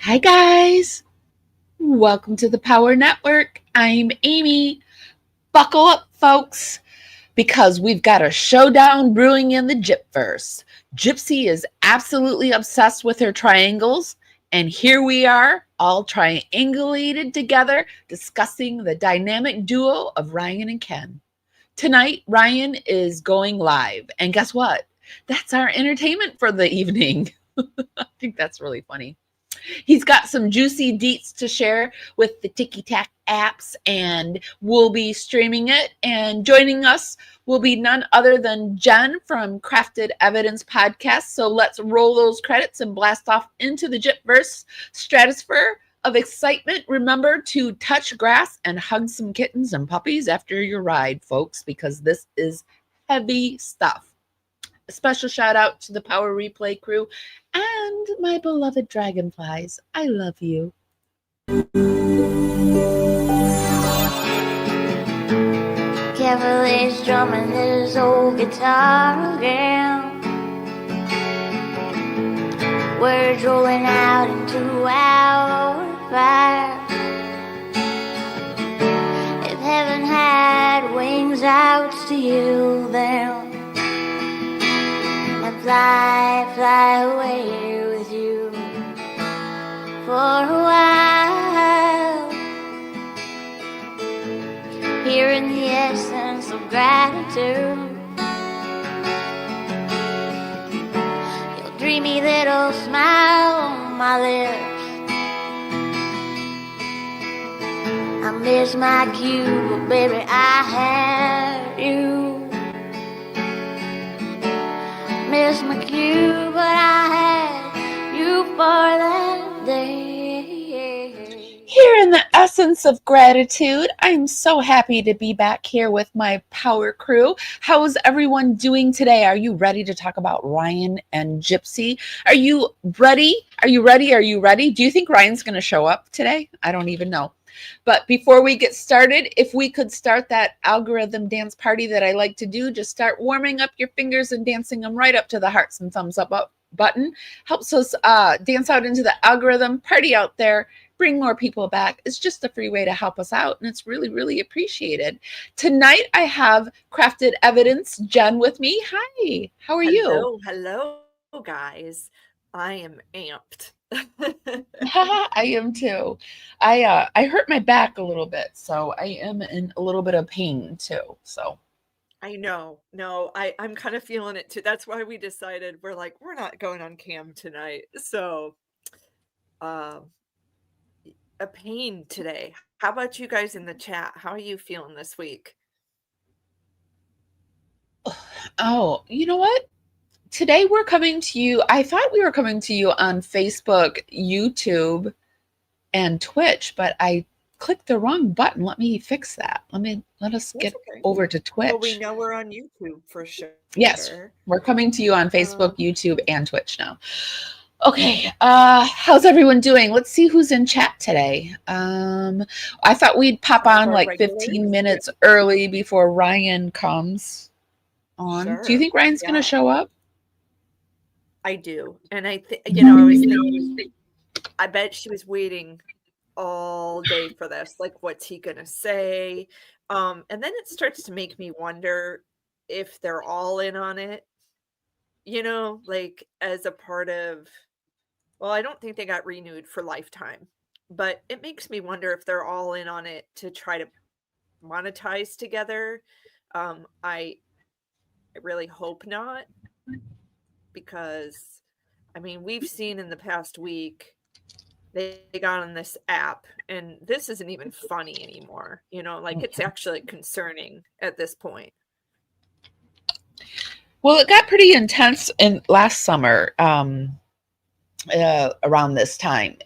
Hi, guys. Welcome to the Power Network. I'm Amy. Buckle up, folks, because we've got a showdown brewing in the Gypverse. Gypsy is absolutely obsessed with her triangles, and here we are, all triangulated together, discussing the dynamic duo of Ryan and Ken. Tonight, Ryan is going live, and guess what? That's our entertainment for the evening. I think that's really funny. He's got some juicy deets to share with the Tiki Tac apps, and we'll be streaming it. And joining us will be none other than Jen from Crafted Evidence Podcast. So let's roll those credits and blast off into the Gypverse stratosphere of excitement. Remember to touch grass and hug some kittens and puppies after your ride, folks, because this is heavy stuff. A special shout out to the Power Replay crew and my beloved dragonflies. I love you. Cavalier's drumming his old guitar again. Words rolling out into our fire. If heaven had wings, I would steal them and fly away with you for a while. Hearing the essence of gratitude, your dreamy little smile on my lips. I miss my cue, but baby, I had you. Miss my cue, but I had you for that day. Here in the essence of gratitude, I'm so happy to be back here with my power crew. How's everyone doing today? Are you ready to talk about Ryan and Gypsy? Are you ready? Are you ready? Are you ready? Do you think Ryan's going to show up today? I don't even know. But before we get started, if we could start that algorithm dance party that I like to do, just start warming up your fingers and dancing them right up to the hearts and thumbs up button. Helps us dance out into the algorithm, party out there, bring more people back. It's just a free way to help us out, and it's really, really appreciated. Tonight, I have Crafted Evidence, Jen, with me. Hi, how are you? Hello, guys. I am amped. I am too. I hurt my back a little bit, so I am in a little bit of pain too. So I know. No, I'm kind of feeling it too. That's why we decided we're not going on cam tonight. So, um, a pain today. How about you guys in the chat? How are you feeling this week? oh, you know what? Today we're coming to you. I thought we were coming to you on Facebook, YouTube, and Twitch, but I clicked the wrong button. Let me fix that. Let us get Okay. over to Twitch. Well, we know we're on YouTube for sure. Yes, we're coming to you on Facebook, YouTube, and Twitch now. Okay, how's everyone doing? Let's see who's in chat today. I thought we'd pop on like 15 minutes early before Ryan comes on. Sure. Do you think Ryan's going to show up? I do. And I think, I was thinking, I bet she was waiting all day for this. Like, what's he going to say? And then it starts to make me wonder if they're all in on it, like as a part of, well, I don't think they got renewed for lifetime, but it makes me wonder if they're all in on it to try to monetize together. I really hope not, because I mean, we've seen in the past week they got on this app and this isn't even funny anymore. It's actually concerning at this point. Well, it got pretty intense in last summer, around this time.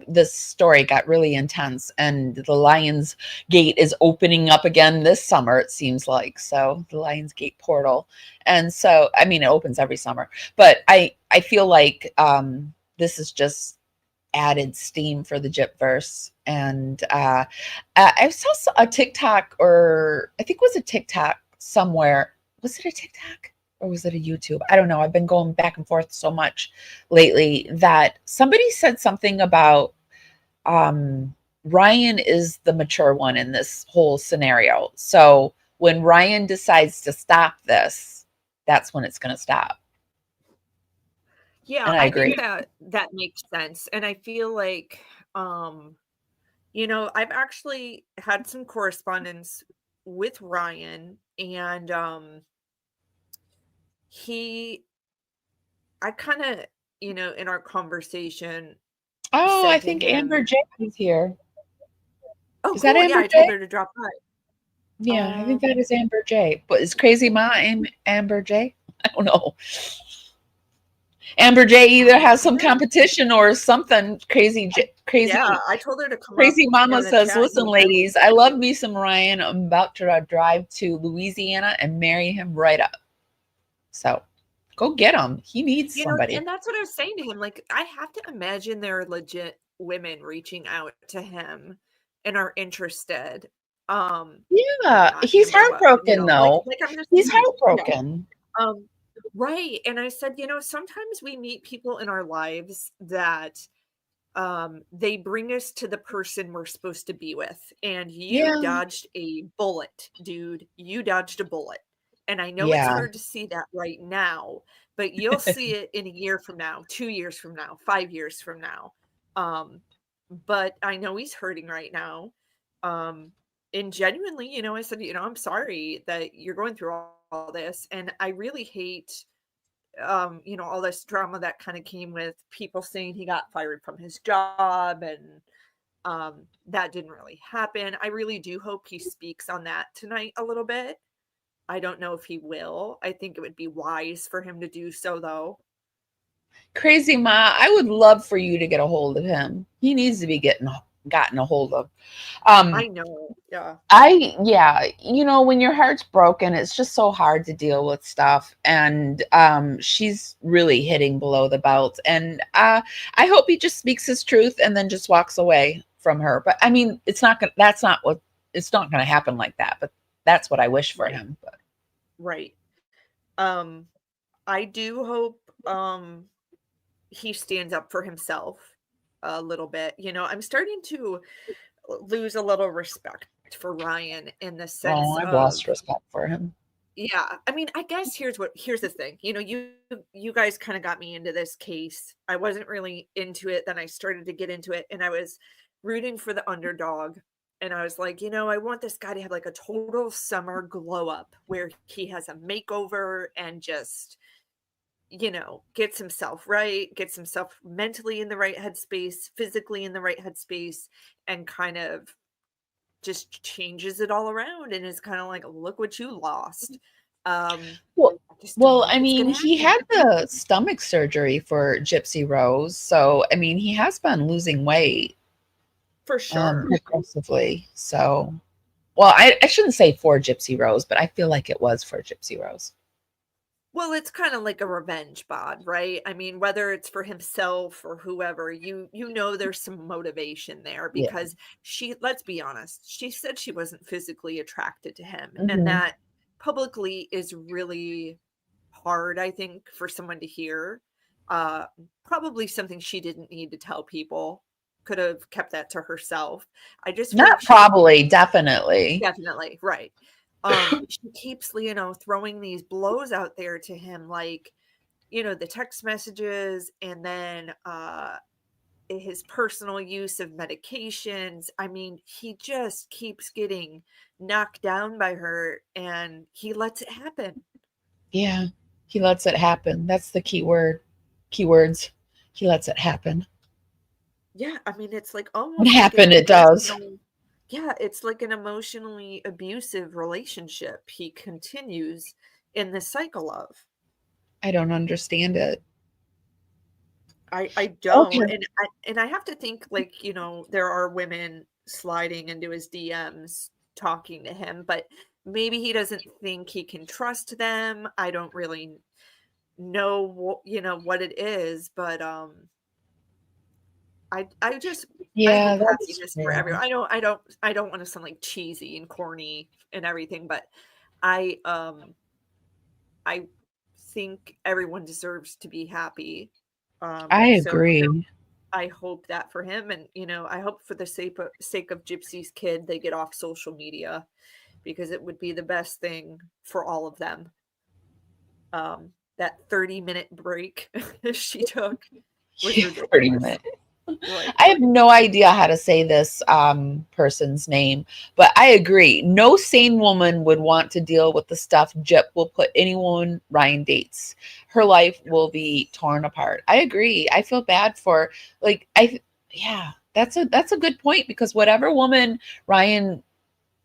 This story got really intense, and the Lions Gate is opening up again this summer, it seems like. So the Lions Gate portal. And so, I mean, it opens every summer, but I feel like this is just added steam for the Gypverse. And I saw a TikTok, or I think it was a TikTok somewhere. Was it a TikTok? or was it a YouTube? I don't know. I've been going back and forth so much lately that somebody said something about Ryan is the mature one in this whole scenario. So when Ryan decides to stop this, that's when it's going to stop. Yeah, And I I agree. think that makes sense, and I feel like, I've actually had some correspondence with Ryan, and, he I kinda, in our conversation Oh, I said to think Amber him, J is here. "Oh, Is that cool, yeah, Amber I told J? her to drop by." Yeah, I think that Um, is Amber J. But is Crazy Ma Amber J? I don't know. Amber J either has I some don't competition or something crazy. yeah, Crazy I told her to come up Crazy Mama in the says, chat "Listen, here. ladies, I love me some Ryan. I'm about to drive to Louisiana and marry him right up. So go get him. He needs somebody." And that's what I was saying to him, like, I have to imagine there are legit women reaching out to him and are interested. Maybe Yeah, not he's Amber, but, heartbroken though. like I'm just He's saying. Yeah. heartbroken. Um, right, and I said, sometimes we meet people in our lives that, they bring us to the person we're supposed to be with, and you Yeah, dodged a bullet, dude. You dodged a bullet. And I know it's yeah. hard to see that right now, but you'll see it in a year from now, 2 years from now, 5 years from now. Um, but I know he's hurting right now. Um, and genuinely, I said, I'm sorry that you're going through all this, and I really hate all this drama that kind of came with people saying he got fired from his job, and that didn't really happen. I really do hope he speaks on that tonight a little bit. I don't know if he will. I think it would be wise for him to do so, though. Crazy Ma, I would love for you to get a hold of him. He needs to be gotten a hold of. I know. Yeah. Yeah, when your heart's broken, it's just so hard to deal with stuff. And she's really hitting below the belt. And I hope he just speaks his truth and then just walks away from her. But I mean, it's not gonna happen like that. But that's what I wish for Right. him. But Right. Um, I do hope he stands up for himself a little bit. I'm starting to lose a little respect for Ryan in the sense oh, I've of, lost respect for him. yeah, I mean, I guess here's the thing. You guys kind of got me into this case. I wasn't really into it, then I started to get into it, and I was rooting for the underdog. And I was like, I want this guy to have like a total summer glow up where he has a makeover and just, gets himself right, gets himself mentally in the right headspace, physically in the right headspace, and kind of just changes it all around and is kind of like, look what you lost. Well, I just don't well, know I if it's mean, gonna he happen. had the stomach surgery for Gypsy Rose, so I mean, he has been losing weight For sure. progressively. So, well, I shouldn't say for Gypsy Rose, but I feel like it was for Gypsy Rose. Well, it's kind of like a revenge bod, right? I mean, whether it's for himself or whoever, there's some motivation there Yeah. because let's be honest, she said she wasn't physically attracted to him. And Hmm. that publicly is really hard, I think, for someone to hear. Uh, Probably something she didn't need to tell people. Could have kept that to herself. I just feel like Not she probably, definitely. definitely, right. She keeps, throwing these blows out there to him, like, the text messages and then his personal use of medications. I mean, he just keeps getting knocked down by her and he lets it happen. Yeah, he lets it happen. That's the key word. Keywords. He lets it happen. Yeah, I mean, it's like What almost like an happened? It does. emotional, yeah, it's like an emotionally abusive relationship he continues in the cycle of. I don't understand it. I don't, Okay. and I have to think, like, there are women sliding into his DMs talking to him, but maybe he doesn't think he can trust them. I don't really know what it is, but I Yeah, hope that's happiness for fair. everyone. I don't want to sound like cheesy and corny and everything, but I I think everyone deserves to be happy. I agree. So I hope that for him, and I hope for the sake of Gypsy's kid, they get off social media, because it would be the best thing for all of them. That 30-minute break she took was ridiculous. 30 minutes. Like, I have no idea how to say this person's name, but I agree. No sane woman would want to deal with the stuff Jip will put anyone Ryan dates. Her life will be torn apart. I agree. I feel bad for yeah, that's a good point, because whatever woman Ryan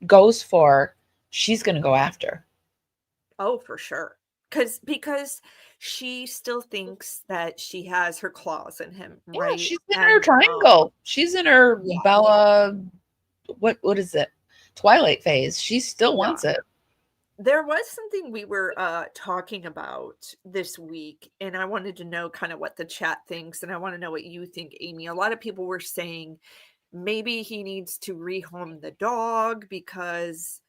goes for, she's going to go after. oh, for sure. Because she still thinks that she has her claws in him, Yeah, right? she's in her triangle. She's in her Yeah. Bella, what is it? Twilight phase. She still wants it. There was something we were talking about this week, and I wanted to know kind of what the chat thinks, and I want to know what you think, Amy. A lot of people were saying maybe he needs to rehome the dog because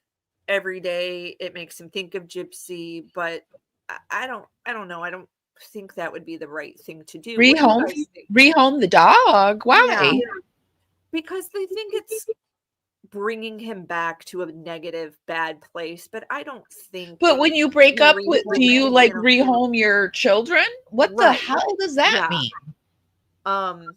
every day it makes him think of Gypsy, but I don't know. I don't think that would be the right thing to do. What do you guys think? Rehome the dog. Why? Yeah, because they think it's bringing him back to a negative, bad place, but I don't think. But when you break up with, do you like rehome your children? What the hell does that mean?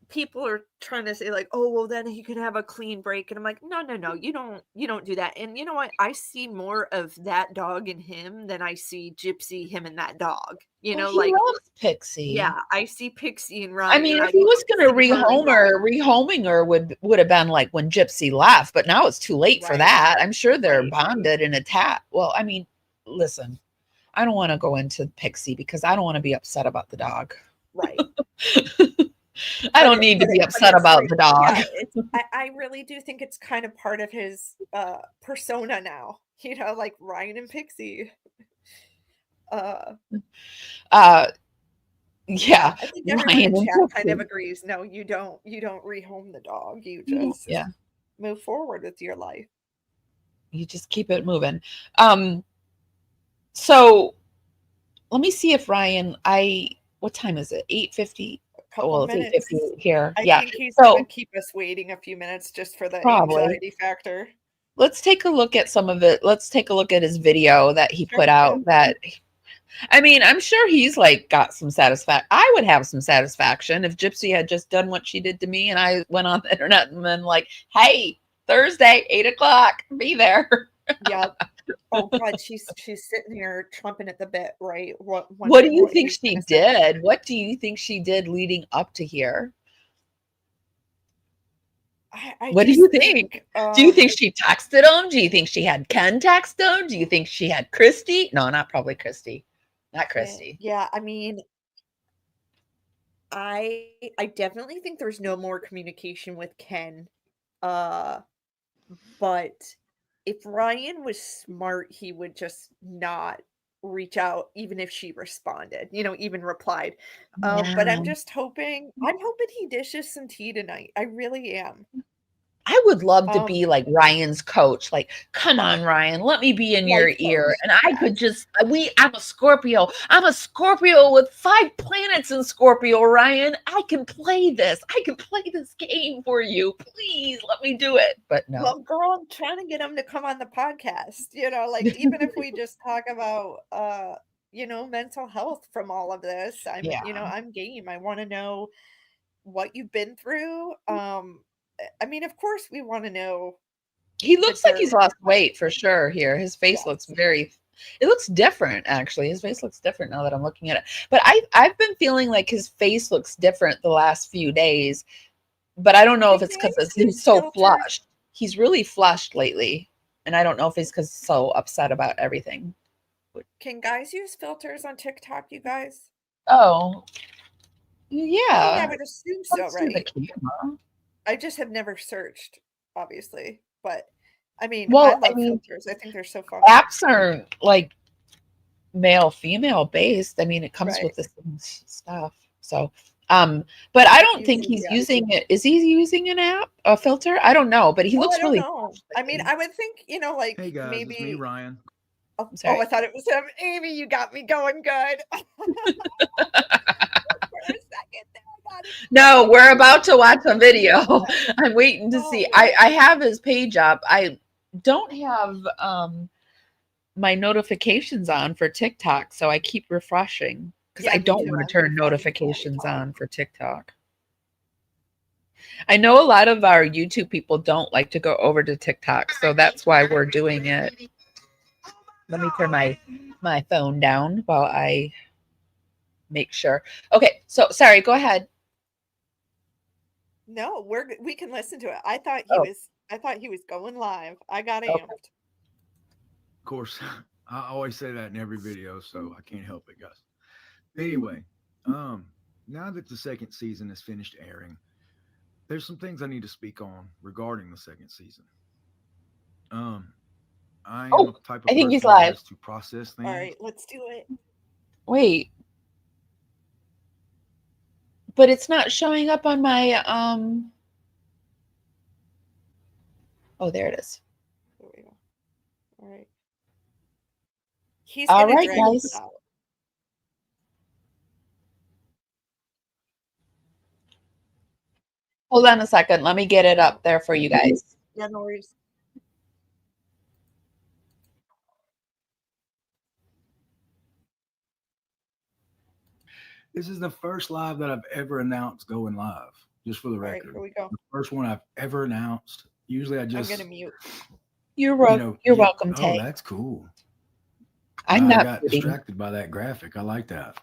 People are trying to say like, oh, well, then he could have a clean break, and I'm like, no, you don't do that. And you know what? I see more of that dog in him than I see Gypsy, him and that dog. He like loves Pixie. Yeah, I see Pixie and Ryan. I mean, if he was going to rehome her, rehoming her would have been like when Gypsy left, but now it's too late for that. I'm sure they're bonded and attached. Well, I mean, listen, I don't want to go into Pixie because I don't want to be upset about the dog. Right. I don't need to be upset about the dog. Yeah, I really do think it's kind of part of his persona now. Like Ryan and Pixie. Yeah, I think everyone in chat kind of agrees. No, you don't rehome the dog. You just move forward with your life. You just keep it moving. So let me see if Ryan, what time is it? 8:50. Couple minutes. 8:50 here. I think he's going to keep us waiting a few minutes just for the anxiety factor. Let's take a look at some of it. Let's take a look at his video that he put out. I mean, I'm sure he's like got some satisfaction. I would have some satisfaction if Gypsy had just done what she did to me and I went on the internet and been like, hey, Thursday, 8:00, be there. Yeah. Oh God, she's sitting here trumping at the bit, right? What do you think she did? What do you think she did leading up to here? What do you think? Do you think she texted him? Do you think she had Ken text him? Do you think she had Christy? No, not probably Christy. Not Christy. Yeah, I mean, I definitely think there's no more communication with Ken. But if Ryan was smart, he would just not reach out, even if she responded, even replied. But I'm hoping he dishes some tea tonight. I really am. I would love to be like Ryan's coach. Like, come on, Ryan, let me be in your ear. And I could just, I'm a Scorpio. I'm a Scorpio with 5 planets in Scorpio, Ryan. I can play this. I can play this game for you. Please let me do it. But no. Well, girl, I'm trying to get him to come on the podcast. Like even if we just talk about, mental health from all of this, I'm game. I want to know what you've been through. I mean, of course, we want to know. He looks like he's lost weight for sure here. His face looks it looks different, actually. His face looks different now that I'm looking at it. But I've been feeling like his face looks different the last few days. But I don't know if it's because he's so flushed. He's really flushed lately. And I don't know if it's because he's so upset about everything. Can guys use filters on TikTok, you guys? Oh, yeah. I would assume so, right? The camera. I just have never searched, obviously, but I mean, I love filters. I think they're so fun. Apps are like male, female based. I mean, it comes with the same stuff. So, but I don't think he's using it. Is he using an app, a filter? I don't know, but he looks really. I mean, I would think, like, hey guys, maybe it's me, Ryan. Oh, I'm sorry. I thought it was him. Amy, you got me going good. For a second there, I got it. No, we're about to watch a video. I'm waiting to see. I have his page up. I don't have my notifications on for TikTok, so I keep refreshing because Yeah, I me don't too. want I'm to turn refreshing every notifications time. on for TikTok. I know a lot of our YouTube people don't like to go over to TikTok, so that's why we're doing it. Let me turn my phone down while I make sure. Okay, so sorry, go ahead. No, we can listen to it. I thought Oh, he was going live. I got okay. amped. Of course, I always say that in every video, so I can't help it, guys. Anyway, now that the second season is finished airing, there's some things I need to speak on regarding the second season. I am Oh, a type I of think he's person that live. has to process All things. right, let's do it. Wait. But it's not showing up on my oh, there it is. There we go. All right. He's All gonna right, drag guys. this out. Hold on a second. Let me get it up there for you guys. Yeah, no worries. This is the first live that I've ever announced going live, just for the All right, record. here we go. The first one I've ever announced. Usually I I'm just, gonna mute. You're you welcome, oh, Tay. that's cool. I'm I not got muting. distracted by that graphic. I like that.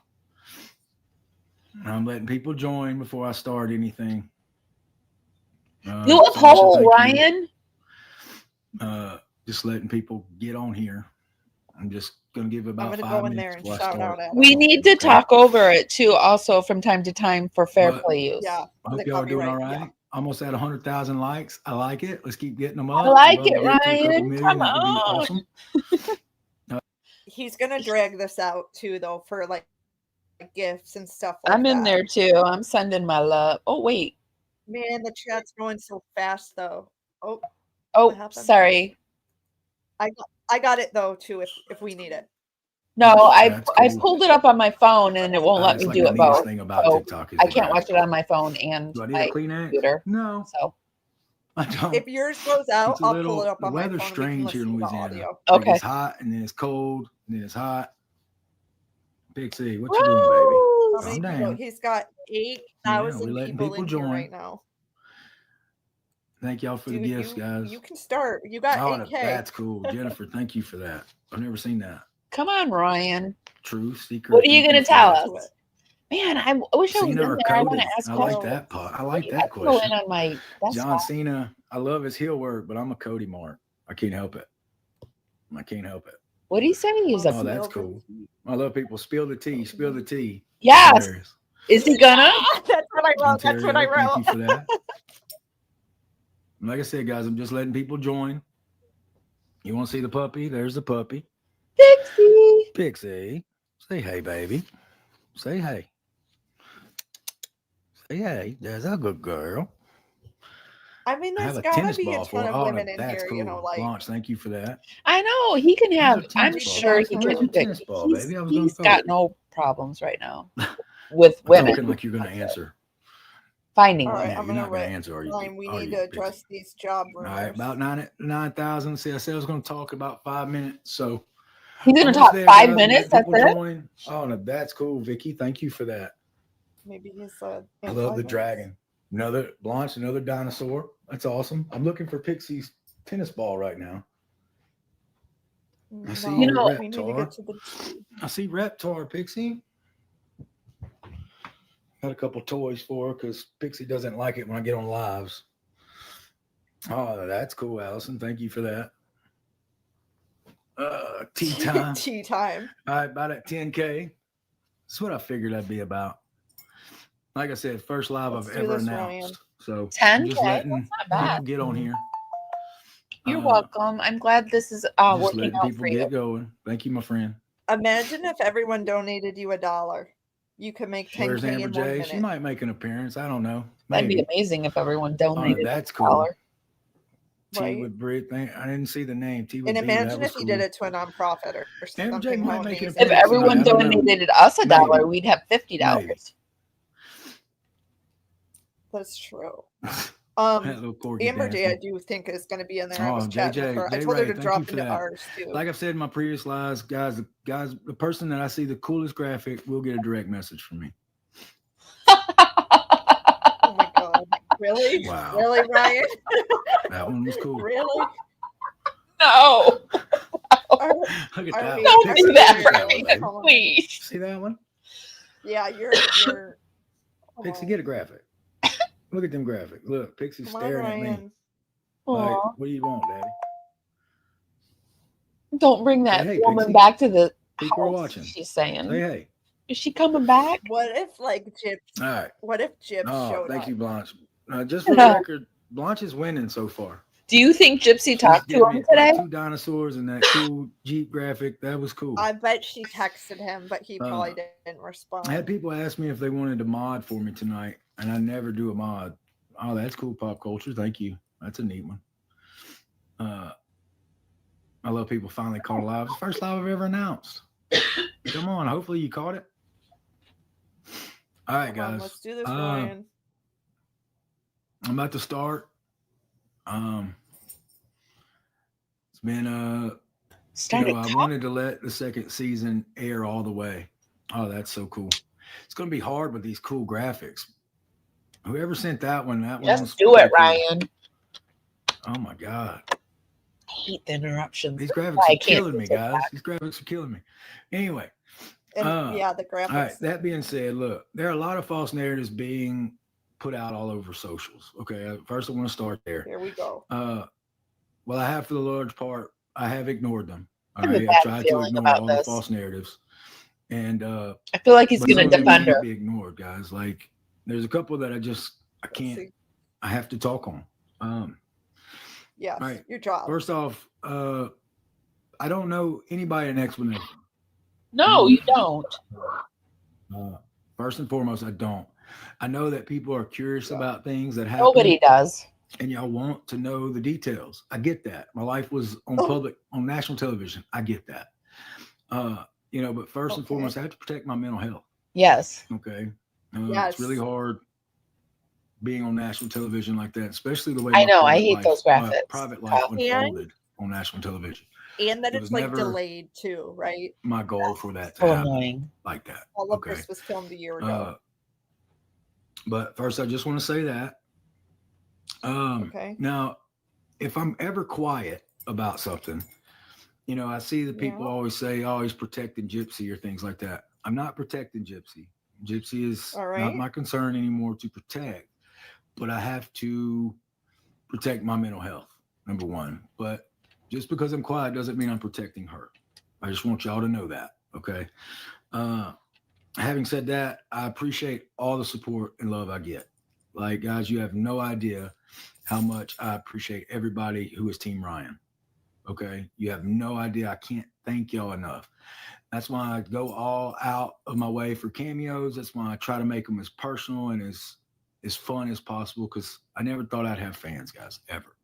I'm letting people join before I start anything. Do a Sasha, poll, thank you. Ryan. Just letting people get on here. I'm just gonna give I'm about gonna 5 go in minutes there and before I shout start. out at We him. need to Okay. talk over it too, also from time to time for fair But play use. Yeah, I for hope the y'all are doing all copyright. right. Yeah. Almost at 100,000 likes. I like it. Let's keep getting them I up. like I'd love it, to get to a couple Ryan. million. Come That would be on. awesome. He's gonna drag this out too, though, for like gifts and stuff like I'm in that. there too. I'm sending my love. Oh, wait. Man, the chat's going so fast though. Oh, what Oh, happened? sorry. I got it though too if we need it. No, I That's I cool. pulled it up on my phone and it won't let It's me like do the it neatest both. thing about So TikTok is I the can't watch graphic. it on my phone and Do I need a my Kleenex? computer. No, So I don't. If yours goes out, It's a I'll pull little. it up The on my weather's phone and we can strange here listen in to the Louisiana. audio. Like okay. it's hot and then it's cold and then it's hot. Pixie, what you doing, baby? How Rose. many Calm people? down. He's got Yeah, 8,000 we're letting people people in here join. right now. Thank y'all for the Dude, gifts, guys. you can start. You got Oh, 8K. that's cool, Jennifer. Thank you for that. I've never seen that. Come on, Ryan. True secret. What are you Thank going to for tell that. us? Man, I wish I was in Cena or there. I want to Cody? ask I like questions. that part. I like I that can go in question. on my John desktop. Cena, I love his heel work, but I'm a Cody mark. I can't help it. I can't help it. What do you say? He's a Oh, that's cool. I love people. Spill the tea. Spill the tea. yes. Hilarious. Is he gonna? That's what I wrote. That's what I Ontario, wrote. thank you for that. Like I said, guys, I'm just letting people join. You want to see the puppy? There's the puppy. Pixie. Pixie. Say hey, baby. Say hey. Say hey. There's a good girl. I mean, I there's have a gotta tennis be a ball for ton her. of Oh, women in that's here, cool. you know, like Launch, thank you for that. I know he can have. There's a I'm tennis ball. sure he There's a can. tennis ball, baby. I was gonna He's throw got it. no problems right now with I'm women. talking like you're gonna answer. Finding all women. right, Yeah, I'm you're gonna not gonna write. answer, are you? Fine, we Are need you, to Pixie? address these job All rumors. right, about 9,000. See, I said I was going to talk about 5 minutes. So He's gonna almost talk there, 5 guys. minutes. Let That's people it. join. Oh, no, that's cool, Vicky. Thank you for that. Maybe he's I in love 5 the minutes. dragon. Another Blanche, another dinosaur. That's awesome. I'm looking for Pixie's tennis ball right now. I see You know- we need to get to the I see Reptar, Pixie. Got a couple toys for her because Pixie doesn't like it when I get on lives. Oh, that's cool, Allison. Thank you for that. Tea time. tea time. All right, about at 10K. That's what I figured I'd be about. Like I said, first live Let's I've do ever this, announced. Ryan. So 10K? I'm just letting That's not bad. people get on here. You're welcome. I'm glad this is Just working letting out people for you. get going. Thank you, my friend. Imagine if everyone donated you $1. You could make 10K Where's Amber in 1 J? minute. She might make an appearance. I don't know. That'd be Maybe. amazing if everyone Oh, donated that's $1. cool. Right. with Brit thing. I didn't see the name. T with And B. That imagine was if you cool. did it to a nonprofit or MJ something. might How make an amazing. If appearance everyone tonight. I don't know. donated us $1, Maybe. we'd have $50. Maybe. That's true. That little corgi Amber J, I dancing. do think is going to be in there. I Oh, was chatting with her. I J told her Ray, to thank drop you for into that. ours too. Like I've said in my previous lives, guys, the person that I see the coolest graphic will get a direct message from me. Oh my god! Really? Wow. Really, Ryan? That one was cool. Really? No, Are, Look at are that we- one. don't are do we that, serious? that one, baby. Come on. please. See that one? Yeah, you're. Pixie, get a graphic. Look at them graphics. Look, Pixie's Come on, staring at me. Ryan. Like, Aw, what do you want, Daddy? don't bring that Hey, woman Pixie. back to the People are house. watching. She's Say saying, hey. is she coming back? What if like Gyps? All right. What if Gyps Oh, showed thank up? you, Blanche. Just for the record, Blanche is winning so far. Do you think Gypsy She's talked to giving him me today? like 2 dinosaurs and that cool Jeep graphic. That was cool. I bet she texted him, but he probably didn't respond. I had people ask me if they wanted to mod for me tonight, and I never do a mod. Oh, that's cool, pop culture. Thank you. That's a neat one. I love people finally caught a live. It's the first live I've ever announced. Come on, hopefully you caught it. All right, Come on, guys. let's do this, Ryan. I'm about to start. It's been I wanted to let the second season air all the way. Oh, that's so cool. It's going to be hard with these cool graphics. Whoever sent that one was Just do it, pretty cool. Ryan. Oh my god, I hate the interruptions. these graphics I are can't killing me, do guys. that. These graphics are killing me. Anyway, And yeah, the graphics. all right. That being said, look, there are a lot of false narratives being put out all over socials. Okay, first I want to start there. Here we go. Well, I have for the large part, I have ignored them. I have All a right, bad I tried to feeling ignore about all this. the false narratives, and I feel like he's but going some to of them defend can't her. be ignored, guys. Like there's a couple that I can't. See. I have to talk on. Yes, all right. your job. First off, I don't know anybody an explanation. No, you don't. First and foremost, I don't. I know that people are curious about things that happen. Nobody does. And y'all want to know the details. I get that. My life was on national television. I get that. But first and foremost, I have to protect my mental health. Yes. Okay. Yes. It's really hard being on national television like that, especially the way I know. my I hate those graphics. my private life unfolded on national television. And that It it's was like never delayed too, right? My goal for that to So happen annoying. like that. All of this was filmed a year ago. But first, I just want to say that. Okay. Now, if I'm ever quiet about something, I see the people always say, "Oh, he's protecting Gypsy" or things like that. I'm not protecting Gypsy. Gypsy is not my concern anymore to protect, but I have to protect my mental health, number one. But just because I'm quiet doesn't mean I'm protecting her. I just want y'all to know that, okay? Having said that, I appreciate all the support and love I get. Like, guys, you have no idea how much I appreciate everybody who is Team Ryan. Okay. You have no idea. I can't thank y'all enough. That's why I go all out of my way for cameos. That's why I try to make them as personal and as fun as possible, because I never thought I'd have fans, guys, ever.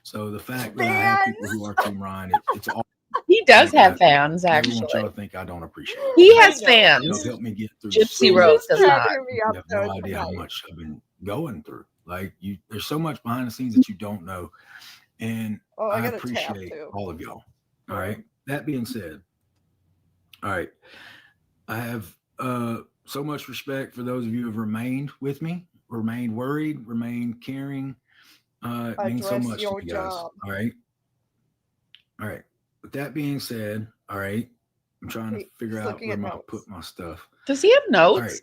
So the fact that I have people who are Team Ryan, it's all. He does have fans, I actually. want y'all to think I don't appreciate it. He has fans. It'll help me get through. Gypsy Rose does not. You have no idea how much I've been going through. Like, there's so much behind the scenes that you don't know. And I appreciate all of y'all. All right. That being said, all right, I have so much respect for those of you who have remained with me, remained worried, remained caring. It means so much to me, guys. All right. All right. With that being said, all right, I'm trying to figure out where I put my stuff. Does he have notes? All right.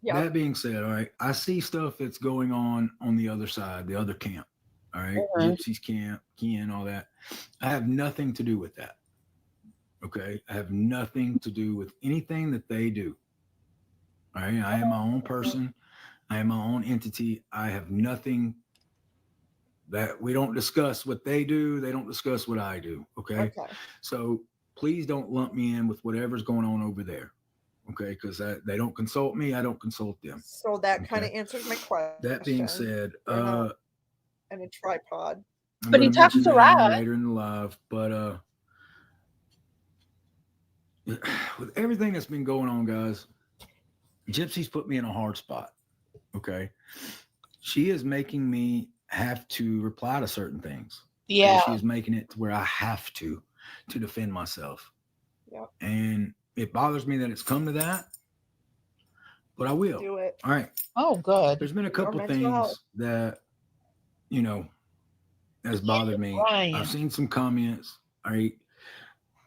Yep. That being said, all right, I see stuff that's going on the other side, the other camp. All right, Gypsy's camp, Ken, all that. I have nothing to do with that. Okay, I have nothing to do with anything that they do. All right, I am my own person. I am my own entity. I have nothing. That we don't discuss what they do. They don't discuss what I do. Okay. So please don't lump me in with whatever's going on over there. Okay. Because they don't consult me. I don't consult them. So that kind of answers my question. That being said, and a tripod. I'm But he gonna talks mention to that Rod. later in the live. But with everything that's been going on, guys, Gypsy's put me in a hard spot. Okay. She is making me have to reply to certain things. Okay? Yeah. She is making it to where I have to defend myself. Yep. And it bothers me that it's come to that, but I will. Do it. All right. Oh, good. There's been a For your couple mental things health. that, you know, has bothered me. Ryan. I've seen some comments. All right.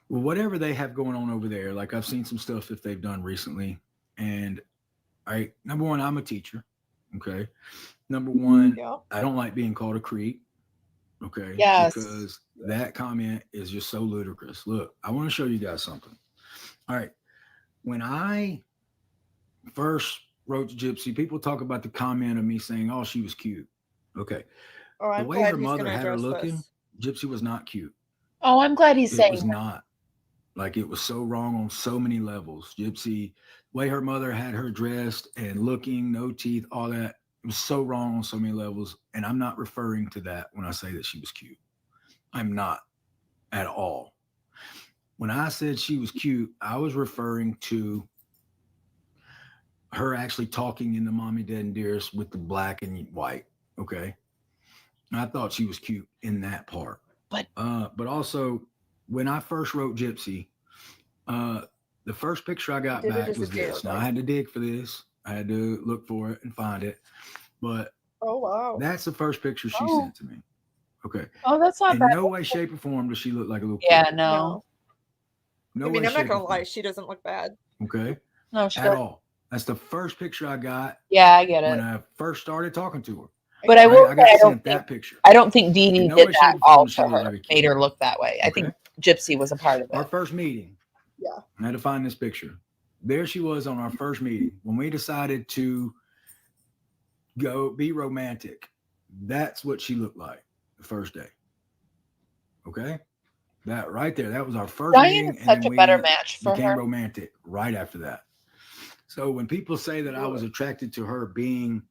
Well, whatever they have going on over there, like I've seen some stuff that they've done recently. And all right, number one, I'm a teacher. Okay. Number one, Yep. I don't like being called a creep. Okay. Yes. Because that comment is just so ludicrous. Look, I want to show you guys something. All right. When I first wrote to Gypsy, people talk about the comment of me saying, oh, she was cute. Okay. Oh, The I'm way glad her he's mother gonna had her address looking, this. Gypsy was not cute. Oh, I'm glad he's It saying was that. not. Like, it was so wrong on so many levels. Gypsy, the way her mother had her dressed and looking, no teeth, all that, it was so wrong on so many levels. And I'm not referring to that when I say that she was cute. I'm not at all. When I said she was cute, I was referring to her actually talking in the Mommy, Dad, and Dearest with the black and white. Okay. And I thought she was cute in that part. But also, when I first wrote Gypsy, the first picture I got back was this. Now, I had to dig for this. I had to look for it and find it. But Oh, wow. that's the first picture she sent to me. Okay. Oh, that's not In bad. no way, shape, or form does she look like a little Yeah, kid. no. No I mean, way, I'm not shape, gonna or lie, form. she doesn't look bad. Okay. No, she At doesn't. all. That's the first picture I got Yeah, I get when it. I first started talking to her. But I will I say, got I don't sent that picture. think Dee Dee In no did way, that shape, or form all does she to look her, like a kid. made her look that way. I think Gypsy was a part of Our it. first meeting. Yeah. I had to find this picture. There she was on our first meeting when we decided to go be romantic. That's what she looked like the first day. Okay. That right there. That was our first Ryan meeting. is such a better match for became her. romantic right after that. So when people say that I was attracted to her being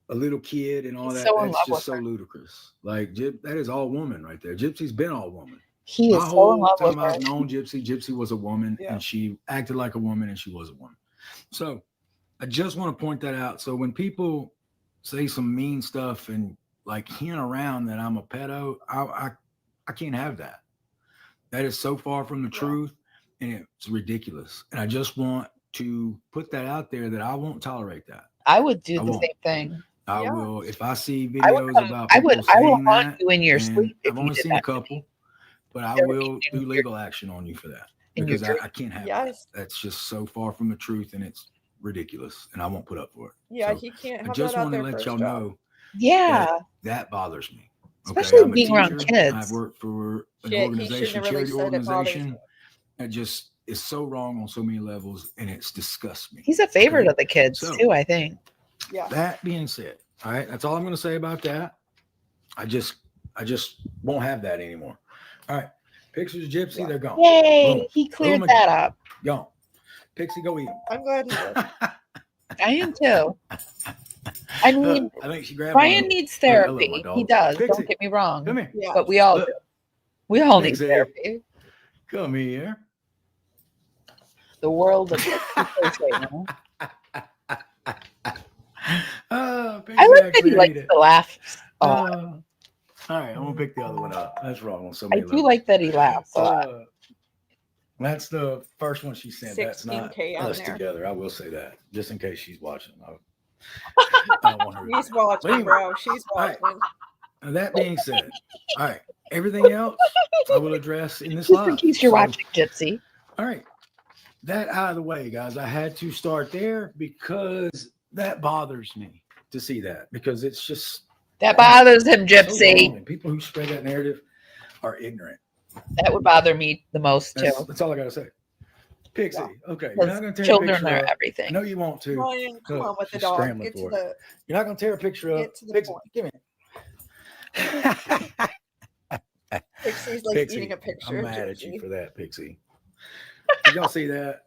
a little kid and all He's that, so in that's love just with so her. ludicrous. Like, that is all woman right there. Gypsy's been all woman. He My is so in whole love with time her. I've known Gypsy, Gypsy was a woman Yeah. and she acted like a woman and she was a woman. So I just want to point that out. So when people say some mean stuff and like hint around that I'm a pedo, I can't have that. That is so far from the truth and it's ridiculous. And I just want to put that out there that I won't tolerate that. I would do I the won't. same thing. I Yeah. will, if I see I would videos come- about I people would- I will saying haunt that, you in your and sleep if I've you only did seen a that to me. couple, but I There will in do your- legal action on you for that in your because I can't have that. Yes. That's just so far from the truth and it's ridiculous and I won't put up for it. Yeah, So he can't I have just that out want to there let for his y'all job. know Yeah. that bothers me. Especially I'm a being around teacher. kids. I've worked for an Shit, he organization, shouldn't have really charity said it bothers organization. me. That just is so wrong on so many levels and it's disgusts me. He's a favorite Okay? of the kids So- too, I think. Yeah. That being said, all right, that's all I'm going to say about that. I just won't have that anymore. All right, pictures of Gypsy, Yeah. they're gone. Yay! Boom. He cleared Boom that up. Gone. Pixie, go eat them. I'm glad he did. I am too. I mean, I think she grabbed Ryan one. needs I love therapy. my dog. He does. Pixie, Don't get me wrong. come here. Yeah. But we all Look. do. We all need Pixie. therapy. Come here. The world of right now. Pixie I like that actually he likes ate it. to laugh a lot. All right, I'm gonna pick the other one up. That's wrong on so I many do levels. like that he laughs a lot. That's the first one she sent. That's not 16K on us there. together. I will say that, just in case she's watching. I don't want her. He's watching, Anyway, bro. She's all right. watching. Now, that being said, all right, everything else I will address in this Just in live. case you're So, watching Gypsy. all right, that out of the way, guys. I had to start there because that bothers me to see that because it's just That bothers him, so Gypsy. wrong, and people who spread that narrative are ignorant. That would bother me the most too. That's all I gotta say. Pixie, okay, you're Because not gonna tear a children picture are up. I everything. know you want to. Ryan, come Look, on with the she's dog. scrambling Get to for it. the. You're not gonna tear a picture up. Get to the Pixie, point. give me. Pixie's like Pixie, eating a picture. I'm of mad at you Gypsy. for that, Pixie. Did y'all see that?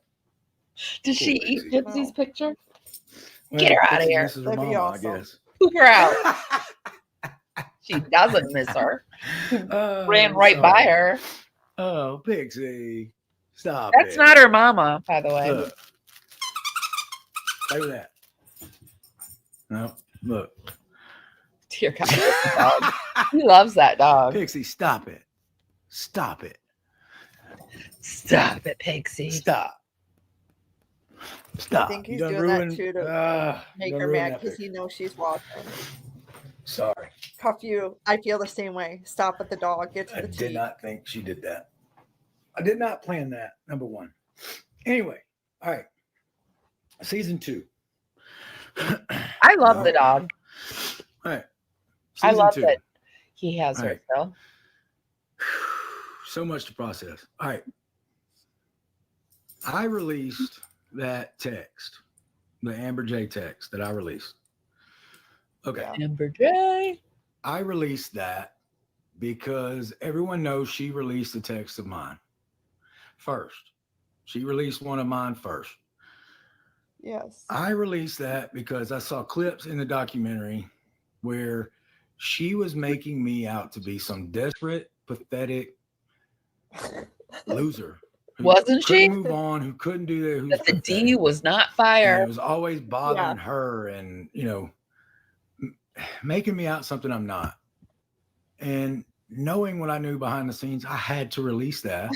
Did she Poor eat Pixie. Gypsy's picture? Well, Get her outta Pixie here. misses her That'd be mama, awesome. I guess. Poop her out. She doesn't miss her. Oh, Ran right by sorry. her. Oh, Pixie. Stop That's it. not her mama, by the way. Look. Play with that. No, look. Dear God, the dog. He loves that dog. Pixie, stop it. Stop it. Stop it, Pixie. Stop. I Stop. think You he's done doing ruined, that too to make done her ruined mad that because he picture. knows she's watching. Sorry. Cuff you. I feel the same way. Stop with the dog. Get to I the did tea. not think she did that. I did not plan that, number one. Anyway, all right. Season 2. I love the dog. All right. I Season love 2. that he has All her right. still. So much to process. All right. I released that text, the Amber J text that I released. Okay. Yeah. Amber J. I released that because everyone knows she released the text of mine first. She released one of mine first. Yes. I released that because I saw clips in the documentary where she was making me out to be some desperate, pathetic loser. Who Wasn't she? couldn't move on, who couldn't do that, who's That the pathetic. D was not And fire. it was always bothering her and, making me out something I'm not. And knowing what I knew behind the scenes, I had to release that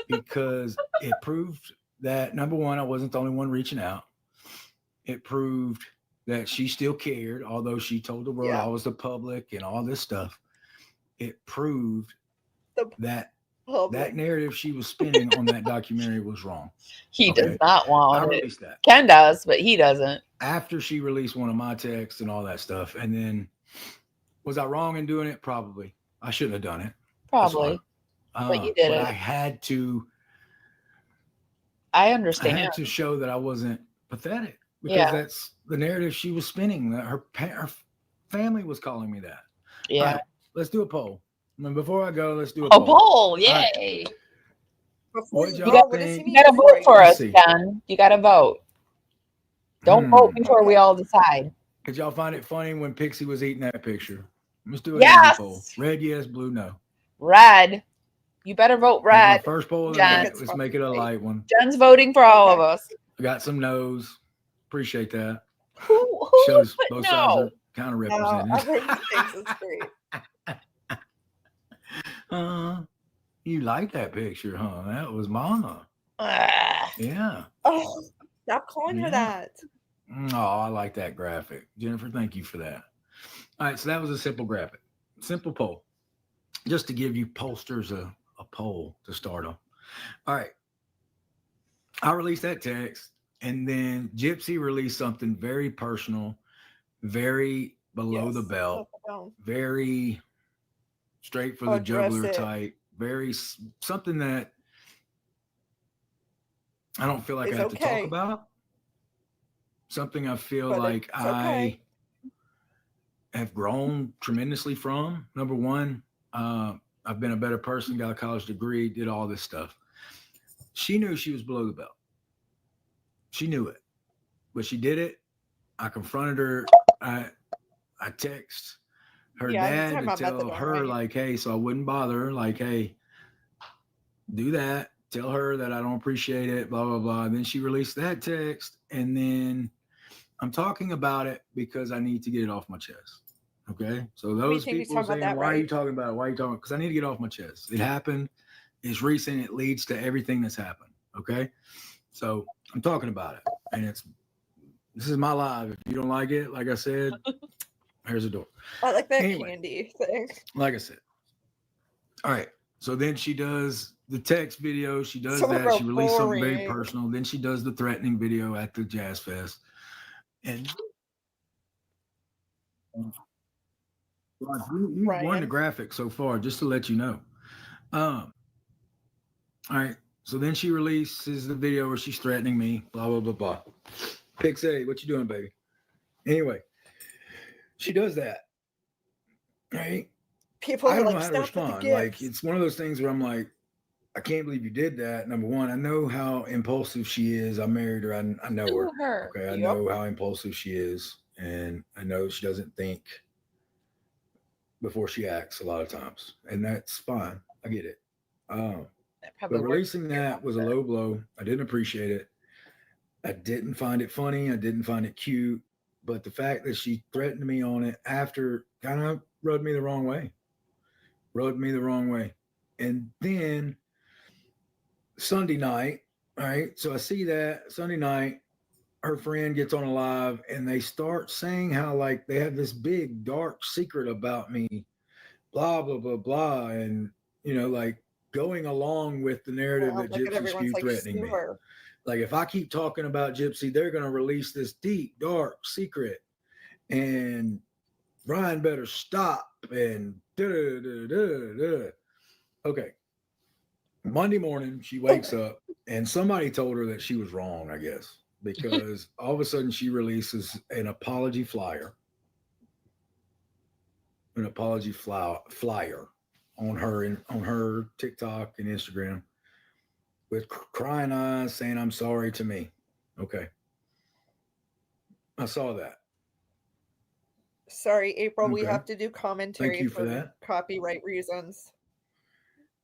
because it proved that, number one, I wasn't the only one reaching out. It proved that she still cared, although she told the world I was the public and all this stuff. It proved that that narrative she was spinning on that documentary was wrong. He does not I want it. released that. Ken does, but he doesn't. After she released one of my texts and all that stuff. And then, was I wrong in doing it? Probably. I shouldn't have done it. Probably. But you did but it. I had to. I I understand. had to show that I wasn't pathetic because that's the narrative she was spinning. That her family was calling me that. Yeah. All right, let's do a poll. I mean, before I go, let's do a A poll. poll. Yay. What You y'all got think? to vote for Let's us, see. Ken. You got to vote. Don't vote before we all decide. Did y'all find it funny when Pixie was eating that picture? Let's do an easy poll. Red, yes, blue, no. Red. You better vote red. My first poll of the night. Let's make it a light one. Jen's voting for all of us. I got some no's. Appreciate that. Who shows put both sides are kind of No, represented. everyone thinks it's great. You like that picture, huh? That was Mama. Yeah. Oh, stop calling her that. Oh, I like that graphic. Jennifer, thank you for that. All right, so that was a simple graphic. Simple poll. Just to give you pollsters a poll to start on. All right. I released that text, and then Gypsy released something very personal, very below the belt, very straight for the jugular type, very something that I don't feel like I have to talk about. Something I feel like I have grown tremendously from. Number one, I've been a better person, got a college degree, did all this stuff. She knew she was below the belt. She knew it, but she did it. I confronted her. I text her dad to tell her, like, hey, so I wouldn't bother her, like, hey, do that. Tell her that I don't appreciate it, blah, blah, blah. And then she released that text. And then I'm talking about it because I need to get it off my chest. Okay. So those people are saying, why are you talking about it? Why are you talking? Because I need to get off my chest. It happened. It's recent. It leads to everything that's happened. Okay. So I'm talking about it. And this is my live. If you don't like it, like I said, here's the door. I like that candy thing. Like I said. All right. So then she does the text video. She does that. She released something very personal. Then she does the threatening video at the Jazz Fest. And you won the graphic so far, just to let you know. All right. So then she releases the video where she's threatening me, blah, blah, blah, blah. Pixie, what you doing, baby? Anyway, she does that. Right? People I don't are know like, how to respond. Like, it's one of those things where I'm like, I can't believe you did that. Number one, I know how impulsive she is. I married her. I know her. Okay. I know how impulsive she is. And I know she doesn't think before she acts a lot of times, and that's fine. I get it. That probably But works releasing for your that was a outfit. low blow. I didn't appreciate it. I didn't find it funny. I didn't find it cute. But the fact that she threatened me on it after kind of rubbed me the wrong way. Rubbed me the wrong way. And then Sunday night, all right. So I see that Sunday night, her friend gets on a live and they start saying how like they have this big dark secret about me, blah, blah, blah, blah. And, like going along with the narrative Well, that look at Gypsy everyone's spewed like threatening me. sewer. Like if I keep talking about Gypsy, they're going to release this deep, dark secret. And Ryan better stop. And da da da da da. Okay. Monday morning, she wakes up and somebody told her that she was wrong, I guess, because all of a sudden she releases an apology flyer, flyer on her TikTok and Instagram with crying eyes saying, "I'm sorry" to me. Okay. I saw that. Sorry, April, we Okay. have to do Thank commentary you for for that. copyright reasons.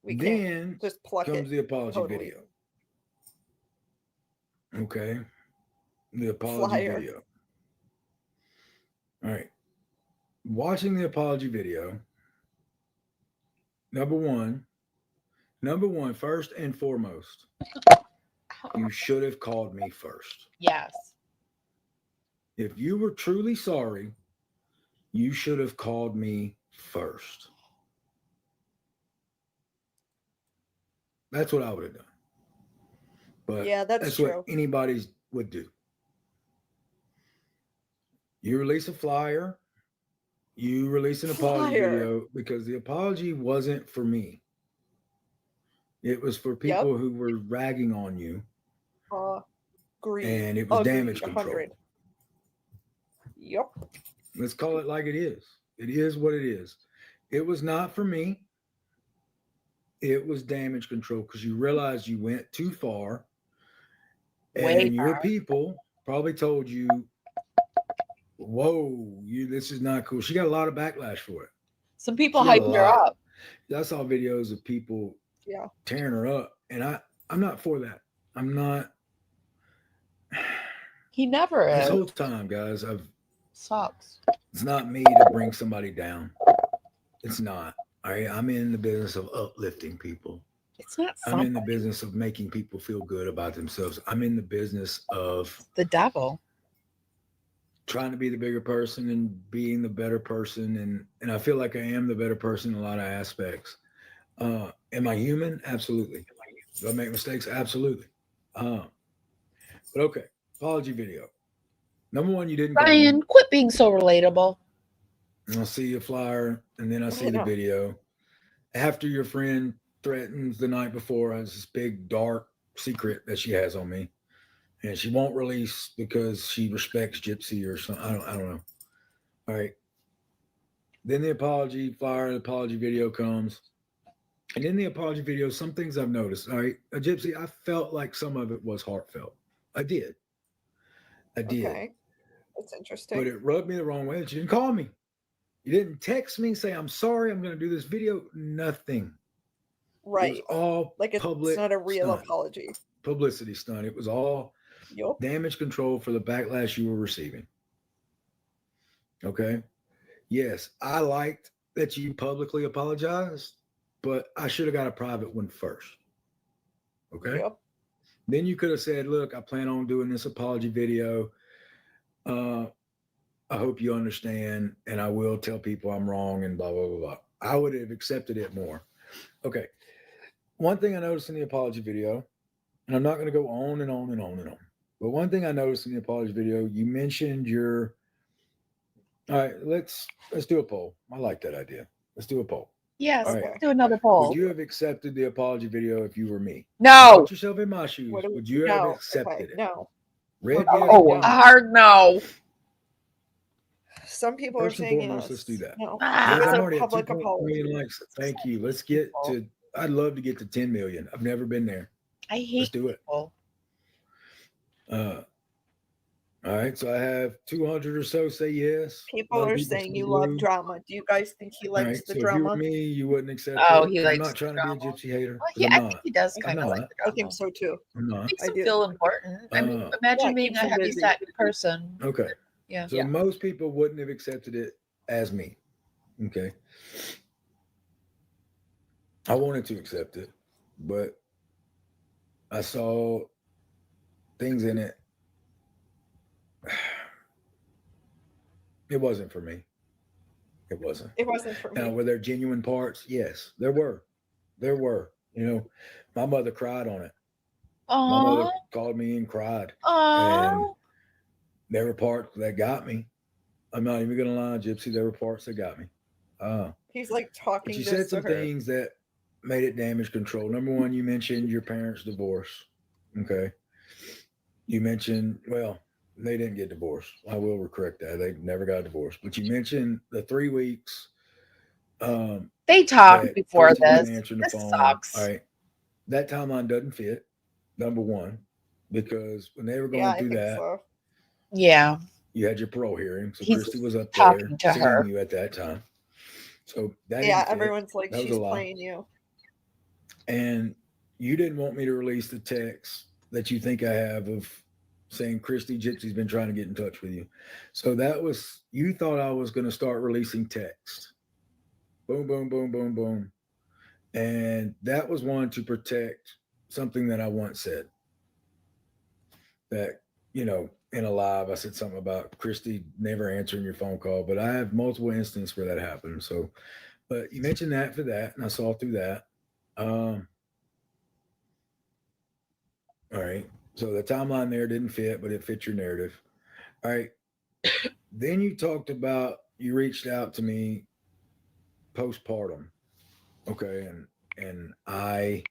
We can't Then just pluck comes it the apology totally. video. Okay. The apology Flyer. video. All right. Watching the apology video, number one, first and foremost, you should have called me first. Yes. If you were truly sorry, you should have called me first. That's what I would have done. But Yeah, that's that's true. what anybody would do. You release a flyer, you release an apology Flyer. video because the apology wasn't for me. It was for people who were ragging on you. Agreed. And it was damage control. 100. Yep. Let's call it like it is. It is what it is. It was not for me. It was damage control because you realized you went too far. Way And your far. people probably told you, whoa, this is not cool. She got a lot of backlash for it. Some people She got a hyped her lot. up. I saw videos of people tearing her up. And I'm not for that. I'm not. He never This is. whole time, guys, Sucks. it's not me to bring somebody down. It's not. All right. I'm in the business of uplifting people. It's not I'm something. in the business of making people feel good about themselves. I'm in the business of The devil. trying to be the bigger person and being the better person. And I feel like I am the better person in a lot of aspects. Am I human? Absolutely. Do I make mistakes? Absolutely. But okay. Apology video. Number one, you didn't call me. Ryan, quit being so relatable. I'll see a flyer and then I see the video. After your friend threatens the night before has this big dark secret that she has on me. And she won't release because she respects Gypsy or something. I don't know. All right. Then the apology flyer, the apology video comes. And in the apology video, some things I've noticed. All right. Gypsy, I felt like some of it was heartfelt. I did. Okay. That's interesting. But it rubbed me the wrong way that you didn't call me. You didn't text me and say, I'm sorry, I'm going to do this video. Nothing. Right. It was all like it's not a real apology. Publicity stunt. It was all damage control for the backlash you were receiving. Okay. Yes, I liked that you publicly apologized, but I should have got a private one first. Okay. Yep. Then you could have said, look, I plan on doing this apology video. I hope you understand, and I will tell people I'm wrong and blah, blah, blah, blah. I would have accepted it more. Okay. One thing I noticed in the apology video, and I'm not going to go on and on and on and on, but one thing I noticed in the apology video, you mentioned your, all right, let's do a poll. I like that idea. Let's do a poll. Yes, right. let's do another poll. Would you have accepted the apology video if you were me? No. Put yourself in my shoes. Would you have accepted it? No. Red, a hard no. Some people First are and saying foremost, yes. let's do that. No. I'm It's already a at public 2.1 apology. million likes. Thank you. Let's get to. I'd love to get to 10 million. I've never been there. I hate Let's do it. people. All All right, so I have 200 or so say yes. A People lot of are people saying say you love no. drama. Do you guys think he All likes right, the so if you were drama? me, you wouldn't accept Oh, it. he I'm likes not trying to be a gypsy hater Well, because I'm I think not. he does I'm kind of like not. the I drama. think so too. I'm not. Makes I him do. feel important. I mean, imagine Yeah, being keeps a him heavy busy. set person. Okay. Yeah. So Yeah. most people wouldn't have accepted it as me. Okay. I wanted to accept it, but I saw things in it. It wasn't for me. It wasn't. It wasn't for Now, me. were there genuine parts? Yes, there were. There were. You know, my mother cried on it. My mother Aw. called me and cried. And Aw. there were parts that got me. I'm not even going to lie, Gypsy. There were parts that got me. He's like But talking you just said to some her. things that made it damage control. Number one, you mentioned your parents' divorce. Okay. You mentioned, well, they didn't get divorced. I will correct that. They never got divorced. But you mentioned the 3 weeks They talked that before Christy wasn't this. answering the This phone. All sucks. right. That timeline doesn't fit, number one, because when they were Yeah, going I through think that, so. Yeah. you had your parole hearing. So He's Christy was up there talking to seeing her. you at that time. So that Yeah, didn't fit. everyone's like, That was a she's lie. playing you. And you didn't want me to release the text that you think I have of saying Christy Gypsy's been trying to get in touch with you. So that was, you thought I was going to start releasing text. Boom, boom, boom, boom, boom. And that was one to protect something that I once said. That, in a live, I said something about Christy never answering your phone call, but I have multiple instances where that happened. So, but you mentioned that for that, and I saw through that. All right. So the timeline there didn't fit, but it fit your narrative. All right. Then you talked about you reached out to me postpartum. Okay. And I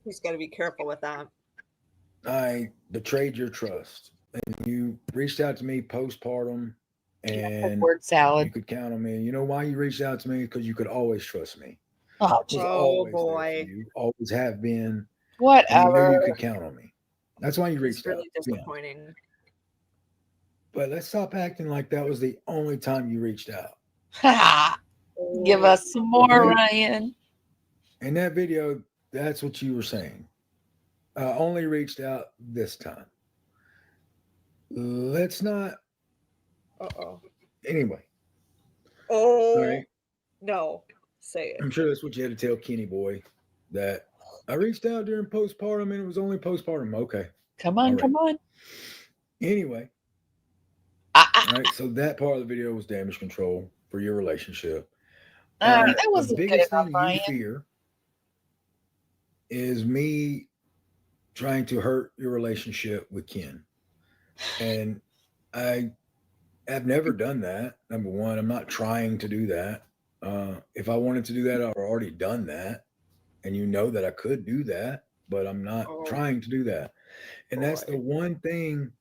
He's got to be careful with that. I betrayed your trust. And you reached out to me postpartum and Word salad. you could count on me. You know why you reached out to me? Because you could always trust me. Oh, I was geez. Oh, always there boy. for you, always have been. And you knew Whatever. you could count on me. That's why you It's reached really out. Yeah. disappointing. But let's stop acting like that was the only time you reached out. Give Oh, us some more, Okay. Ryan. In that video, that's what you were saying. I only reached out this time. Let's not. uh-oh. Anyway. Oh, All right. no. Say it. I'm sure that's what you had to tell Kenny Boy, that I reached out during postpartum and it was only postpartum. Okay. Come on, All right. come on. Anyway. All All right. So that part of the video was damage control for your relationship. right, that The wasn't good biggest enough, thing Ryan. you fear is me trying to hurt your relationship with Ken. And I have never done that. Number one, I'm not trying to do that. If I wanted to do that, I've already done that. And you know that I could do that, but I'm not Oh, trying to do that. And that's the boy. one thing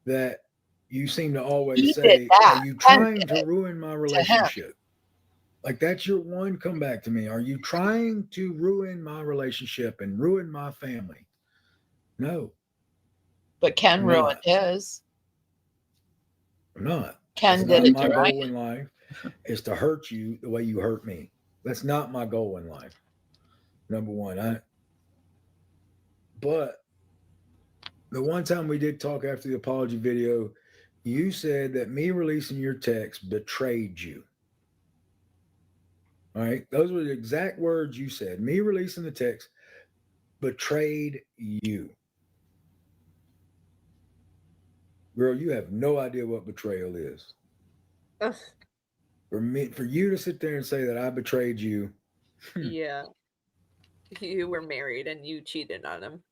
that you seem to always He did say, are that. you Ken trying did to it ruin my to him. relationship? Like that's your one comeback to me. Are you trying to ruin my relationship and ruin my family? No, But Ken I'm ruined not. his. I'm not. Ken That's did not it my to Ryan. goal in life is to hurt you the way you hurt me. That's not my goal in life. Number one. But the one time we did talk after the apology video, you said that me releasing your text betrayed you. All right. Those were the exact words you said. Me releasing the text betrayed you. Girl, you have no idea what betrayal is. Ugh, For you to sit there and say that I betrayed you. yeah. You were married and you cheated on him.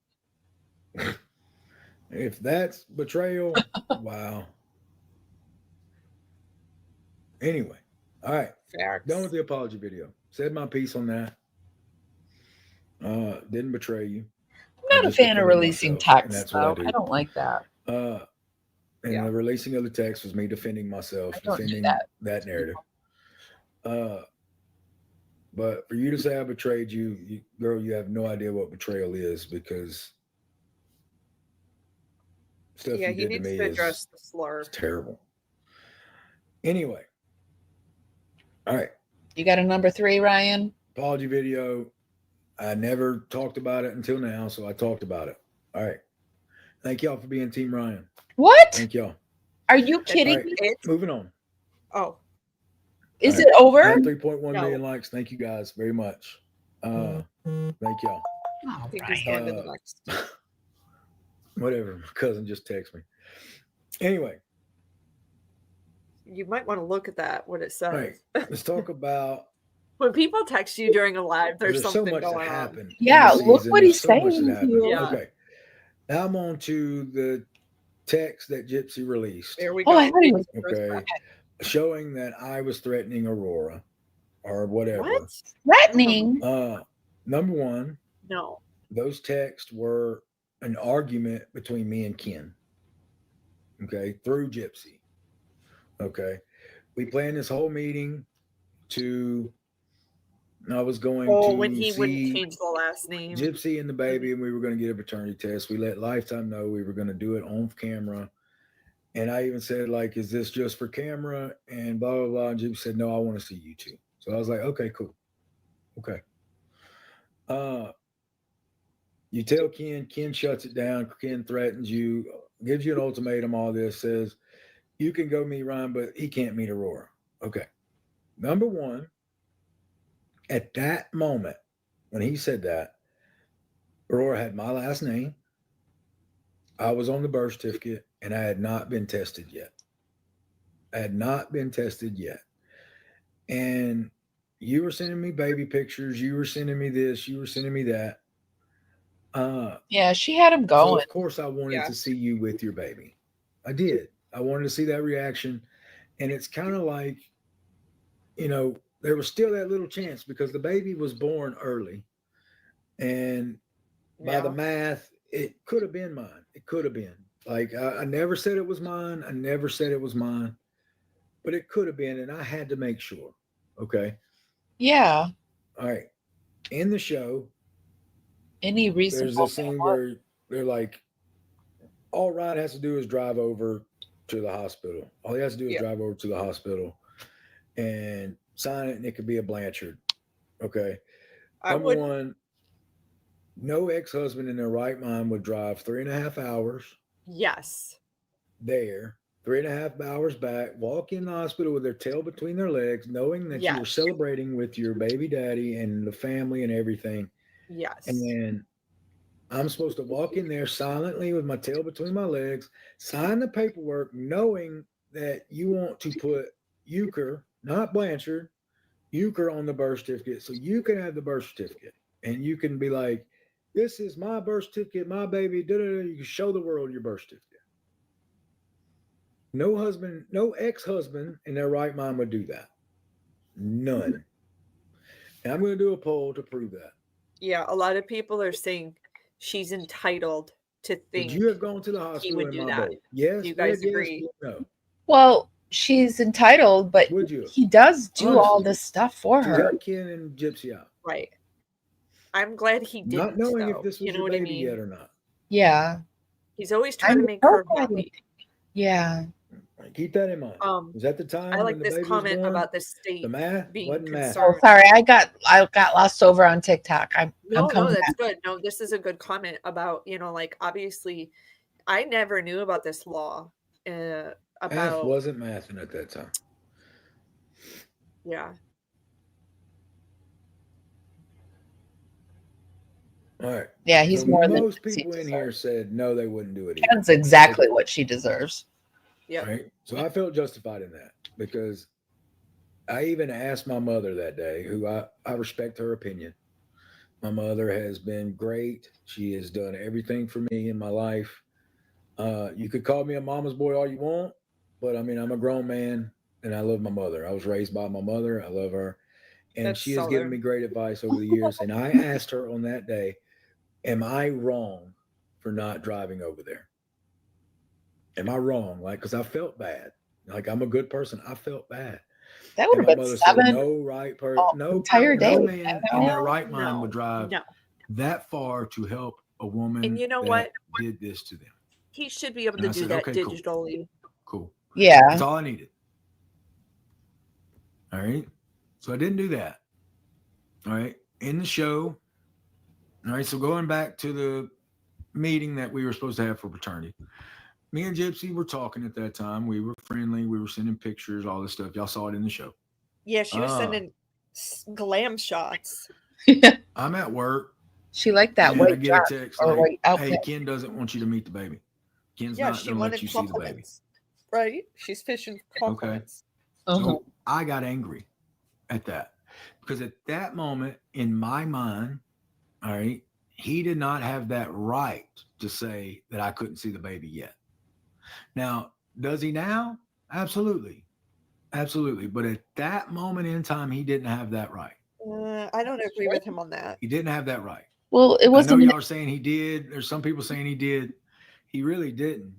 If that's betrayal, wow. Anyway, all right. Facts. Done with the apology video. Said my piece on that. Didn't betray you. I'm not a just fan of defended releasing myself, and text, that's what I though. do. I don't like that. And Yeah. the releasing of the text was me defending myself, I don't do defending that. that narrative. But for you to say I betrayed you, girl, you have no idea what betrayal is because stuff Yeah, you he did to needs me to is address the slur. terrible. Anyway, all right. You got a number 3, Ryan? Apology video. I never talked about it until now, so I talked about it. All right. Thank y'all for being Team Ryan. What? Thank y'all. Are you All kidding right, me? moving on. Oh, Is All it over? Got 3.1 No. million likes. Thank you guys very much. Thank y'all. I think he's going to the next. Whatever. My cousin just texted me. Anyway, You might want to look at that, what it says. all right. Let's talk about. When people text you during a live, there's so something much that going on. happened. Yeah, in the look season. what There's he's so much saying that to happened. you. Yeah. Okay. Now I'm on to the text that Gypsy released. There we go. Oh, I thought he was. Okay. Showing that I was threatening Aurora or whatever. What? Threatening. Number one, No. those texts were an argument between me and Ken. Okay. Through Gypsy. Okay. We planned this whole meeting I was going to when he wouldn't see change the last name. Gypsy and the baby, and we were going to get a paternity test. We let Lifetime know we were going to do it on camera. And I even said, like, is this just for camera? And blah, blah, blah. And Gypsy said, no, I want to see you too. So I was like, okay, cool. Okay. You tell Ken shuts it down. Ken threatens you, gives you an ultimatum, all this, says, you can go meet Ryan, but he can't meet Aurora. Okay. Number one, at that moment, when he said that, Aurora had my last name. I was on the birth certificate, and I had not been tested yet. And you were sending me baby pictures. You were sending me this. You were sending me that. Yeah, she had him So going. of course I wanted to see you with your baby. I did. I wanted to see that reaction. And it's kind of like, there was still that little chance because the baby was born early. And by the math, it could have been mine. It could have been. Like, I never said it was mine. But it could have been. And I had to make sure. Okay. Yeah. All right. In the show, Any reason? there's this scene where they're like, all Ryan has to do is drive over to the hospital. All he has to do is drive over to the hospital and sign it, and it could be a Blanchard. Okay. Number one, no ex-husband in their right mind would drive 3.5 hours. Yes. There, 3.5 hours back, walk in the hospital with their tail between their legs, knowing that you were celebrating with your baby daddy and the family and everything. Yes. And then I'm supposed to walk in there silently with my tail between my legs, sign the paperwork, knowing that you want to put Euchre, not Blanchard, Euchre on the birth certificate so you can have the birth certificate. And you can be like, this is my birth certificate, my baby, da-da-da. You can show the world your birth certificate. No husband, no ex-husband in their right mind would do that. None. And I'm going to do a poll to prove that. Yeah, a lot of people are saying she's entitled to think. Would you have gone to the hospital in my boat? Yes. Do you guys agree? No. Well, she's entitled, but Would you? He does do Honestly, all this stuff for to her. help Ken and Gypsy out. Right. I'm glad he didn't. Not knowing though. if this was you know your what baby I mean? yet or not. Yeah. He's always trying to make her happy. Yeah. Keep that in mind. Was that the time? I like when the this baby comment was born? about the state The math being wasn't math. concerned. Oh, sorry, I got lost over on TikTok. I'm No, coming that's back. good. No, this is a good comment about, like, obviously I never knew about this law Math about wasn't mathing at that time. yeah. All right. Yeah, he's So more than most she people in here said no, they wouldn't do it either. That's exactly what she deserves. Yeah. Right. So I felt justified in that because I even asked my mother that day, who I respect her opinion. My mother has been great. She has done everything for me in my life. You could call me a mama's boy all you want, but I mean, I'm a grown man and I love my mother. I was raised by my mother. I love her. And she has given me great advice over the years. And I asked her on that day, am I wrong for not driving over there? Am I wrong? Like, because I felt bad. Like, I'm a good person. I felt bad. That would have been 7 no right person, no entire day. No man in their right mind would drive that far to help a woman and you know what did this to them. He should be able And to I do said, that okay, cool. digitally. Cool. Yeah. That's all I needed. All right. So I didn't do that. All right. In the show. All right. So going back to the meeting that we were supposed to have for paternity, me and Gypsy were talking at that time. We were friendly. We were sending pictures, all this stuff. Y'all saw it in the show. Yeah, she was sending glam shots. I'm at work. She liked that and white I get dress a text or like, white outfit. hey, Ken doesn't want you to meet the baby. Ken's Yeah, not she going to let wanted you see the baby. compliments. Right? She's fishing for compliments. Uh-huh. So I got angry at that because at that moment in my mind, all right, he did not have that right to say that I couldn't see the baby yet. Now, does he now? Absolutely. Absolutely. But at that moment in time, he didn't have that right. I don't agree with him on that. He didn't have that right. Well, it I know wasn't. y'all are saying he did. There's some people saying he did. He really didn't.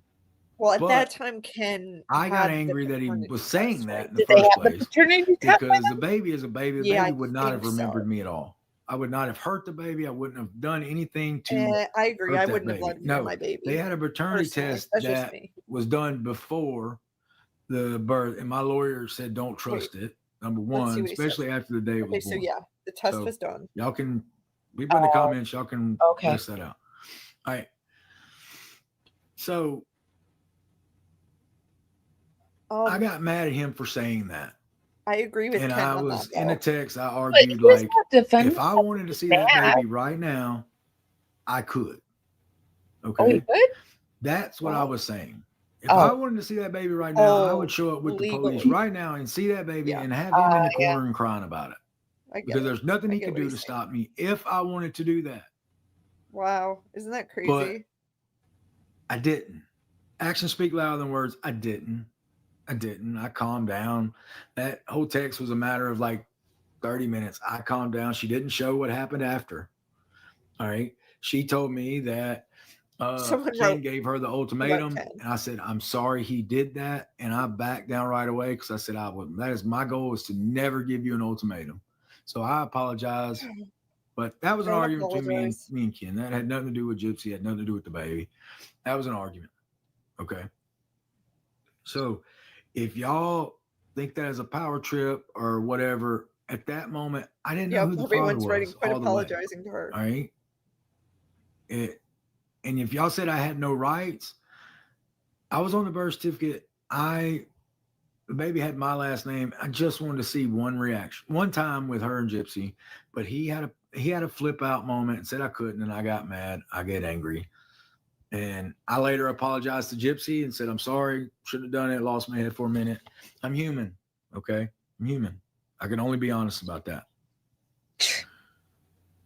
Well, at But that time, Ken. I got had the angry that he paternity was test, saying right? that in the Did they first have the place paternity test? because the baby is a baby. The Yeah, baby I would not have think so. remembered me at all. I would not have hurt the baby. I wouldn't have done anything to I agree. hurt I that wouldn't have baby. let him near No, my baby. they had a paternity personally. test That's just that me. was done before the birth, and my lawyer said don't trust it. Number Let's see one, what he says. especially after the day it Okay, was so born. yeah, the test So, was done. Y'all can people in the comments. Y'all can Okay. test that out. All right. So I got mad at him for saying that. I agree with And Ken I on was that. in though. a text, I But argued he was like, not defending if I wanted to see that dad. baby right now, I could. Oh, he Okay. could? That's what I Wow. was saying. If I wanted to see that baby right now, I would show up with the police legally. right now and see that baby Yeah. and have him in the Yeah. corner and crying about it. I get Because it. there's nothing I he get could what do he's to saying. stop me if I wanted to do that. Wow, isn't that crazy? But I didn't. Actions speak louder than words. I didn't. I calmed down. That whole text was a matter of like 30 minutes. I calmed down. She didn't show what happened after. All right. She told me that Someone Ken wrote gave her the ultimatum. And I said, I'm sorry he did that. And I backed down right away because I said, that is my goal is to never give you an ultimatum. So I apologize. But that was an Don't argument between apologize. me and Ken. That had nothing to do with Gypsy, had nothing to do with the baby. That was an argument. Okay. So if y'all think that is a power trip or whatever, at that moment, I didn't know who the father everyone's was. writing quite all the way. apologizing to her. All right. And if y'all said I had no rights, I was on the birth certificate. The baby had my last name. I just wanted to see one reaction. One time with her and Gypsy, but he had a flip out moment and said I couldn't, and I got mad. I get angry. And I later apologized to Gypsy and said, I'm sorry, shouldn't have done it, lost my head for a minute. I'm human. Okay. I'm human. I can only be honest about that.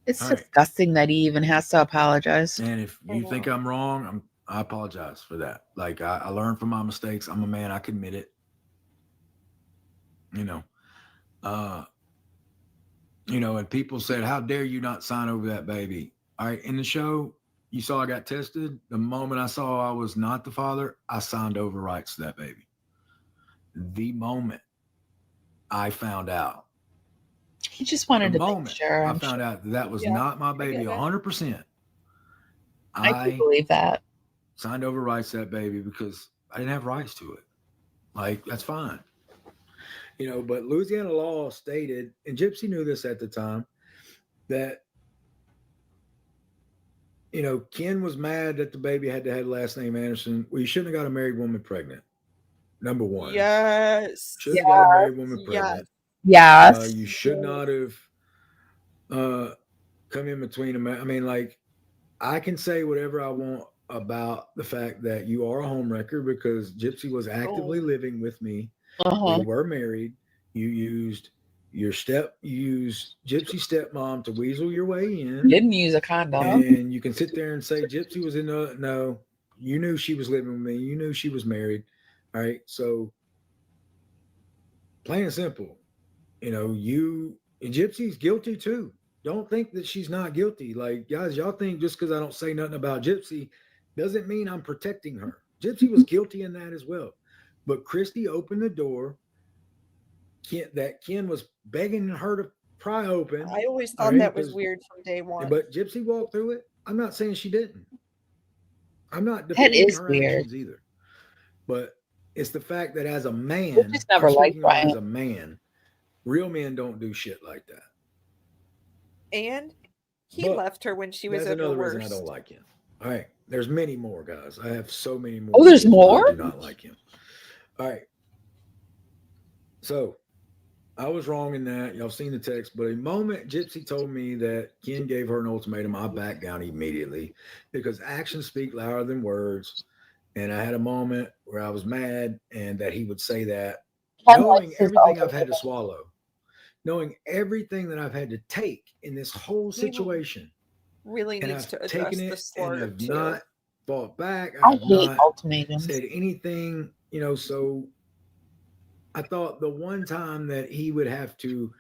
It's All right. disgusting that he even has to apologize. And if you think I'm wrong, I apologize for that. Like I learned from my mistakes. I'm a man. I can admit it. And people said, how dare you not sign over that baby? All right. In the show, you saw I got tested. The moment I saw I was not the father, I signed over rights to that baby. The moment I found out. He just wanted to make sure. I found out that was not my baby 100%. I do believe that. Signed over rights to that baby because I didn't have rights to it. Like, that's fine. But Louisiana law stated, and Gypsy knew this at the time, that Ken was mad that the baby had to have the last name Anderson. Well, you shouldn't have got a married woman pregnant. Number one. Yes. Should have got a married woman pregnant. Yes. You should not have come in between them. I mean, like, I can say whatever I want about the fact that you are a homewrecker because Gypsy was actively living with me. We were married. You used Gypsy's stepmom to weasel your way in. Didn't use a condom. And you can sit there and say Gypsy was no, you knew she was living with me. You knew she was married. All right. So plain and simple, Gypsy's guilty too. Don't think that she's not guilty. Like, guys, y'all think just because I don't say nothing about Gypsy doesn't mean I'm protecting her. Gypsy was guilty in that as well. But Christy opened the door that Ken was begging her to pry open. I always thought that was weird from day one. But Gypsy walked through it. I'm not saying she didn't. I'm not That defending is her weird. actions either. But it's the fact that as a We man, just never I'm liked speaking of as Ryan. a man, real men don't do shit like that. And he But left her when she was that's at her another reason I worst. don't like him. All right. There's many more, guys. I have so many more. Oh, there's reasons why more? I do not like him. All right. So I was wrong in that. Y'all seen the text, but the moment Gypsy told me that Ken gave her an ultimatum, I backed down immediately because actions speak louder than words. And I had a moment where I was mad and that he would say that, Ken knowing likes his everything I've had to ultimatum. swallow, knowing everything that I've had to take in this whole He situation. really And needs I've to address taken the it and slur have too. not fought back. I I've hate not ultimatums. said anything, so I thought the one time that he would have to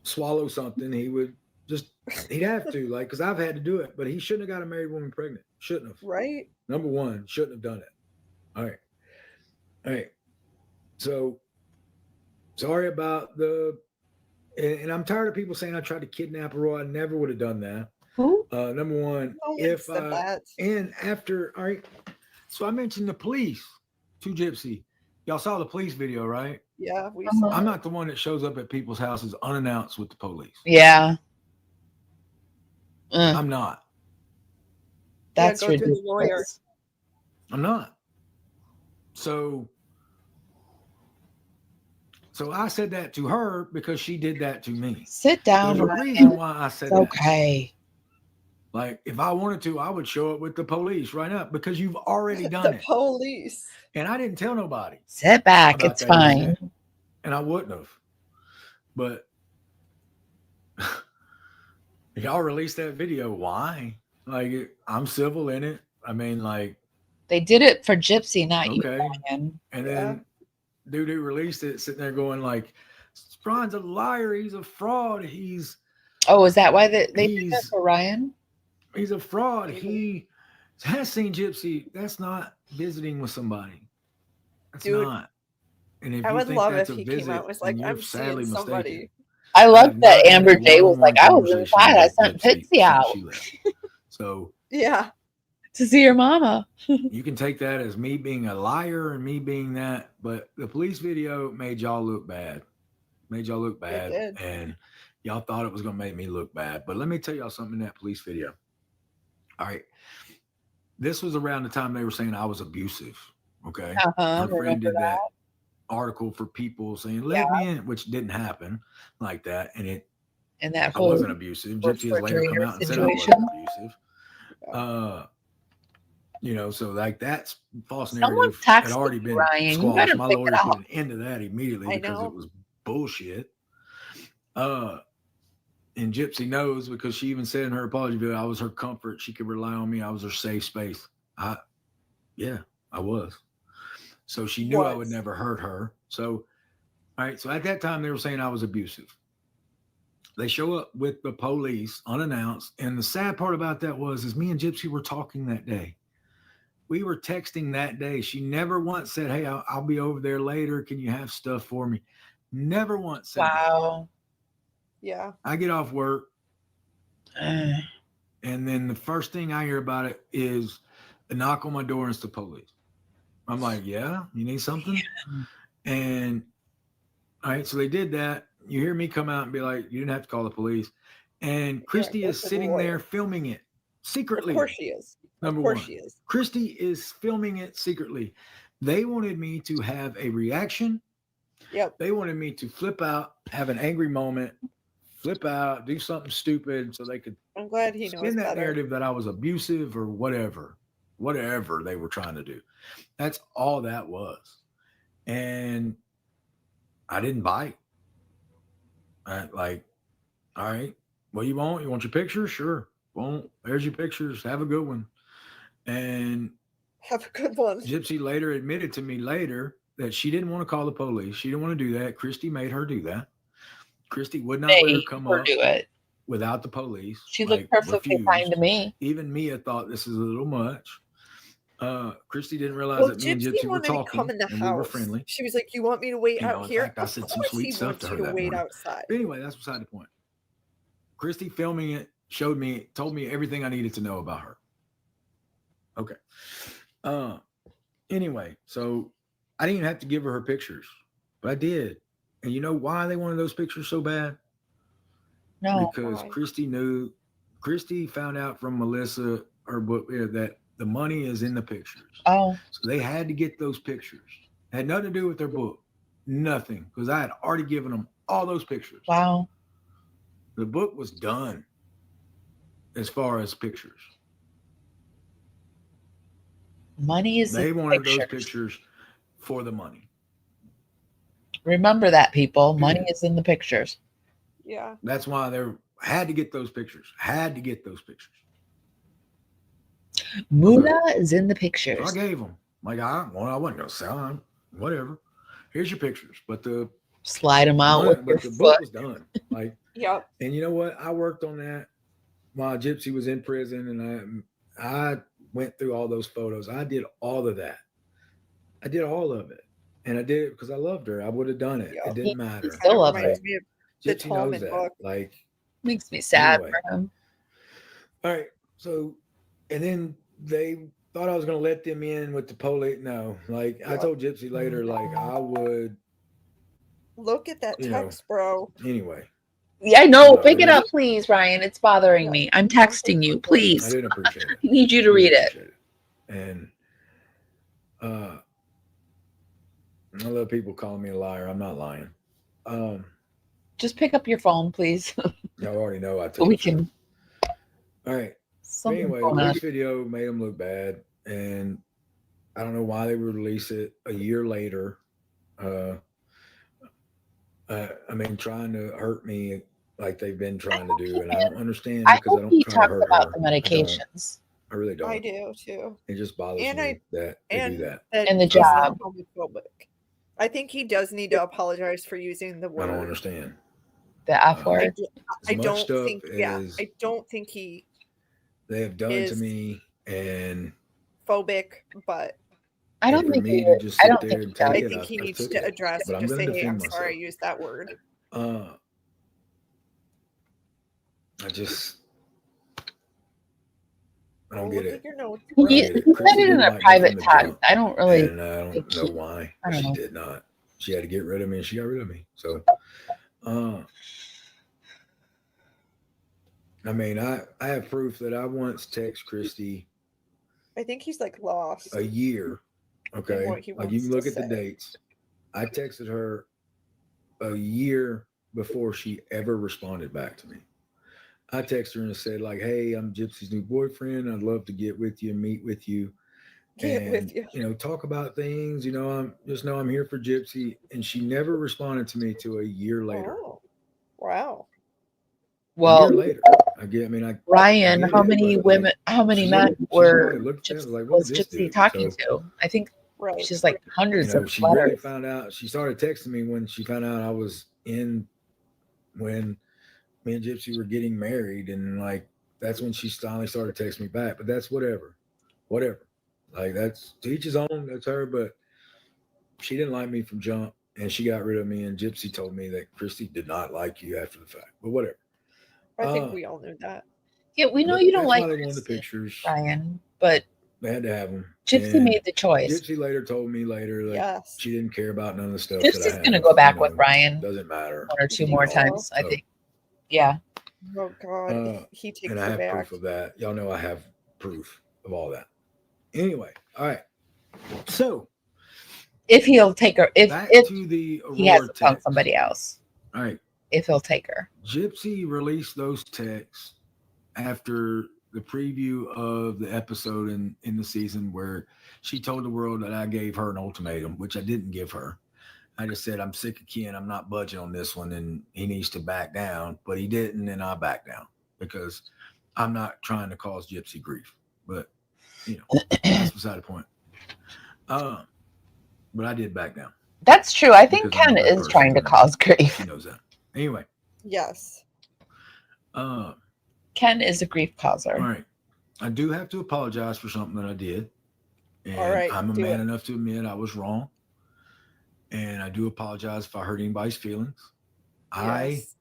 swallow something, he'd have to, like, because I've had to do it, but he shouldn't have got a married woman pregnant. Shouldn't have. Right? Number one, shouldn't have done it. All right. All right. So sorry about and I'm tired of people saying I tried to kidnap her. I never would have done that. Who? Number one, No one if said that. and after, all right. So I mentioned the police to Gypsy. Y'all saw the police video, right? Yeah, we Uh-huh. saw I'm it. not the one that shows up at people's houses unannounced with the police. Yeah. I'm not. That's go through the ridiculous. lawyer. I'm not. So I said that to her because she did that to me. Sit down. There's a Ryan. reason why I said It's that. okay. Like, if I wanted to, I would show up with the police right now because you've already done The it. police. And I didn't tell nobody. Sit back. about It's that fine. incident, and I wouldn't have. But y'all released that video. Why? Like, I'm civil in it. I mean, like, They did it for Gypsy, not okay. you, Ryan. And Yeah. then dude who released it sitting there going like, Ron's a liar. He's a fraud. Oh, is that why they did that for Ryan? He's a fraud. Mhm. He has seen Gypsy. That's not visiting with somebody. That's Dude, not. And if I you would think love that's if a he visit, came out and was then like, you're I'm sadly seeing mistaken. somebody. I have love that not had Amber a J was like, one-on-one I was conversation inside. I with sent Gypsy Pixie since out she left. So Yeah. to see your mama. you can take that as me being a liar and me being that, but the police video made y'all look bad. Made y'all look bad. did. And y'all thought it was going to make me look bad. But let me tell y'all something in that police video. All right. This was around the time they were saying I was abusive. Okay. Her friend did that article for people saying, let me in, which didn't happen like that. And that I whole wasn't abusive. Gypsy has later come out and said I situation. wasn't abusive. So like that's false narrative had already been Ryan. squashed. My lawyer put an end to that immediately because it was bullshit. And Gypsy knows because she even said in her apology video, I was her comfort. She could rely on me. I was her safe space. I was. So she knew I would never hurt her. So, all right. So at that time, they were saying I was abusive. They show up with the police unannounced. And the sad part about that is me and Gypsy were talking that day. We were texting that day. She never once said, hey, I'll be over there later. Can you have stuff for me? Never once said that. Yeah. I get off work. And then the first thing I hear about it is a knock on my door and it's the police. I'm like, yeah, you need something? Yeah. And all right, so they did that. You hear me come out and be like, you didn't have to call the police. And Christy is sitting there filming it secretly. Of course she is. Number one. She is. Christy is filming it secretly. They wanted me to have a reaction. Yep. They wanted me to flip out, have an angry moment, flip out, do something stupid so they could I'm glad he knows spin that better. narrative that I was abusive or whatever they were trying to do. That's all that was. And I didn't bite. Like, all right, what do you want? You want your pictures? Sure. Well, there's your pictures. Have a good one. And have a good one. Gypsy later admitted to me that she didn't want to call the police. She didn't want to do that. Christy made her do that. Christy would not let her come up do it without the police. She looked perfectly fine to me. Even Mia thought this is a little much. Christy didn't realize that me and Gypsy were talking and we were friendly. She was like, you want me to wait out here? In fact, I said some sweet stuff to her that morning. Outside. But anyway, that's beside the point. Christy filming it told me everything I needed to know about her. Okay. Anyway, so I didn't even have to give her pictures, but I did. And you know why they wanted those pictures so bad? No. Because Why? Christy found out from Melissa her book that the money is in the pictures. Oh, So they had to get those pictures. It had nothing to do with their book. Nothing. Because I had already given them all those pictures. wow. The book was done as far as pictures. Money is in They wanted those pictures. pictures for the money. Remember that, people. Money Period. is in the pictures. Yeah. That's why they had to get those pictures. Had to get those pictures. Moolah is in the So I pictures. gave them. Like I wasn't gonna sell them. Whatever. Here's your pictures. But the Slide them out with your book foot. was done. Like, Yep. and you know what? I worked on that while Gypsy was in prison, and I went through all those photos. I did all of that. I did all of it, and I did it because I loved her. I would have done it. Yeah. It He didn't matter. still loves Reminds her. me of the Gypsy knows Tallman that. book. Like, Makes me sad Anyway. for him. all right. So, and then they thought I was going to let them in with the police. No, like I Yeah. told Gypsy later, like I would, Look at that You know. text, bro. anyway. Yeah, no, No, pick it it up, was- please, Ryan. It's bothering Yeah. me. I'm texting you, I please. didn't appreciate it. I need you to read it. Appreciate it. And I love people calling me a liar. I'm not lying. Just pick up your phone, please. Y'all already know I So tell we the truth. can. All right. But Something anyway, going the on. police video made them look bad, and I don't know why they would release it a year later. I mean, trying to hurt me like they've been trying to do, and I don't understand I because I hope don't he try to talks hurt about her. the medications I really don't. I do too. It just bothers And me I- that they And do that. and the he's not job. homophobic. I think he does need to apologize for using the I word. don't understand. The F Uh, word. As I much don't stuff think. Yeah, as I don't think he they have done to is me, and phobic, but I don't for think me he. to just I sit don't there think and he does. I take it, think he I needs took to it. address But and I'm just going say, to "Hey, I'm defend sorry I myself. used that word." I just I Oh, don't get look it. at your notes, I He, bro. don't he get said it. Christy it in didn't a like me from private the text. jump, I don't really. and I don't think know he- why. I don't She know. did not. She had to get rid of me, and she got rid of me. So, I mean, I have proof that I once text Christy I think he's like lost. a year. Okay, what he like you wants can to look at the say. dates. I texted her a year before she ever responded back to me. I texted her and said, like, hey, I'm Gypsy's new boyfriend. I'd love to get with you and meet with you Get and, with you. talk about things. I'm just know I'm here for Gypsy. And she never responded to me till a year later. Oh, wow. A Well, year later. I Ryan, get how it, many but, women? How many she men she were probably looked at it like, what was is this Gypsy dude? talking So, to? I think Right. she's like hundreds of she really letters. found out. She started texting me when she found out I was in when me and Gypsy were getting married, and like that's when she finally started texting me back. But that's whatever. Like that's to each his own. That's her. But she didn't like me from jump, and she got rid of me. And Gypsy told me that Christy did not like you after the fact. But whatever. I think we all knew that. Yeah, we know But you don't that's like why they wanted the Christy, pictures. Ryan, but They had to have them. Gypsy And made the choice. Gypsy later told me like Yes. she didn't care about none of the stuff that I Gypsy's had. gonna go back with Ryan Doesn't matter. one or two You more think so? times. I So- think. Yeah. Oh God, he takes And I her have back. proof of that. Y'all know I have proof of all that. Anyway, all right. So If he'll take her, if back if to the he has Aurora to found text. somebody else, All right. if he'll take her. Gypsy released those texts after the preview of the episode in the season where she told the world that I gave her an ultimatum, which I didn't give her. I just said, I'm sick of Ken. I'm not budging on this one, and he needs to back down. But he didn't, and I backed down because I'm not trying to cause Gypsy grief. But, that's beside the point. But I did back down. That's true. I think Because I'm Ken a good is person, trying to and cause grief. She knows that. Anyway, Yes. Ken is a grief causer. all right. I do have to apologize for something that I did. And All right, I'm a do man it. enough to admit I was wrong. And I do apologize if I hurt anybody's feelings. Yes.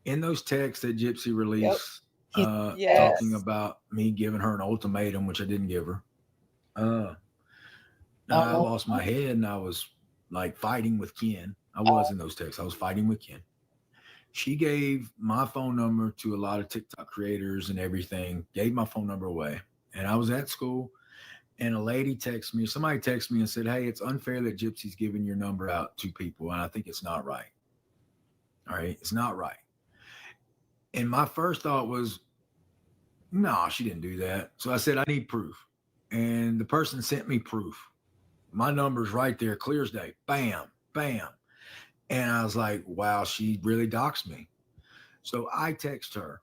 In those texts that Gypsy released, He- Yes. talking about me giving her an ultimatum, which I didn't give her. I Oh, lost my head and I was like fighting with Ken. I was in those texts. I was fighting with Ken. She gave my phone number to a lot of TikTok creators and everything, gave my phone number away. And I was at school and a lady texted me, somebody texted me and said, "Hey, it's unfair that Gypsy's giving your number out to people. And I think it's not right." All right. It's not right. And my first thought was, no, she didn't do that. So I said, I need proof. And the person sent me proof. My number's right there, clear as day. Bam, bam. And I was like, wow, she really doxed me. So I text her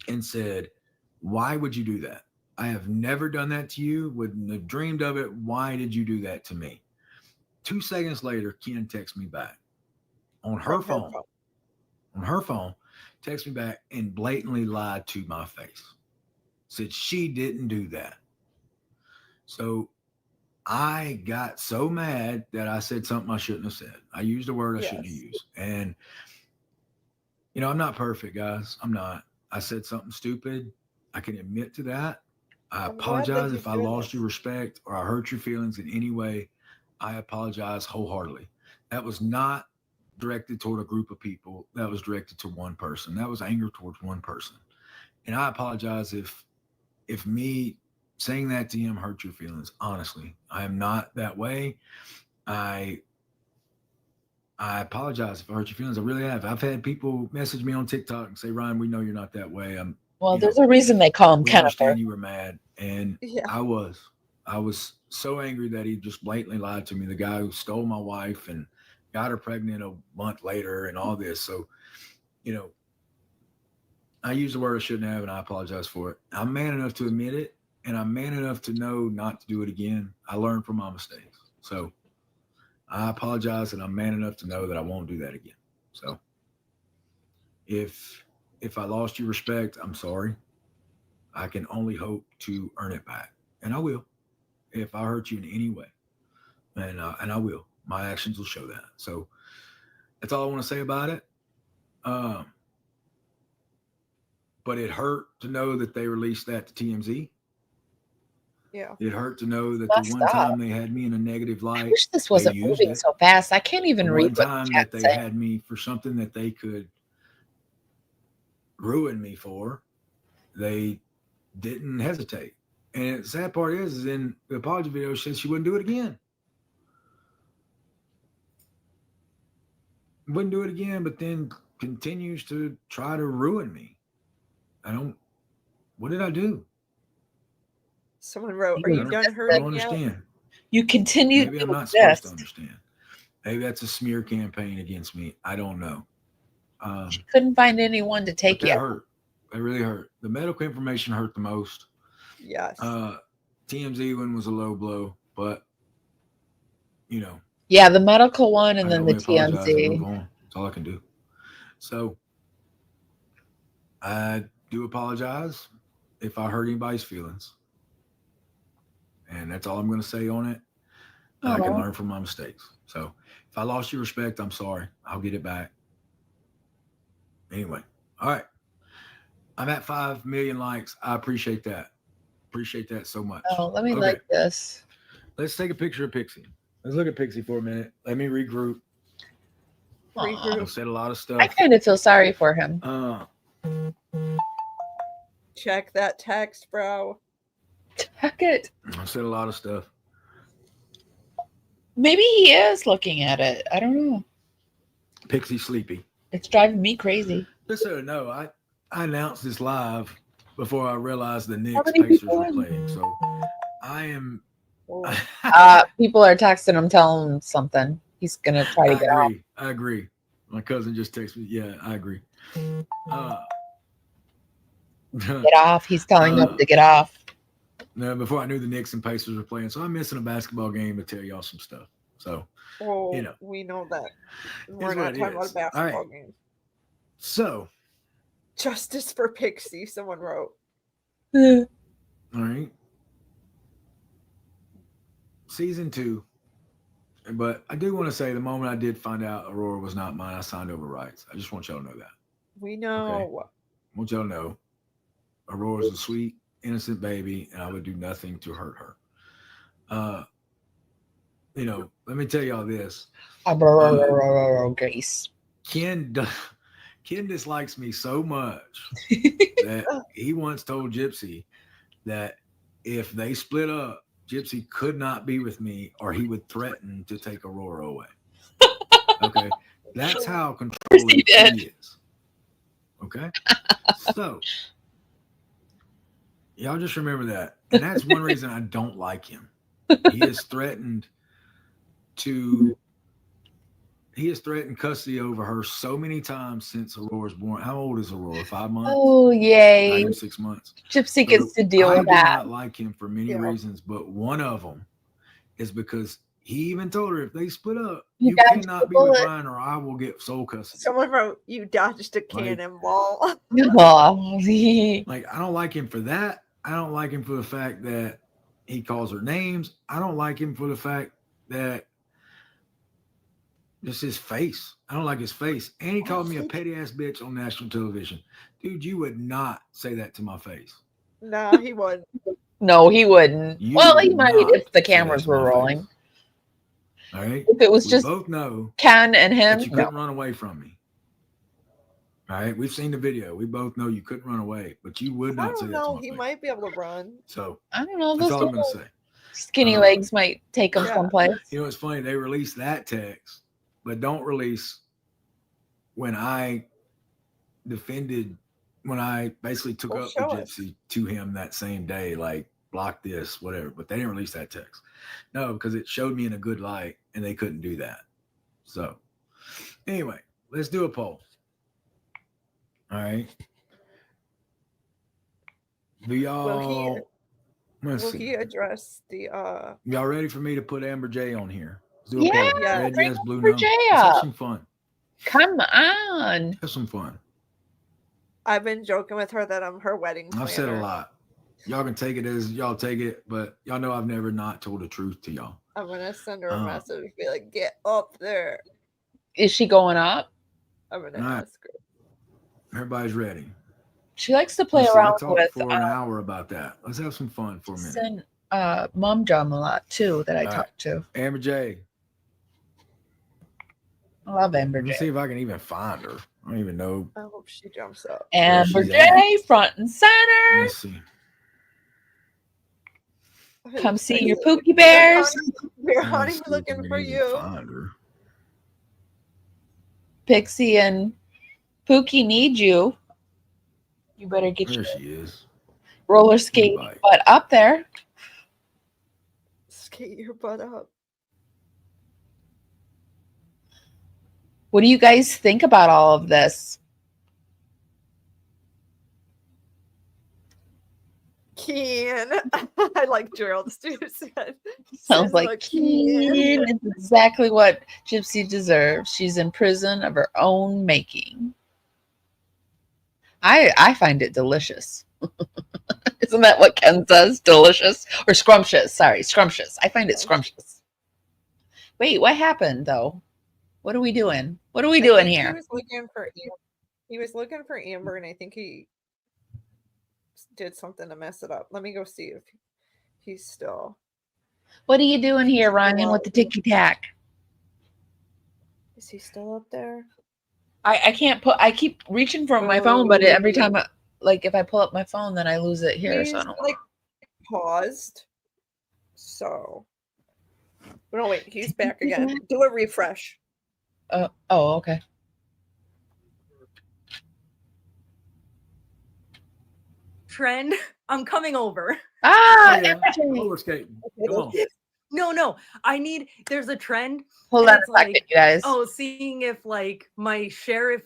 and said, why would you do that? I have never done that to you. Wouldn't have dreamed of it. Why did you do that to me? 2 seconds later, Ken texts me back on her phone. On her phone, texts me back and blatantly lied to my face. Said she didn't do that. So I got so mad that I said something I shouldn't have said. I used a word I shouldn't have used. And, I'm not perfect, guys. I'm not. I said something stupid. I can admit to that. I apologize if I lost your respect or I hurt your feelings in any way. I apologize wholeheartedly. That was not directed toward a group of people. That was directed to one person. That was anger towards one person. And I apologize if me saying that to him hurt your feelings. Honestly, I am not that way. I apologize if I hurt your feelings. I really have. I've had people message me on TikTok and say, "Ryan, we know you're not that way." There's a reason they call him we Kennifer. understand you were mad, and I was so angry that he just blatantly lied to me. The guy who stole my wife and got her pregnant a month later, and all this. So, I used the word I shouldn't have, and I apologize for it. I'm man enough to admit it, and I'm man enough to know not to do it again. I learned from my mistakes. So I apologize, and I'm man enough to know that I won't do that again. So if I lost your respect, I'm sorry. I can only hope to earn it back, and I will if I hurt you in any way, and I will. My actions will show that. So that's all I want to say about it. But it hurt to know that they released that to TMZ. Yeah. It hurt to know that the one time they had me in a negative light, I wish this wasn't moving so fast. I can't even read what the time that they had me for something that they could ruin me for, they didn't hesitate. And the sad part is in the apology video, she said she wouldn't do it again. Wouldn't do it again, but then continues to try to ruin me. What did I do? Someone wrote, "Are you done hurting?" I don't understand. You continue. Maybe I'm not supposed to understand. Maybe that's a smear campaign against me. I don't know. She couldn't find anyone to take it. That hurt. It really hurt. The medical information hurt the most. Yes. TMZ one was a low blow, but Yeah, the medical one and then the TMZ. Move on. That's all I can do. So I do apologize if I hurt anybody's feelings. And that's all I'm going to say on it. I can learn from my mistakes. So if I lost your respect, I'm sorry. I'll get it back. Anyway. All right. I'm at 5 million likes. I appreciate that. Appreciate that so much. Oh, let me like this. Let's take a picture of Pixie. Let's look at Pixie for a minute. Let me regroup. I've said a lot of stuff. I kind of feel sorry for him. Check that text, bro. Check it. I've said a lot of stuff. Maybe he is looking at it. I don't know. Pixie sleepy. It's driving me crazy. Just so you know, I announced this live before I realized the Knicks Pacers were playing. So I am. People are texting him, telling him something. He's gonna try to get off. I agree. My cousin just texted me. Yeah, I agree. Get off. He's telling them to get off. No, before I knew the Knicks and Pacers were playing, so I'm missing a basketball game to tell y'all some stuff. So, we know that. We're not talking about a basketball game. So, justice for Pixie, someone wrote. All right. Season 2. But I do want to say the moment I did find out Aurora was not mine, I signed over rights. I just want y'all to know that. We know. Okay? I want y'all to know Aurora's a sweet, innocent baby, and I would do nothing to hurt her. Let me tell y'all this. Grace. Ken dislikes me so much that he once told Gypsy that if they split up, Gypsy could not be with me or he would threaten to take Aurora away. Okay. That's how controlling he is. Okay. So y'all just remember that. And that's one reason I don't like him. He has threatened custody over her so many times since Aurora's born. How old is Aurora? 5 months? Oh, yay. Not even 6 months. Gypsy gets to deal with that. I do not like him for many reasons, but one of them is because he even told her if they split up, you cannot be with Ryan or I will get sole custody. Someone wrote, you dodged a cannonball. Like, I don't like him for that. I don't like him for the fact that he calls her names. I don't like him for the fact that just his face. I don't like his face. And he called me a petty ass bitch on national television. Dude, you would not say that to my face. No, he wouldn't. No, he wouldn't. You Well, he would might not if the say cameras that to were my rolling. face. All right. If it was We just both know Ken and him, that you couldn't run away from me. All right. We've seen the video. We both know you couldn't run away, but you would not say that to my He face. might be able to run. So I don't know. that's Those all I'm going to say. skinny legs might take him Yeah. someplace. You know, it's funny. They released that text, but don't release when I basically took up the Gypsy to him that same day, like block this, whatever. But they didn't release that text. No, because it showed me in a good light and they couldn't do that. So anyway, let's do a poll. All right. Do y'all Will he address the y'all ready for me to put Amber J on here? Let's do a Yeah, poll. Red, yes, blue, Amber no. J Let's have up. some fun. Come on. Have some fun. I've been joking with her that I'm her wedding planner. I've said a lot. Y'all can take it as y'all take it, but y'all know I've never not told the truth to y'all. I'm gonna send her a message, be like, "Get up there." Is she going up? I'm gonna ask her. Everybody's ready. She likes to play around I talked with for an hour about that. Let's have some fun for a minute. Mom John a lot too that I talked to. Amber J. I love Amber J. Let's see if I can even find her. I don't even know. I hope she jumps up. Amber J, front and center. Let's see. Come see your Pookie Bears. We're honey looking for you. Find her. Pixie and Pookie need you. You better get there. Your She is. roller skate butt up there. Skate your butt up. What do you guys think about all of this? Ken. I like Gerald's too. Sounds like Ken. It's exactly what Gypsy deserves. She's in prison of her own making. I find it delicious. Isn't that what Ken says? Delicious or scrumptious? Sorry, scrumptious. I find it scrumptious. Wait, what happened though? What are we doing? What are we doing here? He was looking for Amber, and I think he did something to mess it up. Let me go see if he's still. What are you doing here, Ryan, with the ticky tack? Is he still up there? I can't put. I keep reaching for my phone, but every time, if I pull up my phone, then I lose it here. He's so I don't paused. So, no, wait, he's back again. Do a refresh. Oh, okay. Trend, I'm coming over. Roller skating. Come on. No. There's a trend. Hold on a second, you guys. Seeing if my sheriff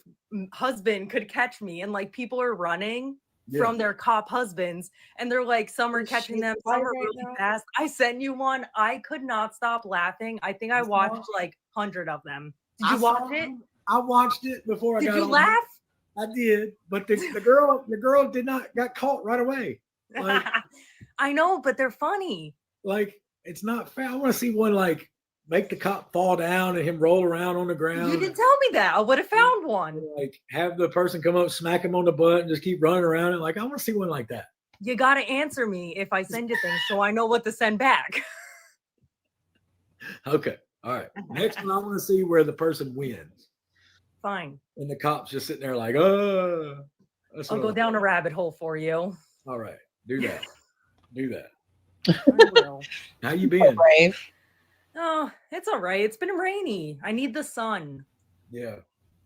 husband could catch me, and people are running from their cop husbands, and they're some are catching them, some are really fast. I sent you one. I could not stop laughing. I think I watched 100 of them. Did you watch it? I watched it before I got on. Did you laugh? I did, but the girl did not got caught right away. I know, but they're funny. It's not fair. I want to see one make the cop fall down and him roll around on the ground. You didn't tell me that. I would have found one. Have the person come up, smack him on the butt, and just keep running around. And I want to see one like that. you gotta answer me if I send you things so I know what to send back. Okay. All right. Next one, I want to see where the person wins. Fine. And the cop's just sitting there like, that's I'll what go I'm- down a rabbit hole for you. All right. Do that. Do that. I will. How you been? Brave. Oh, it's all right. It's been rainy. I need the sun. Yeah.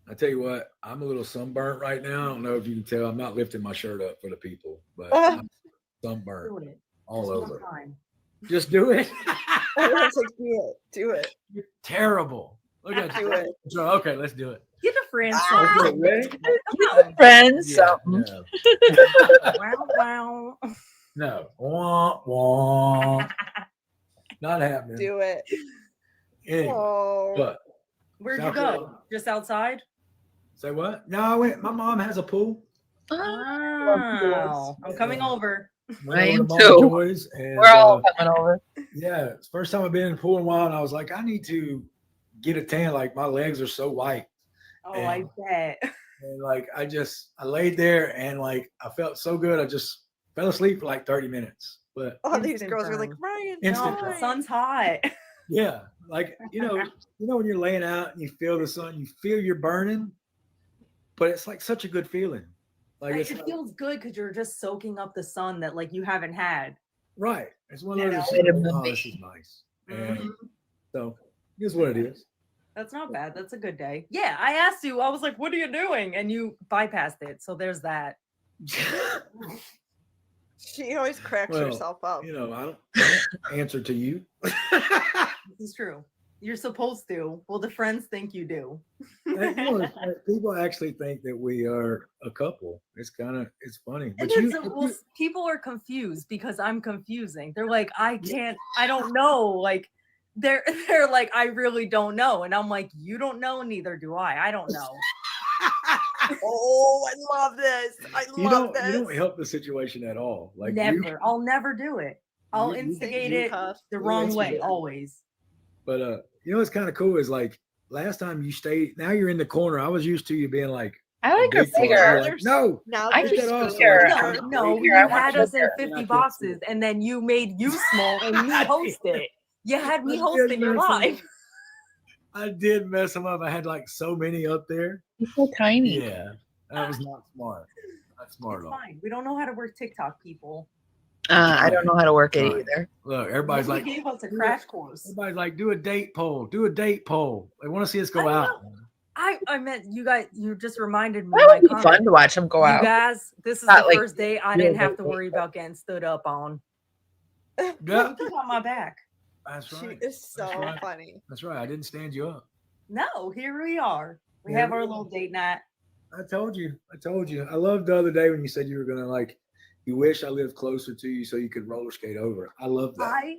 I tell you what, I'm a little sunburnt right now. I don't know if you can tell. I'm not lifting my shirt up for the people, but I'm sunburnt Doing it. all Just one over. time. Just do it. I was like, do it. You're terrible. Look at Do you. it. Okay, let's do it. Get a friend. Okay, ready? Come on. Friends. Yeah, something. no. Wow, wow. No. Wah, wah. Not happening. Do it. Anyway, Oh. but Where'd South you go? Carolina. Just outside? Say what? No, I went. My mom has a pool. Wow. I'm coming Yeah. over. Went I over to am Mama too. Joy's, and We're all coming over. yeah, it's the first time I've been in the pool in a while, and I was like, I need to get a tan. Like my legs are so white, Oh, I bet. and like I laid there, and like I felt so good. I just fell asleep for like 30 minutes. But All these Instant girls are like, burn. Ryan, Instant No, burn. the sun's hot. yeah, like you know when you're laying out and you feel the sun, you feel you're burning, but it's like such a good feeling. Like it's It like, feels good because you're just soaking up the sun that like you haven't had. right. It's one of You those. know? Things, Vitamin oh, B. this is nice. And Mhm. so here's what it is. That's not bad. That's a good day. Yeah, I asked you. I was like, "What are you doing?" And you bypassed it. So there's that. she always cracks Well, herself up. I don't answer to you. This is true. You're supposed to. Well, the friends think you do. And, it's like people actually think that we are a couple. It's funny. And But it's people are confused because I'm confusing. They're like, I don't know. Like they're like, I really don't know. And I'm like, you don't know, neither do I. I don't know. Oh, I love this. I you love this. don't help the situation at all. Like Never. I'll never do it. I'll you- instigate you it tough. the you wrong way, instigate it. always. But what's kind of cool is like last time you stayed. Now you're in the corner. I was used to you being like, I like her big boy. You're bigger. like, no. Now I there's just that off. food. bigger. No, Here, you I want had you us in there. 50 I can't boxes see it. and then you made you small and me I host did. it. You had me I did hosting your mess 'em live. up. I did mess them up. I had like so many up there. He's so tiny. Yeah, that was not smart. Not smart It's at all. fine. We don't know how to work TikTok, people. I don't know how to work it Right. either. Look, everybody's Nobody like, gave us a crash course. everybody's like, do a date poll. Do a date poll. They want to see us I go don't out. I meant you guys. You just reminded me. That of my would be comment. fun to watch him go You out. guys, this is Not the like first day I you didn't know, have to worry about getting stood up on. Yeah, Keep on my back. that's She right. is so That's right. funny. That's right. I didn't stand you up. No, here we are. We Here have we our are. little date night. I told you. I loved the other day when you said you were gonna like. You wish I lived closer to you so you could roller skate over. I love that.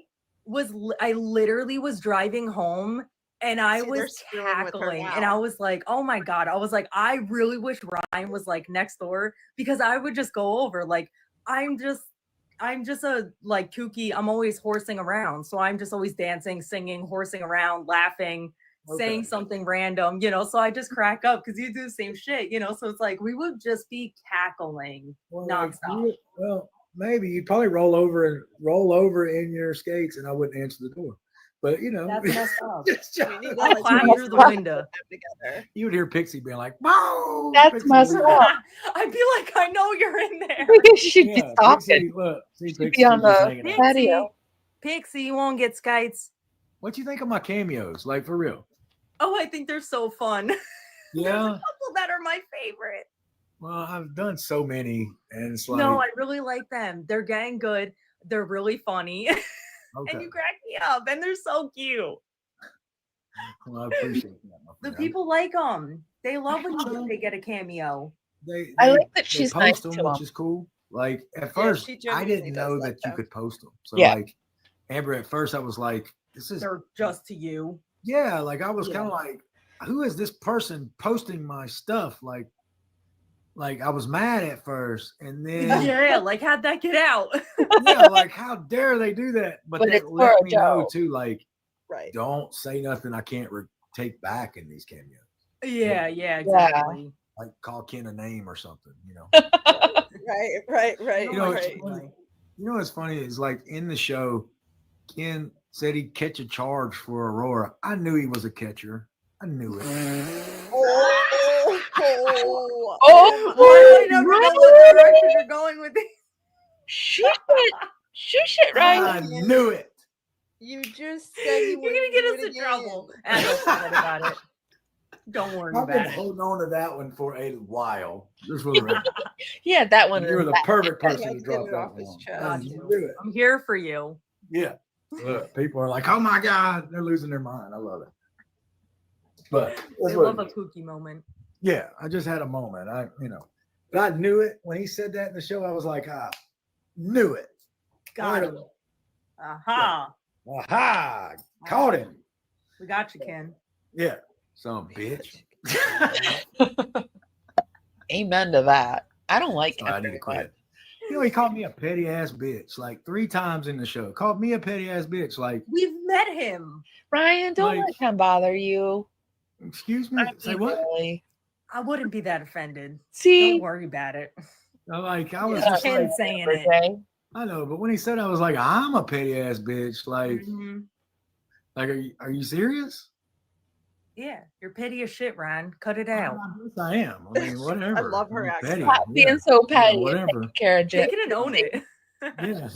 I literally was driving home and I See, they're was screwing with her cackling and now. I was like, oh my God. I was like, I really wish Ryan was like next door because I would just go over. Like, I'm just a like kooky. I'm always horsing around. So I'm just always dancing, singing, horsing around, laughing, saying Okay. something random, so I just crack up because you do the same shit, so it's like we would just be cackling Well, nonstop. well, maybe you'd probably roll over in your skates, and I wouldn't answer the door. But That's messed up. just- We need to, I'll like, climb put through the them window. together. you would hear Pixie being like, "Whoa!" That's Pixie messed would- up. I'd be like, I know you're in there. She'd be Yeah, talking. Pixie, look, see, She'd Pixie be on just the hanging out. patio. Pixie, you won't get skites. What you think of my cameos? Like for real? Oh, I think they're so fun. There's a Yeah. couple that are my favorite. Well, I've done so many, and it's like, No, I really like them. They're getting good. They're really funny. okay. And you crack me up. And they're so cute. Well, I appreciate that. my The friend. people like them. They love when they get a cameo. I like that she's post nice them, to which him. is cool. Like at Yeah, first, she I genuinely didn't does know like that you them. could post them. So Yeah. like, Amber, at first I was like, this is They're just to you. yeah. Like I was Yeah. kind of like, who is this person posting my stuff? Like I was mad at first, and then Yeah, like how'd that get out? yeah, like how dare they do that? But But that it's for let a me know joke. too. Like, Right. don't say nothing I can't take back in these cameos. Yeah, exactly. like call Ken a name or something, you know. Right. You know, it's Right. funny. You know what's funny is like in the show, Ken said he'd catch a charge for Aurora. I knew he was a catcher. I knew it. Why do I never know what direction you're going with this? Shush it, right? I knew it. You just said you You're gonna get us in trouble. Don't forget about it. Don't worry I've been about it. holding on to that one for a while. Just for the record. Yeah, that one. You were the perfect person to Get drop it that off his one. chest. I knew it. I'm here for you. Yeah. Look, people are like, oh my God, they're losing their mind. I love it. But They love a kooky moment. yeah, I just had a moment. But I knew it when he said that in the show. I was like, knew it. Got him. Aha. Aha. Caught him. We got you, Ken. Yeah. Some bitch. Amen to that. I don't like I need to quit. You know, he called me a petty ass bitch like 3 times in the show. Called me a petty ass bitch. Like, We've met him. Ryan, don't Like- let him bother you. excuse me. Say what? Really. I wouldn't be that offended. See, Don't worry about it. I was Yeah, just Ken like, saying it. okay. I know, but when he said, I was like, I'm a petty ass bitch. Like, Mhm. like, are you serious? Yeah, you're petty as shit, Ryan. Cut it I out. guess I am. I mean, whatever. I love her I'm accent. petty. Stop Yeah. being so petty. whatever. Taking care of Take Gypsy. it and own it. Yeah.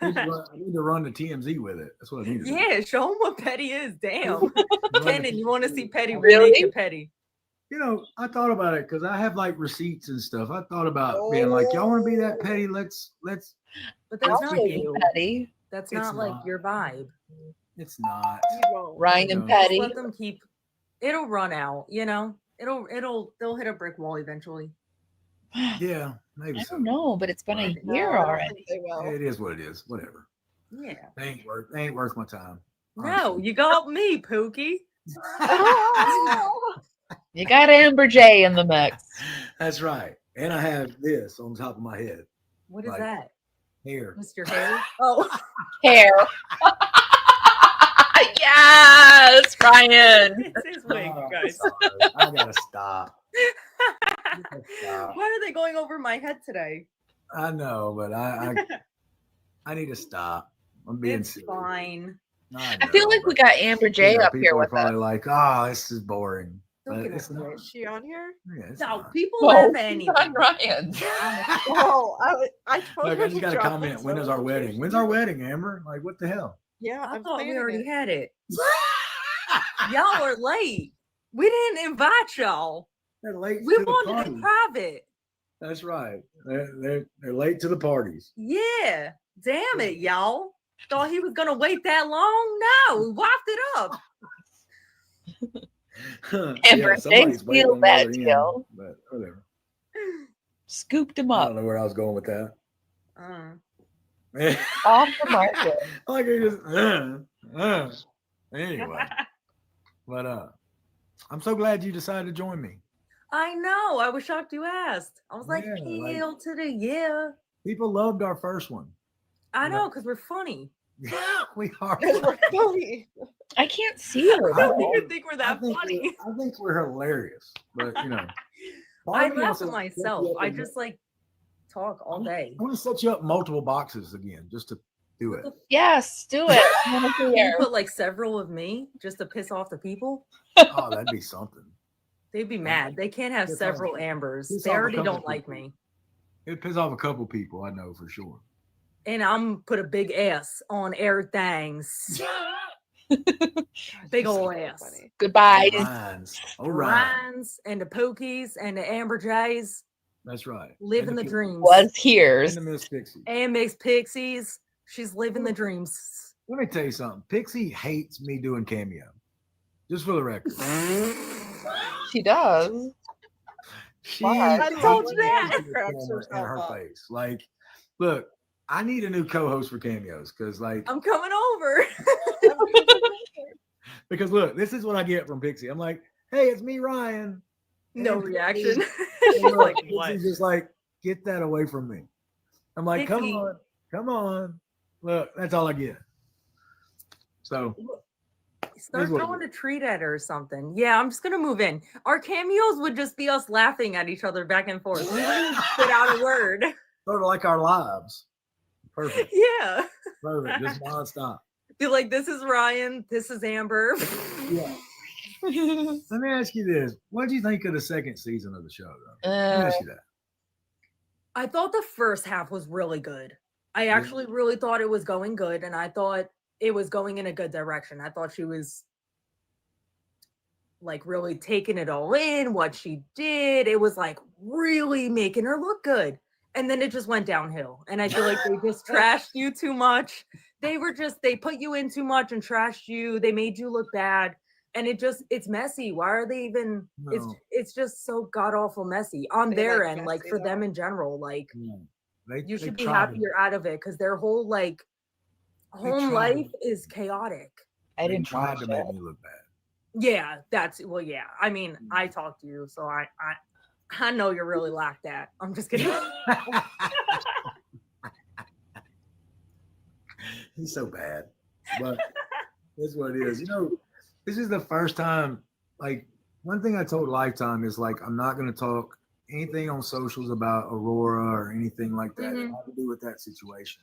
I need to run the TMZ with it. That's what I need to do. Yeah, show him what petty is. Damn. Kenan, you want to see petty? Really? Really? Petty. You know, I thought about it because I have like receipts and stuff. I thought about being like, y'all want to be that petty? Let's. But I'll that's not be you. petty. That's It's not like not. your vibe. It's not. You won't. Ryan No. petty. Let them keep. It'll run out. You know. They'll hit a brick wall eventually. Yeah, maybe I so. don't know, but it's been a No, year I don't already. think they will. It is what it is. Whatever. Yeah. They ain't worth my time. No, you got me, Pookie. You got Amber J in the mix. That's right. And I have this on top of my head. What is Like- that? Here. Mr. Hair? Oh, Hair. Yes, Ryan. it's his wig, Oh, you guys. sorry. I gotta stop. Stop. Why are they going over my head today? I know, but I need to stop. I'm being It's silly. fine. I feel like we got Amber J up here people are with us. probably like, oh, this is boring. Don't But get it's over not. it. Is she on here? Yeah, it's No, not. people Whoa, laugh at not anything. Ryan. Oh, I totally Look, I just got to dropped comment. it, When so is our I'm wedding? sure When's she- our wedding, Amber? Like, what the hell? Yeah, I I'm thought we planning already it. had it. Y'all are late. We didn't invite y'all. They're late We to the wanted party. it private. That's right. They're late to the parties. Yeah. Damn it, y'all. Thought he was gonna wait that long? No, we wiped it up. Amber, somebody's they waiting feel on the that other end, deal. but whatever. Scooped him I up don't know where I was going with that. off the market. Like it just anyway. But I'm so glad you decided to join me. I know. I was shocked you asked. I was like, Yeah, like- hell to the yeah. People loved our first one. I Yeah. know, because we're funny. Yeah, we are. Because we're funny. I can't see her. I don't though. even think we're that funny. I think we're hilarious, but part I of me laugh wants at to set myself. you up I in- just like talk all day. I want to set you up multiple boxes again, just to do it. Yes, do it. I want to Can you hear. put like several of me just to piss off the people? Oh, that'd be something. They'd be mad. They can't have Piss several off- Ambers. piss They off a already couple don't like people. me. It'd piss off a couple people, I know for sure. And I'm put a big S on everything's. Big ol' ass. Funny. Goodbye. Ryan's. All right. Ryan's and the Pokies and the Amber Jays That's right. living And the Pi- dreams. Was And here's. the Miss Pixie. And Miss Pixies. She's living the dreams. Let me tell you something. Pixie hates me doing cameo. Just for the record. She does. She Why? I hates told me you that. having the Cracks camera in her herself up. face. Like, look, I need a new co-host for cameos because, like, I'm coming over. because look, this is what I get from Pixie. I'm like, hey, it's me, Ryan. No And reaction. Pixie- She's like, Pixie's what? just like, get that away from me. I'm like, Pixie. come on. Look, that's all I get. So Start throwing a treat at her or something. Yeah, I'm just gonna move in. Our cameos would just be us laughing at each other back and forth. We wouldn't even spit out a word. Sort of like our lives. Perfect. Yeah. Perfect. Just nonstop. Be like, this is Ryan, this is Amber. Yeah. Let me ask you this. What do you think of the second season of the show, though? Let me ask you that. I thought the first half was really good. I actually really thought it was going good, and I thought it was going in a good direction. I thought she was like really taking it all in, what she did. It was like really making her look good. And then it just went downhill. And I feel like they just trashed you too much. They put you in too much and trashed you. They made you look bad. And it's messy. Why are they even, it's just so god awful messy on their end, like for them in general. Like you should be happy you're out of it, because their whole like home life is chaotic. I didn't try to make me look bad. Yeah, yeah. I mean, I talked to you, so I know you're really like that. I'm just kidding. He's so bad, but that's what it is. You know, this is the first time. Like, one thing I told Lifetime is like, I'm not going to talk anything on socials about Aurora or anything like that that have to do with that situation,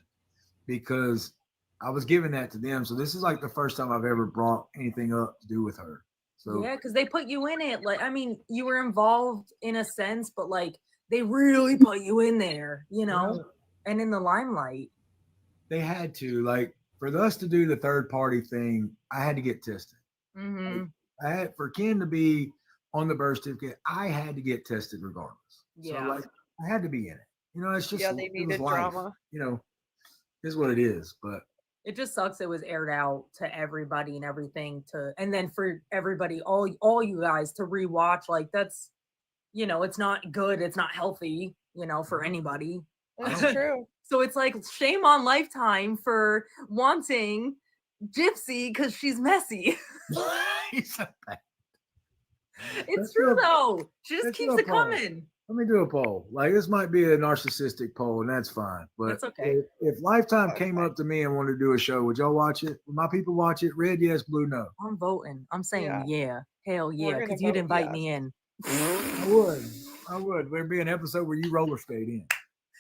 because I was giving that to them. So this is like the first time I've ever brought anything up to do with her. So yeah, because they put you in it. Like, I mean, you were involved in a sense, but like they really put you in there, you know, and in the limelight. They had to, like, for us to do the third party thing, I had to get tested. Mm-hmm. I had, for Ken to be on the birth certificate, I had to get tested regardless. Yeah. So like, I had to be in it. You know, it's just, they needed drama. You know, is what it is. But it just sucks it was aired out to everybody and everything, and then for everybody, all you guys to rewatch, like that's, you know, it's not good, it's not healthy, you know, for anybody. That's true. So it's like shame on Lifetime for wanting Gypsy because she's messy. He's so bad. It's true though. She just keeps it coming. Let me do a poll. Like, this might be a narcissistic poll, and that's fine. But that's okay. If Lifetime came up to me and wanted to do a show, would y'all watch it? Would my people watch it? Red, yes, blue, no. I'm voting. I'm saying yeah. Hell yeah, because you'd invite me in. I would. There'd be an episode where you roller skate in.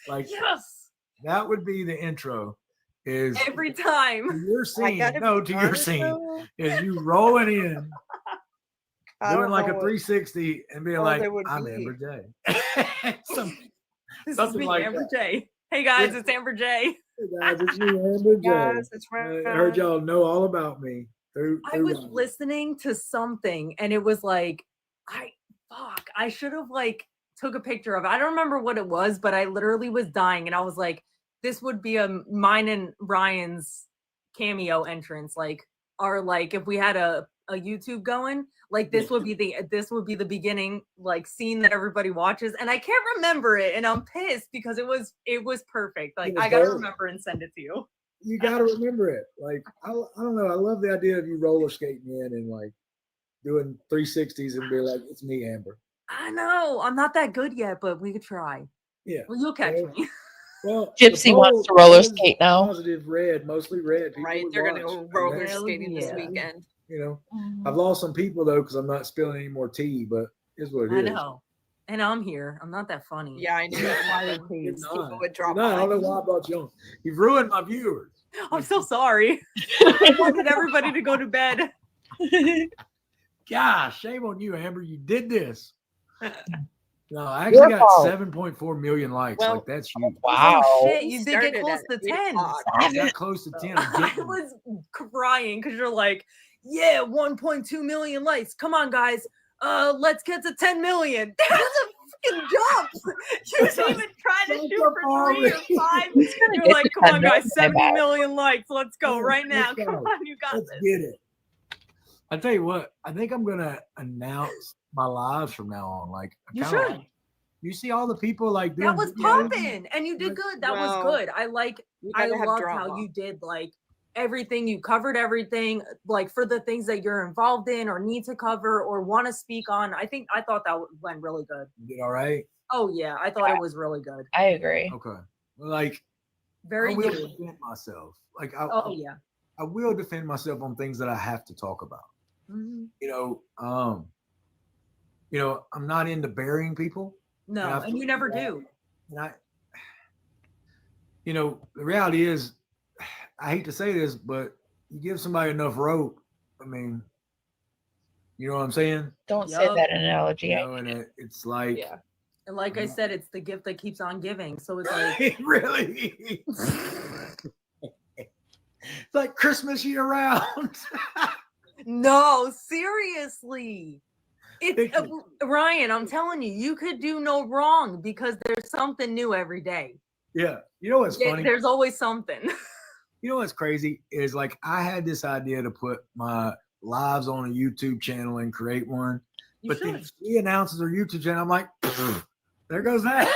Like, yes. That would be the intro. Is every time to your scene. Your scene is you rolling in. Doing like a 360 and being like, I'm Amber J. This is me, like Amber J. Hey guys, it's Amber J. Hey guys, it's me, Amber J. Guys, it's right. I heard y'all know all about me. I was listening to something and it was like, I should have like took a picture of it. I don't remember what it was, but I literally was dying and I was like, this would be mine and Ryan's cameo entrance. Like, or like if we had a YouTube going, like this would be the beginning, like scene that everybody watches, and I can't remember it, and I'm pissed because it was perfect. Like I gotta remember and send it to you. You gotta remember it. Like I don't know. I love the idea of you roller skating in and like doing 360s and be like, it's me, Amber. I know I'm not that good yet, but we could try. Yeah. Well, you'll catch me. Well, Gypsy wants to roller skate now. Positive red, mostly red. People right, they're going to go roller skating this weekend. You know, I've lost some people though because I'm not spilling any more tea, but it's what it is. I know, and I'm here. I'm not that funny. Yeah, I know. People would drop. I don't know why I brought you on. You've ruined my viewers. I'm so sorry. I wanted everybody to go to bed. Gosh, shame on you, Amber. You did this. No, I actually got 7.4 million likes. Well, like that's huge. Wow. Oh, shit, you did get close to 10. I got close to 10. I was crying because you're like, yeah, 1.2 million likes. Come on, guys. Let's get to 10 million. That was a freaking jump. You didn't even try to shoot for 3 or 5. You're like, come on, guys, 70 million likes. Let's go right now. Come on, you got this. Let's get it. I tell you what, I think I'm gonna announce my lives from now on. Like, you should. Like, you see all the people like doing that was popping, and you did good. That was good. I loved how you did like everything. You covered everything, like for the things that you're involved in or need to cover or want to speak on. I thought that went really good. You did all right. Oh yeah, I thought it was really good. I agree. Okay, well, like very I will good. present myself. Like, yeah. I will defend myself on things that I have to talk about. Mhm. I'm not into burying people. No, I've and you told never that. do. And the reality is, I hate to say this, but you give somebody enough rope. I mean, you know what I'm saying? Don't say Yup. that analogy. And it's like, Yeah. And like I said, it's the gift that keeps on giving. So it's like, it really. It's like Christmas year round. no, seriously. It's Thank you. Ryan, I'm telling you, you could do no wrong because there's something new every day. Yeah. You know what's funny? There's always something. You know what's crazy is like I had this idea to put my lives on a YouTube channel and create one, but then she announces her YouTube channel. I'm like, there goes that.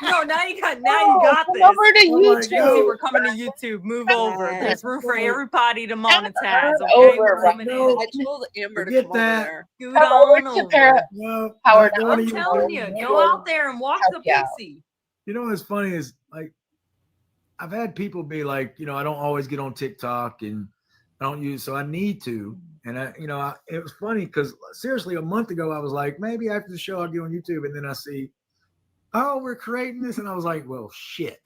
No, now you got Come this. over to Oh my YouTube. God. We're coming to YouTube. Move over. Yes. There's room for everybody to monetize. Come Okay, over, we're coming no. in. I told Amber to Forget come over that. there. Scoot Come over on to over. No, Power not going I'm to telling YouTube. you, No. go out there and walk Help the you out. pixie. You know what's funny is like I've had people be like, I don't always get on TikTok and I don't use, so I need to. And it was funny because seriously, a month ago I was like, maybe after the show I'll get on YouTube, and then I see, oh, we're creating this, and I was like, well, shit.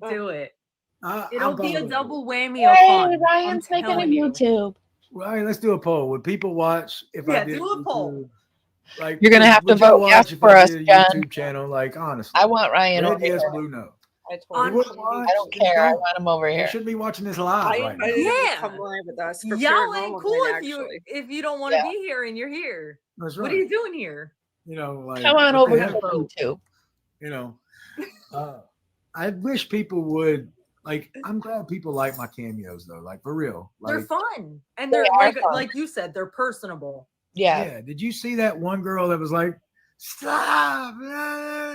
Do it. I'm It'll be a following. double whammy of Hey, fun. Ryan's I'm making a telling you. YouTube. Well, hey, let's do a poll. Would people watch if I Yeah, did do a poll. YouTube? Like, You're gonna have to would y'all vote yes watch if for I us, did a Jen. YouTube channel? Like, honestly, I want Ryan red, over yes, here. blue, no. I You told wouldn't him. watch? I don't Then care. I don't. want him over You here. should be watching this live I right now. invited him Yeah. to come live with us for Y'all paranormal ain't cool night, if actually. you don't want to Yeah. be here and you're here. That's What right. are you doing here? Like, Come on what over the to heck? YouTube. I wish people would like. I'm glad people like my cameos though. Like for real. Like, They're fun. And They they're are fun. like you said, they're personable. Yeah. yeah. Did you see that one girl that was like, "Stop"?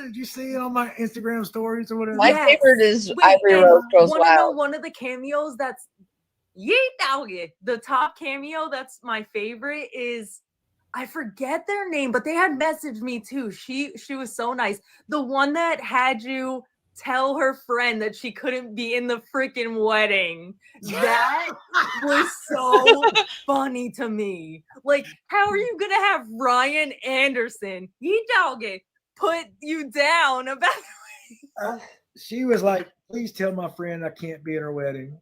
Did you see it on my Instagram stories or whatever? My Yes. favorite is Wait, Ivory and Rose Goes want to know Wild. one of the cameos that's the top cameo that's my favorite is I forget their name, but they had messaged me too. She was so nice. The one that had you tell her friend that she couldn't be in the freaking wedding. That was so funny to me. Like, how are you gonna have Ryan Anderson, put you down about She was like, "Please tell my friend I can't be in her wedding."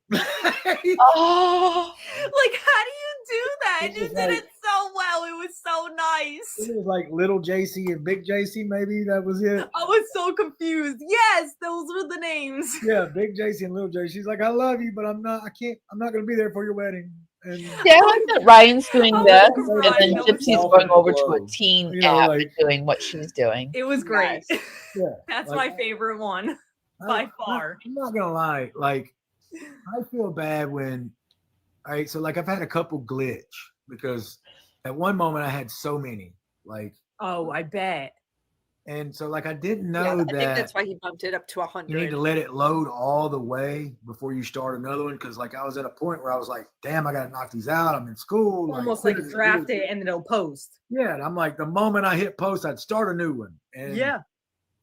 Oh, like, how do you do that? It You was did like- it so well. It was so nice. It was like little JC and big JC, maybe that was it. I was so confused. Yes, those were the names. Yeah, big JC and little JC. She's like, "I love you, but I'm not going to be there for your wedding." And yeah, I like that Ryan's doing Oh, this, look at and Ryan, then that was Gypsy's so going cool. over to a teen You know, app like- and doing what she's doing. It was great. Nice. yeah, That's like, my favorite one by far. I'm not gonna lie. Like, I feel bad when. All right, so like I've had a couple glitch because at one moment I had so many, like, Oh, I bet. and so like I didn't Yeah, know I think that that's why he bumped it up to 100. you need to let it load all the way before you start another one. Because like I was at a point where I was like, damn, I got to knock these out. I'm in school. Almost like draft it and it'll post. Yeah, and I'm like, the moment I hit post, I'd start a new one. And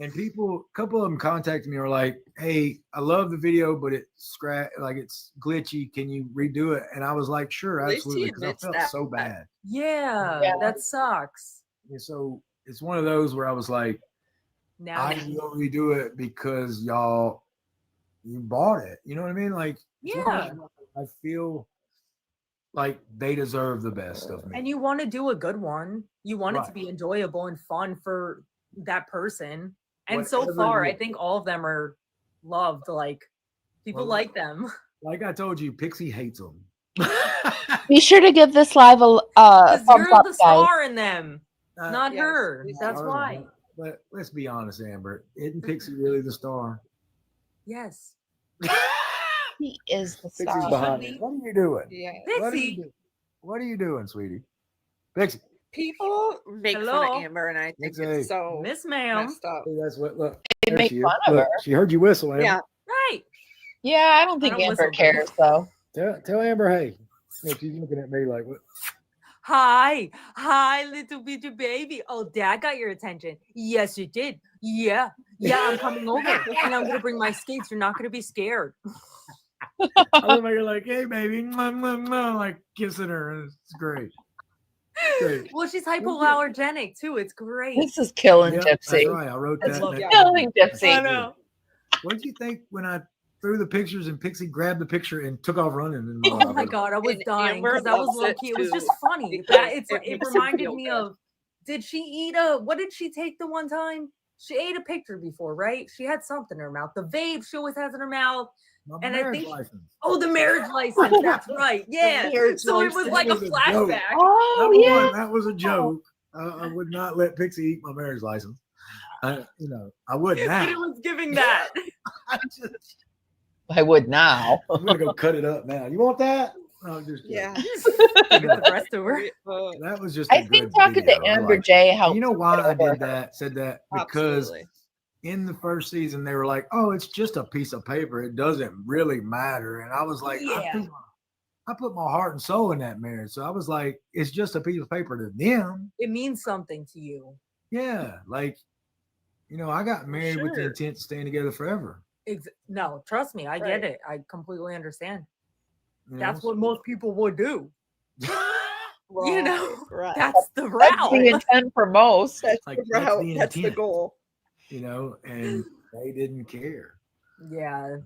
and people, a couple of them contacted me, were like, "Hey, I love the video, but it's it's glitchy. Can you redo it?" And I was like, "Sure, At least he absolutely," because I admits felt that. so bad. Yeah, that sucks. And so it's one of those where I was like, Now, "I can go redo it because you bought it." You know what I mean? Like, it's one of yeah. those where I feel like they deserve the best of me. And you want to do a good one. You want it to Right. be enjoyable and fun for that person. And so Whatever far, it I is. think all of them are loved. Like, people Well, like them. Like I told you, Pixie hates them. Be sure to give this live a Because thumbs you're up, the guys. star in them, Uh, not yes, her. we That's Sorry, why. But let's be honest, Amber. Isn't Pixie really the star? Yes. He is the Pixie's star. behind Should me. be. What are you doing? Yeah. What are you Pixie. doing? What are you doing, sweetie? Pixie. People make fun Hello? of Amber, and I think Pixie. it's so Miss Ma'am. messed up. Hey, that's what. Look, They there make she is. fun of Look, her. she heard you whistle, Amber. Yeah. Right. Yeah, I don't think don't Amber whistle, cares though. Tell Amber, hey. Look, she's looking at me like, what? Hi, little bitty baby. Oh, Dad got your attention. Yes, you did. Yeah, I'm coming over, and I'm gonna bring my skates. You're not gonna be scared. I love how you're like, hey, baby, mwah, mwah, mwah, like kissing her. It's great. Great. Well, she's hypoallergenic too. It's great. This is killing Yep, Gypsy. that's right. I wrote It's that. killing Gypsy. I know. What did you think when I threw the pictures and Pixie grabbed the picture and took off running? Oh my god, I was And dying Amber because that was loves low it key. It was just too, funny. because It makes her reminded feel me good. of. Did she eat what did she take the one time? She ate a picture before, right? She had something in her mouth. The vape she always has in her mouth. My And I marriage think- license. Oh, the marriage license. That's right. Yeah. marriage So it was license. like a That was a joke. flashback. Oh, Number yeah. one, that was a joke. I would not let Pixie eat my marriage license. I would But now. it was giving that. I would now. I'm gonna go cut it up now. You want that? No, just joking. Yeah. Give it the rest to her. That was just. I a think good talking video. to I Amber liked it. J And helped. you know why I get over did her. that? Said that because Absolutely. in the first season they were like, "Oh, it's just a piece of paper. It doesn't really matter." And I was like, Yeah. I put my heart and soul in that marriage. So I was like, it's just a piece of paper to them. It means something to you. Yeah, like I got married with the Sure. intent to staying together forever. No, trust me, I get Right. it. I completely understand. you know? That's what most people would do. You know, right. that's the That's route. the intent for most. That's like, the that's route. the That's the intent. goal. And they didn't care. Yeah,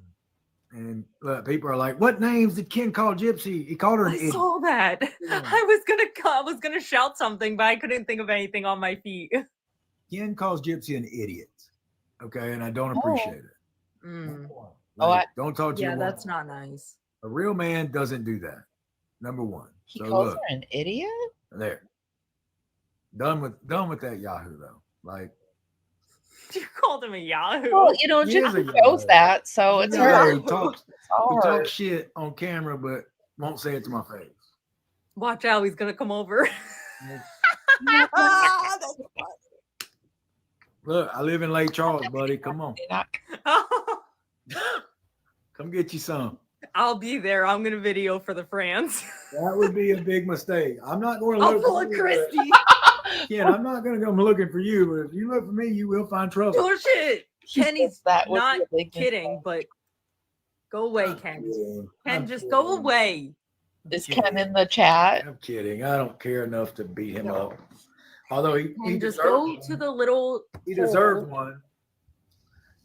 And people are like, "What names did Ken call Gypsy?" He called her an I idiot. saw that. Yeah. I was gonna shout something, but I couldn't think of anything on my feet. Ken calls Gypsy an idiot. Okay, and I don't Oh. appreciate it. Mm. Oh, Don't talk to Yeah, your that's woman. not nice. A real man doesn't do that. Number one. He So calls look, her an idiot? there. Done with that Yahoo though. Like You called him a Yahoo. Well, He Gypsy is a knows Yahoo. that, so it's Yeah, her. he talks It's all he her. talks shit on camera, but won't say it to my face. Watch out, he's gonna come over. Ah, that's Look, I live in Lake Charles, buddy. Come on, come get you some. I'll be there. I'm gonna video for the France. That would be a big mistake. I'm not going to I'll look pull for a you, Christy. but- Ken, I'm not going to come looking for you, but if you look for me, you will find trouble. Oh shit. Kenny's That would be not a big kidding, but go away, I'm Ken. kidding. Ken, I'm just go kidding. away. Is Ken in the chat? I'm kidding. I don't care enough to beat him up. Although he And just deserves go one. to the little. He deserves hole. one.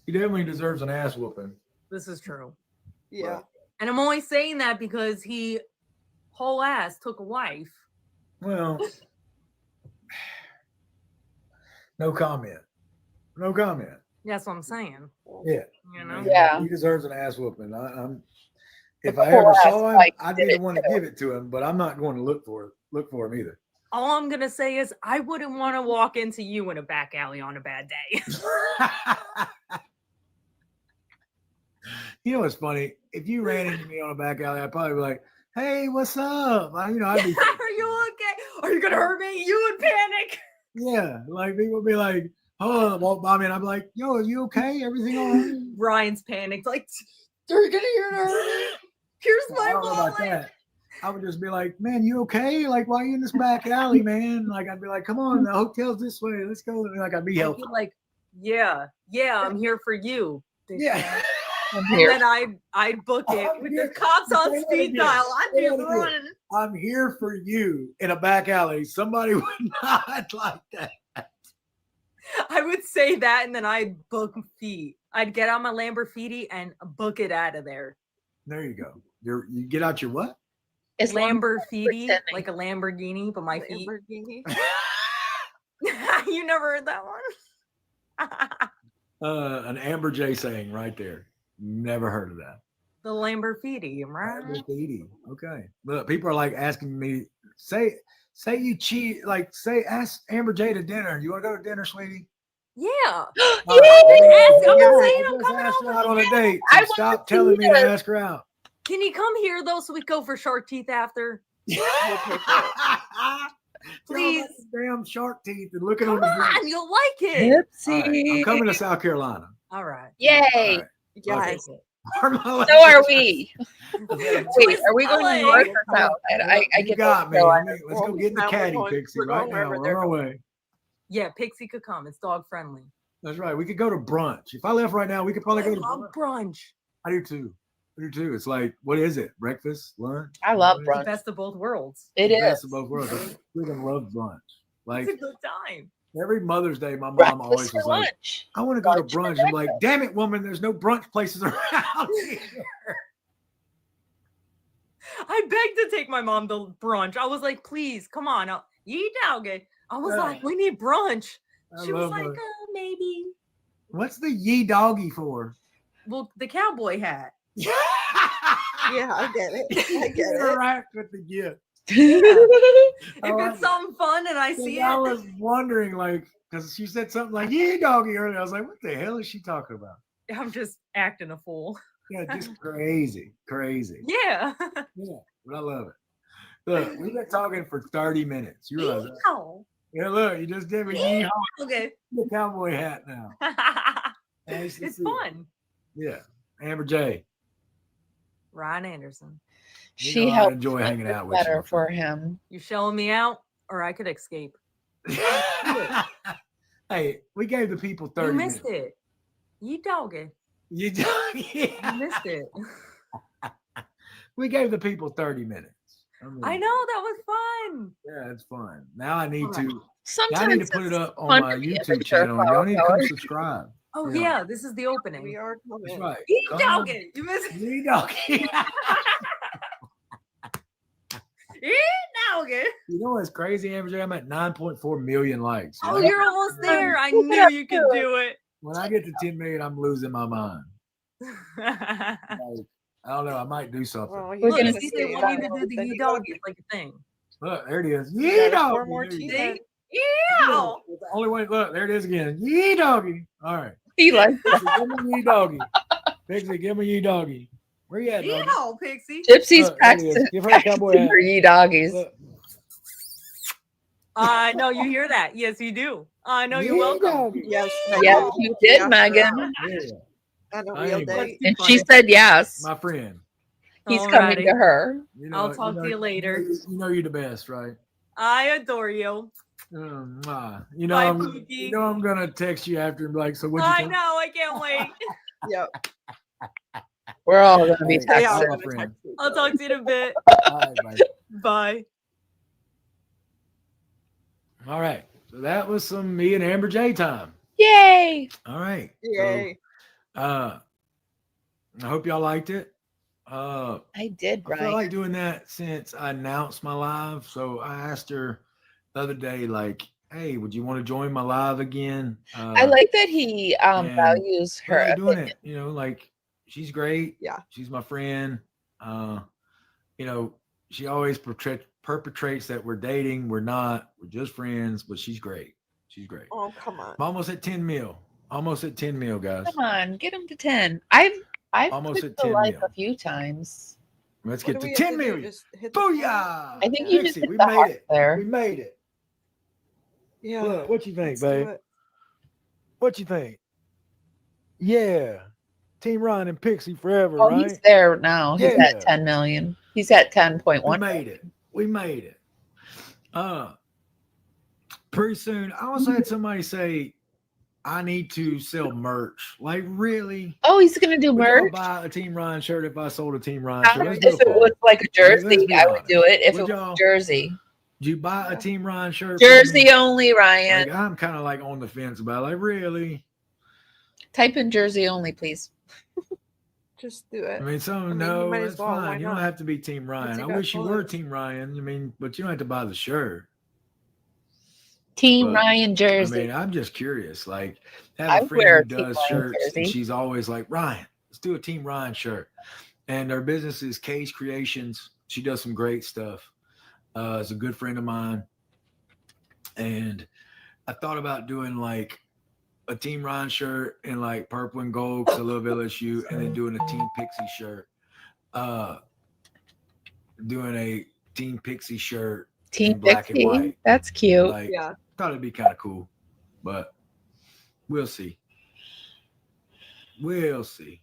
He definitely deserves an ass whooping. This is true. yeah. And I'm only saying that because he whole ass took a wife. Well, no comment. No comment. That's what I'm saying. Yeah. You know? Yeah. He deserves an ass whooping. I'm. If But I the ever last saw him, fight I'd did be the it one to too. give it to him. But I'm not going to look for him either. All I'm gonna say is I wouldn't want to walk into you in a back alley on a bad day. You know what's funny? If you ran into me on a back alley, I'd probably be like, "Hey, what's up?" I'd be, Are you okay? Are you gonna hurt me? You would panic. yeah, like people would be like, "Oh," walk by me, and I'm like, "Yo, are you okay? Everything all right?" Ryan's panicked, like they're gonna hear her. Here's I my don't know about wallet. that. I would just be like, "Man, you okay? Like, why are you in this back alley, man?" Like, I'd be like, "Come on, the hotel's this way. Let's go." And like, I'd be I'd helpful. be like, yeah, I'm here for you. Yeah. I'm And here. then I'd book it I'm with here- the cops say on that speed again. dial. I'd Say be that again. running. I'm here for you in a back alley. Somebody would not like that. I would say that, and then I'd book feet. I'd get on my Lamborghini and book it out of there. There you go. You get out your what? It's Lamborghini, pretending. like a Lamborghini, but my feet. Lamborghini. You never heard that one? An Amber J saying right there. Never heard of that. The Lamborghini, right? Lamborghini. Okay. Look, people are like asking me, say you cheat, like ask Amber J to dinner. You want to go to dinner, sweetie? Yeah. All Yeah. right. I'm Yeah, saying I I'm just coming asked her over out on a here. date. I So want stop to telling see me to it. ask her out. Can you come here though, so we go for shark teeth after? Please. Damn shark teeth and looking Come on the on, beach. you'll like it. All right, Gypsy. I'm coming to South Carolina. All right. Yay. All right. Yes. So are we. Wait, are we going LA. to North or South? I You get got those me. Carolina. Let's go get in the Well, caddy, we're going- Pixie, we're right going now. wherever We're they're on our going. way. Yeah, Pixie could come. It's dog friendly. That's right. We could go to brunch. If I left right now, we could probably go to love brunch. brunch. I do too. I do too. It's like, what is it? Breakfast, lunch? I love What is The brunch. best of both worlds. It The best is. of both worlds. I freaking love brunch. Like It's a good time. every Mother's Day, my mom Breakfast always for was like, lunch. I want to go to Lunch for brunch. I'm like, damn it, woman, there's no brunch places around here. I begged to take my mom to brunch. I was like, please, come on. You doggy. I was Yeah. like, we need brunch. I She was love like, her. maybe. What's the ye doggy for? Well, the cowboy hat. Yeah, I get it. I get it. Interact with the gift. If I like it's something fun and I it. see I it, was wondering, like, because she said something like ye doggy earlier. I was like, what the hell is she talking about? I'm just acting a fool. Yeah, just crazy. Yeah. Yeah, but I love it. Look, we've been talking for 30 minutes. You realize that? Yeehaw. Yeah, look, you just did me yeehaw. Okay. The cowboy hat now. Nice to It's see you. fun. Yeah, Amber J. Ryan Anderson. You She know I helped enjoy hanging make it out with you. better my for friend. him. You showing me out, or I could escape. Hey, we gave the people 30 You missed minutes. it. You doggy. You You missed it. We gave the people 30 minutes. mean, I know, that was fun. Yeah, it's fun. Now I need to. Now I Sometimes need to put it up on fun my to be a YouTube mature channel. Y'all need to come flower. subscribe. Oh Yeah. yeah, this is the opening. We are That's coming. right. You Come doggy. You missed it. You doggy. You doggy. You know what's crazy, Amber J? I'm at 9.4 million likes. Oh, you're almost there. I knew you could do it. When I get to 10 million, I'm losing my mind. Like, I don't know. I might do something. Well, We're Look, gonna see, see they want you to that. do the you doggy. It's like a thing. Look, there it is. You Yee got doggy. 4 more There you teeth. go. See? Yeah. It's the only way. Look, there it is again. Yee doggy. All right. He likes Pixie, give me yee doggy. Pixie, give me yee doggy. Where you at, doggy? Yeah, Pixie. Gypsy's Look, there it is. practicing, Give her a cowboy practicing hat. for ye doggies. Look. I know you hear that. Yes, you do. I know you're Yee welcome. doggy. Yes, Yes, you did, Yeah. Megan. Yeah. on a I real ain't date. And she said yes. My friend. He's coming Alrighty. to her. You I'll talk to you later. You know you're the best, right? I adore you. Mwah. Bye, You Pookie. know I'm gonna text you after and be like, so what you I think? know. I can't wait. Yep. We're all going to be Hey, They texting. are my gonna friend. text each I'll other. talk to you in a bit. All right, bye. Bye. All right. So that was some me and Amber J time. Yay! All right. Yay. So, I hope y'all liked it. I did, I felt right? like doing that since I announced my live. So I asked her the other day, like, hey, would you want to join my live again? I like that he and values I felt her like doing opinion. it. You know, like she's great. Yeah. She's my friend. You know, she always perpetrates that we're dating. We're not. We're just friends, but she's great. She's great. Oh, come on. I'm almost at 10 mil. Almost at 10 mil, guys. Come on, get him to 10. I've Almost clicked at the 10 like mil. a few times. Let's What get do to we have 10 to do? million. Just hit the Booyah! I think you just Pixie, hit we the made heart it. there. We made it. Yeah. Look, what you think, let's do babe? it. What you think? Yeah. Team Ryan and Pixie forever, Oh, right? he's there now. He's Yeah. at 10 million. He's at 10.1. We made it. We made it. Pretty soon, I also had somebody say, I need to sell merch. Like, really? Oh, he's gonna do Would y'all merch. buy a Team Ryan shirt if I sold a Team Ryan How- shirt? Let's do if a it poll. was like a Let's jersey, be I would honest. do it. If Would it was y'all- jersey, Do you buy a Yeah. Team Ryan shirt? for me? jersey only, Ryan. Like, I'm kind of like on the fence about it. Like, really? Type in jersey only, please. Just do it. I mean, some I mean, you no, might as that's well. Why fine. You don't not? have to be Team Ryan. you I got wish you were followers. Team Ryan. I mean, but you don't have to buy the shirt. Team But, Ryan I jersey. mean, I'm just curious. Like, I I have a would friend wear who a Team does Ryan shirts, and jersey. she's always like, Ryan, let's do a Team Ryan shirt. And her business is Case Creations. She does some great stuff. It's a good friend of mine. And I thought about doing like a Team Ryan shirt in like purple and gold because I love LSU, and then doing a Team Pixie shirt. Doing a Team Pixie shirt Team in black and Pixie. white. That's cute. Like, Yeah. thought it'd be kind of cool, but we'll see. We'll see.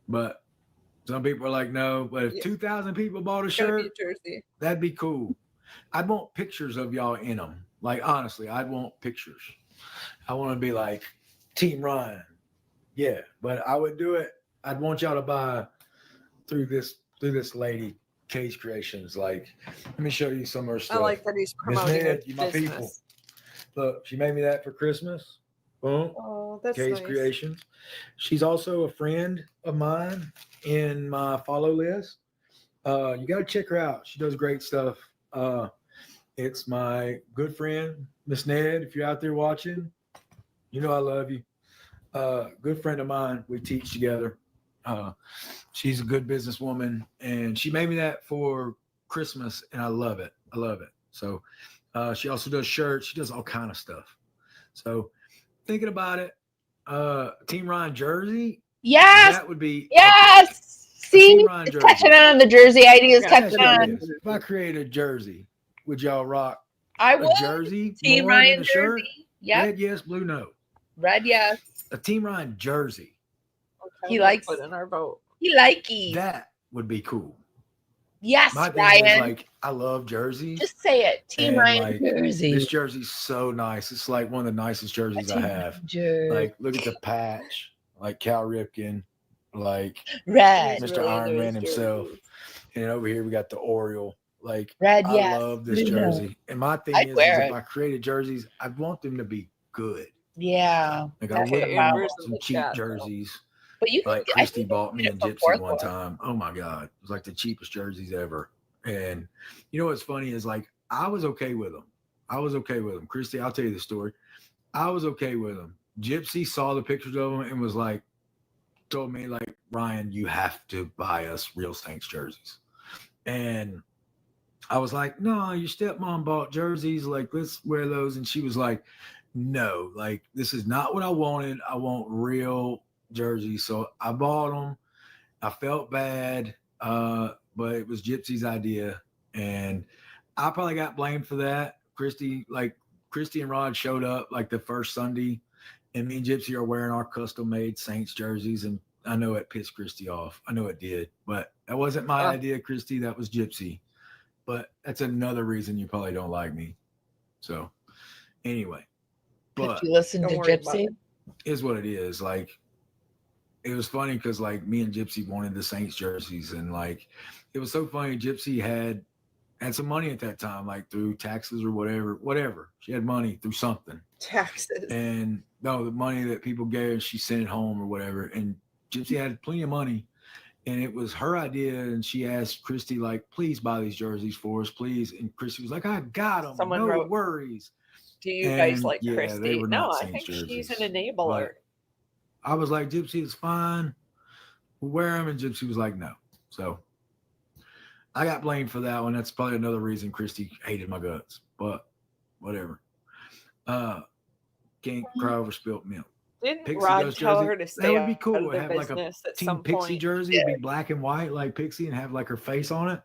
But some people are like, no. But if Yeah. 2,000 people bought a It's gotta be shirt, a jersey. that'd be cool. I'd want pictures of y'all in them. Like, honestly, I'd want pictures. I want to be like Team Ryan. Yeah, but I would do it I'd want y'all to buy through this lady, Case Creations. Like, let me show you some of her I stuff. like that he's Miss promoting Ned, a you my people. business. Look, she made me that for Christmas. Boom. Oh, that's Case nice. Creations. She's also a friend of mine in my follow list. You got to check her out. She does great stuff. It's my good friend, Miss Ned. If you're out there watching, you know I love you. Good friend of mine. We teach together. She's a good businesswoman, and she made me that for Christmas, and I love it. I love it. So she also does shirts. She does all kind of stuff. So thinking about it, Team Ryan jersey. Yes. That would be Yes. See, Team Ryan it's jersey. catching on the jersey ideas. Yeah, Catching Yes, on. it is. If I create a jersey, would y'all rock I a would. jersey Team more than Ryan a shirt? jersey. Yep. Red yes, blue no. Red, yes. A Team Ryan jersey. Okay, He we'll likes- put in our vote. He likey. That would be cool. Yes, My thing is, Ryan. like, I love jerseys. Just say it. Team And, Ryan like, jersey. This jersey's so nice. It's like one of the nicest jerseys I have. Jersey. Like, look at the patch. Like Cal Ripken. Like Red. He's Mr. really Iron into Man his himself. jerseys. And over here we got the Oriole. Like, Red, I yes. love this Blue, no. jersey. And my thing I'd is wear if it. I created jerseys, I'd want them to be good. Yeah. Like, I That's wouldn't the want problem. some cheap jerseys. But you can Like I Christy think bought you me can and get it Gypsy from one Fourth time. Oh my God. It was like the cheapest jerseys ever. And you know what's funny is, like, I was okay with them. Christy, I'll tell you the story. I was okay with them. Gypsy saw the pictures of them and was like, told me, like, Ryan, you have to buy us real Saints jerseys. And I was like, no, your stepmom bought jerseys. Like, let's wear those. And she was like, no, like, this is not what I wanted. I want real jerseys. So I bought them. I felt bad, but it was Gypsy's idea. And I probably got blamed for that. Christy and Rod showed up like the first Sunday, and me and Gypsy are wearing our custom made Saints jerseys. And I know it pissed Christy off. I know it did, but that wasn't my idea, Christy. That was Gypsy. But that's another reason you probably don't like me. So anyway, but Did you listen to Don't worry about Gypsy? it. is what it is. Like, it was funny because, like, me and Gypsy wanted the Saints jerseys, and, like, it was so funny. Gypsy had some money at that time, like through taxes or whatever. She had money through something. Taxes. And no, the money that people gave her, she sent it home or whatever. And Gypsy had plenty of money, and it was her idea. And she asked Christy, like, please buy these jerseys for us, please. And Christy was like, I got them. Someone no wrote, worries. Do you guys And, like yeah, they Christy? were No, not I think Saints she's jerseys, an enabler. I was like, Gypsy, it's fine. We'll wear them. And Gypsy was like, no. So I got blamed for that one. That's probably another reason Christy hated my guts, but whatever. Can't cry over spilt milk. Didn't Pixie Rod does tell jersey. her to That stay would be out cool. of the Have like a business at Team some Pixie point? jersey. It'd be black and white like Pixie and have like her face on it.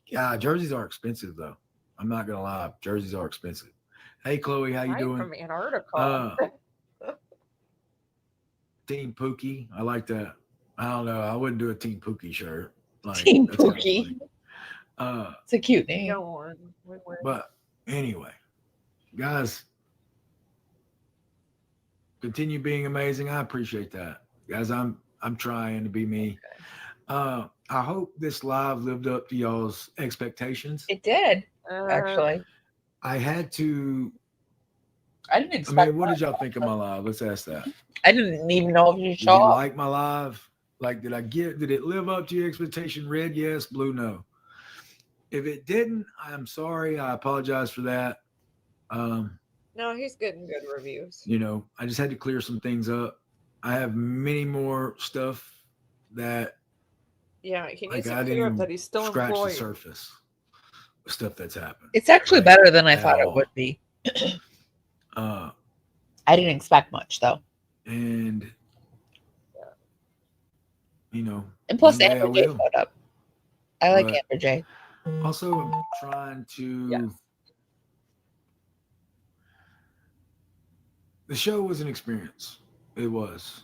Yeah, jerseys are expensive though. I'm not gonna lie. Jerseys are expensive. Hey Chloe, how you Right doing? from Antarctica. Team Pookie. I like that. I don't know. I wouldn't do a Team Pookie shirt. Like, Team that's kinda Pookie. funny. It's a cute name. Go on. But anyway, guys, continue being amazing. I appreciate that. Guys, I'm trying to be me. I hope this live lived up to y'all's expectations. It did, actually. I had to. I didn't I expect mean, what much. did y'all think of my live? Let's ask that. I didn't even know if you Did you saw. like my live? Like, did it live up to your expectation? Red, yes. Blue, no. If it didn't, I'm sorry. I apologize for that. No, he's getting good reviews. You know, I just had to clear some things up. I have many more stuff that Yeah, he like needs I to didn't clear up even that he's still scratch the employed. surface of stuff that's happened. It's actually Like, better than I at thought it all. would be. Uh, I didn't expect much, though. and you know, And plus, one day I Amber J will. showed up. I like But- Amber J. Also, I'm trying to. Yes. The show was an experience. It was.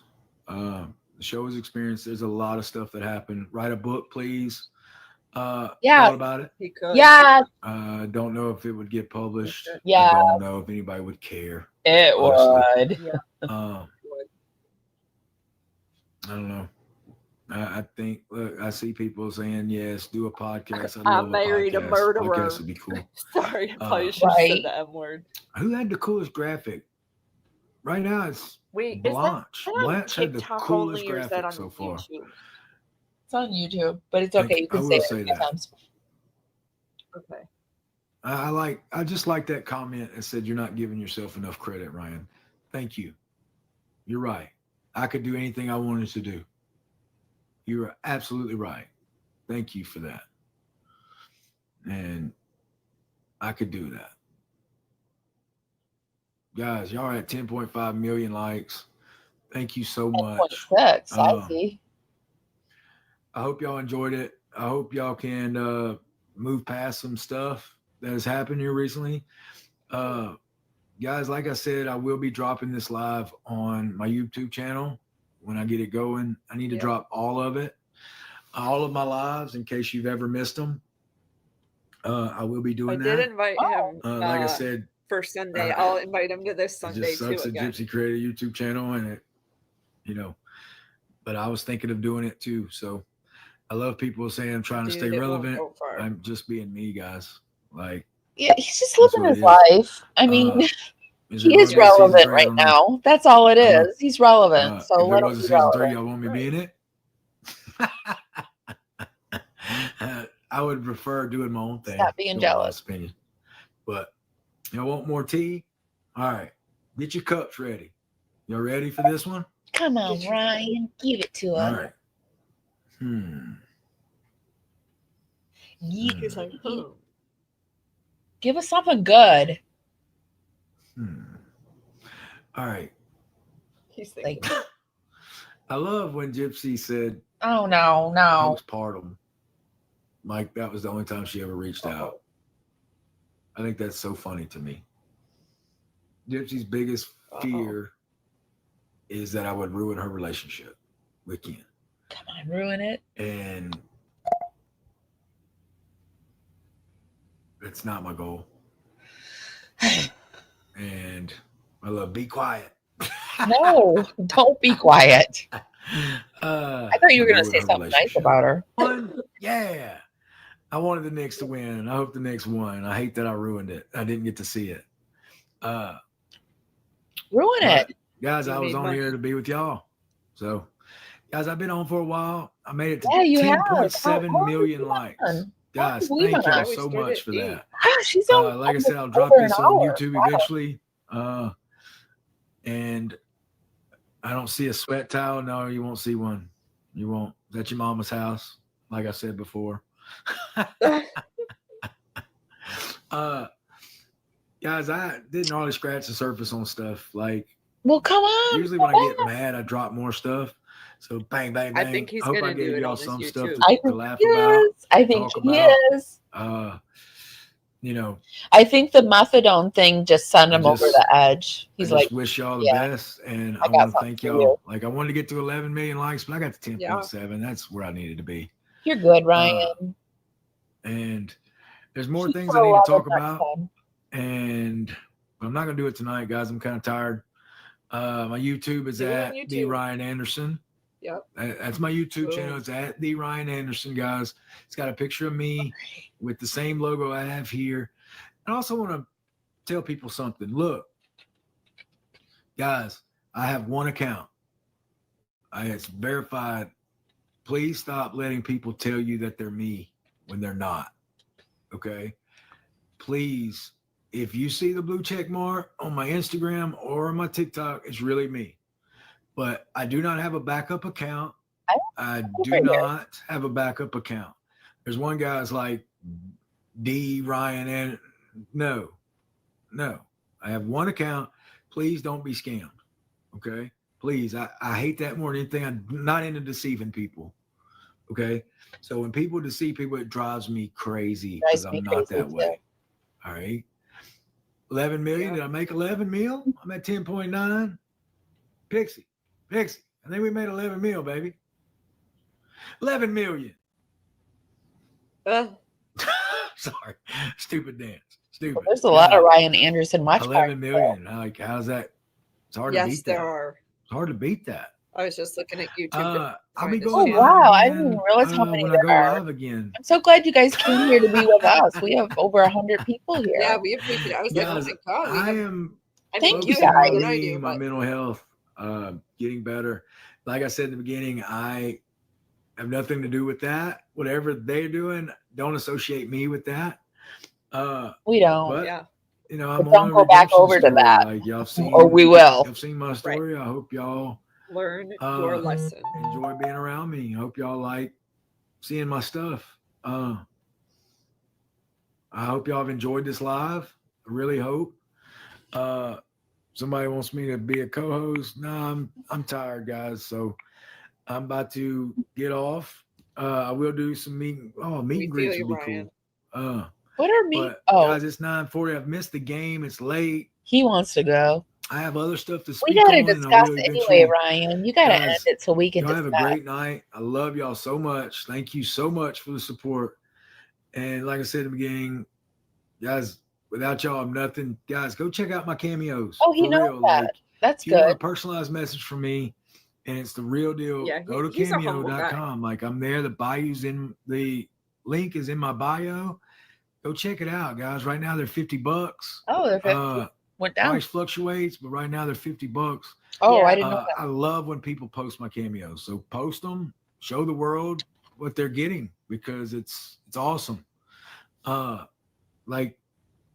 The show was an experience. There's a lot of stuff that happened. Write a book, please. Yeah. Thought about it. He could. Yeah, Don't know if it would get published. Yeah. I don't know if anybody would care. it Honestly. would. Yeah. I don't know. I think, look, I see people saying, yes, do a podcast. I'd I love married a podcast. murderer. Podcast would be cool. Sorry, I probably should have Right. said the M word. Who had the coolest graphic? Right now, it's Wait, is that Blanche. on Blanche had the TikTok coolest only, or is that graphic on so far. YouTube? It's on YouTube, but it's Like, okay. You I can will say say it that. sometimes. Okay. I just like that comment that said, you're not giving yourself enough credit, Ryan. Thank you. You're right. I could do anything I wanted to do. You're absolutely right. Thank you for that. And I could do that. Guys, y'all are at 10.5 million likes. Thank you so much. 10.6, I see. I hope y'all enjoyed it. I hope y'all can move past some stuff that has happened here recently. Guys, like I said, I will be dropping this live on my YouTube channel when I get it going. I need to drop all of it, all of my lives, in case you've ever missed them. I will be doing I that. did invite him. Like I said, for Sunday. I'll invite him to this it Sunday just too. sucks that Again. Gypsy created a YouTube channel, and it, but I was thinking of doing it too. So I love people saying I'm trying to stay Dude, it won't relevant. go far. I'm just being me, guys. Like, Yeah, he's just That's living what his it is. life. I mean, is he there is gonna be a season relevant 3? I right don't know. now. That's all it Uh-huh. is. He's relevant. So If there let him was a be season 3, relevant. y'all want me to be in it? I would prefer doing my own thing. Stop being in my jealous. honest opinion. But y'all want more tea? All right. Get your cups ready. Y'all ready for this one? Come on, Ryan. Give it to All us. right. He's like, Give us something good. All right. he's thinking. Like, I love when Gypsy said oh, no. postpartum. Like, that was the only time she ever reached out. I think that's so funny to me. Gypsy's biggest fear is that I would ruin her relationship with Ken. Come on, ruin it. And that's not my goal. And I love be quiet. No, don't be quiet. I thought you were going to say her something nice relationship. about her. Yeah. I wanted the Knicks to win. I hope the Knicks won. I hate that I ruined it. I didn't get to see it. Ruin it. Guys, You I was made on money. here to be with y'all. So, guys, I've been on for a while. I made it to Yeah, you have. 10.7 million likes. Guys, believe thank in y'all us. so We started much for at that. Ah, she's on Like I said, I'll drop over this an on hour. YouTube Wow. eventually. And I don't see a sweat towel. No, you won't see one. You won't. That's your mama's house, like I said before. Guys, I didn't really scratch the surface on stuff. Like, Well, come on. usually when I get mad, I drop more stuff. So bang, bang, bang. I think he's hope gonna I do gave it y'all on his some stuff YouTube. I to think laugh he about. is. I think talk he about. is. I I think the methadone thing just sent him over the edge. He's just like, wish y'all the yeah, best. And I I got want to something thank for y'all. you. Like, I wanted to get to 11 million likes, but I got to 10.7. That's where I needed to be. you're good, Ryan. And there's more Shoot things for I need to 11 talk next about. time. And I'm not going to do it tonight, guys. I'm kind of tired. My YouTube is Do it on at the YouTube. Ryan Anderson. Yep. That's my YouTube Cool. channel. It's at the Ryan Anderson, guys. It's got a picture of me with the same logo I have here. I also want to tell people something. Look, guys, I have one account. It's verified. Please stop letting people tell you that they're me when they're not. Okay? Please, if you see the blue check mark on my Instagram or on my TikTok, it's really me. But I do not have a backup account. I do not have a backup account. There's one guy's like D Ryan and no. I have one account. Please don't be scammed. Okay? Please. I hate that more than anything. I'm not into deceiving people. Okay? So when people deceive people, it drives me crazy because I'm not that way. All right. 11 million. Did I make 11 mil? I'm at 10.9. Pixie. I think we made 11 mil, baby. 11 million. Sorry. Stupid dance. Stupid. Well, there's a lot of Ryan Anderson watch 11 million. Like, how's that? It's hard to Yes, beat that. there are. It's hard to beat that. I was just looking at YouTube. I'll be find his going Oh channel. live wow, I again, didn't realize how many when I go there are. live again. I'm so glad you guys came here to be with us. We have over 100 people here. Yeah, we appreciate it. I was like, oh Guys, my god, we I have. am I Thank think you, you have more guys. than I do, my but mental health, getting better. Like I said in the beginning, I have nothing to do with that. Whatever they're doing, don't associate me with that. We don't. But yeah, you know, I'm But on don't a go back redemption over to story. that. Like y'all seen, Or we will. y'all seen my story. I hope y'all learn your lesson. enjoy being around me. I hope y'all like seeing my stuff. I hope y'all have enjoyed this live. I really hope. Somebody wants me to be a co-host. No, I'm tired, guys. So I'm about to get off. I will do some meet and We greets feel would you, be Ryan. cool. What are me? But Oh, guys, it's 9:40. I've missed the game. It's late. he wants to go. I have other stuff to We speak got to on, and I discuss will anyway, eventually. Ryan. You got to end Guys, it so we can y'all have a discuss. great night. I love y'all so much. Thank you so much for the support. And like I said in the beginning, guys, without y'all, I'm nothing. Guys, go check out my cameos. Oh, he For knows real. that. Like, That's if you want good. a personalized message from me, and it's the real deal, Yeah, go to he's a humble guy. cameo.com. Like, I'm there. The link is in my bio. Go check it out, guys. Right now they're $50. Oh, they're 50. Went down. Price fluctuates, but right now they're $50. Oh, Yeah. I didn't know that. I love when people post my cameos. So post them, show the world what they're getting, because it's awesome. Like,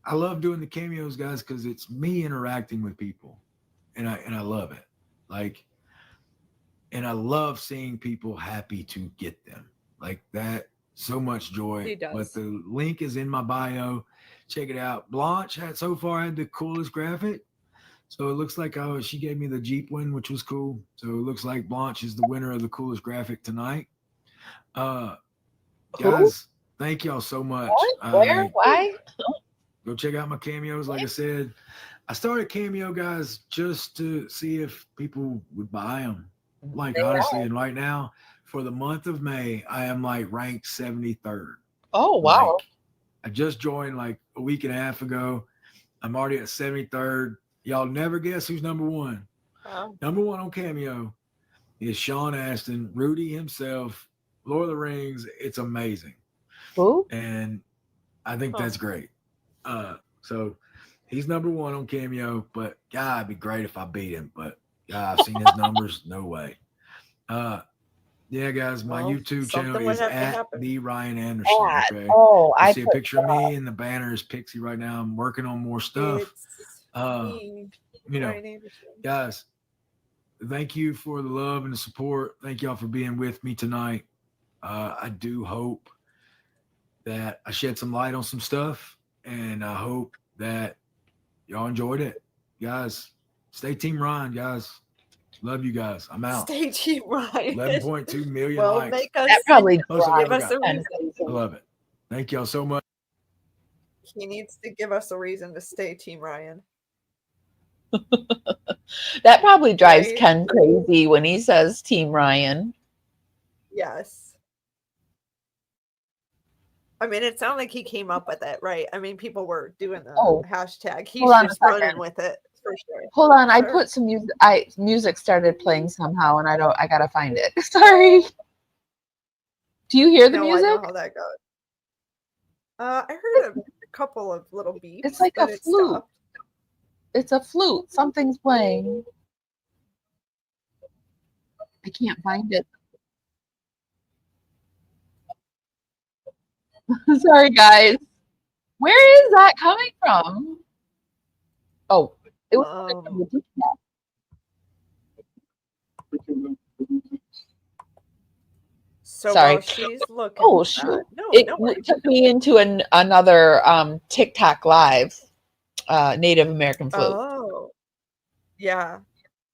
I love doing the cameos, guys, because it's me interacting with people, and I love it. Like, and I love seeing people happy to get them. Like that, so much joy. He does. But the link is in my bio. Check it out. Blanche had the coolest graphic. So it looks like she gave me the Jeep win, which was cool. So it looks like Blanche is the winner of the coolest graphic tonight. Guys, thank y'all so much. Where? Why? Go check out my cameos. Like I said, I started Cameo, guys, just to see if people would buy them. Like, honestly, and right now, for the month of May, I am like ranked 73rd. Oh, wow. Like, I just joined like a week and a half ago. I'm already at 73rd. Y'all never guess who's number one. Wow. Number one on Cameo is Sean Astin, Rudy himself, Lord of the Rings. It's amazing. Who? And I think that's great. So he's number one on Cameo, but God, it'd be great if I beat him. But God, I've seen his numbers. No way. Yeah, guys, my YouTube channel is at the Ryan Anderson. Okay. Oh, I see a picture of me, and the banner is Pixie right now. I'm working on more stuff. You know, guys, thank you for the love and the support. Thank y'all for being with me tonight. I do hope that I shed some light on some stuff, and I hope that y'all enjoyed it. Guys, stay Team Ryan, guys. Love you guys. I'm out. Stay Team Ryan. 11.2 million well, likes. make us That probably give us a reason. I love it. Thank y'all so much. He needs to give us a reason to stay Team Ryan. That probably drives Right? Ken crazy when he says Team Ryan. Yes. I mean, it sounded like he came up with it, right? I mean, people were doing the hashtag. He's just running with it for sure. Hold on, I put some music. Music started playing somehow, and I gotta find it. Sorry. Do you hear the music? I know how that goes. I heard a couple of little beeps. It's like a flute. Stopped. It's a flute. Something's playing. I can't find it. Sorry, guys. Where is that coming from? Oh, it was. So sorry. while she's looking. Oh, shoot. It took me into another TikTok live, Native American flute. Oh, yeah.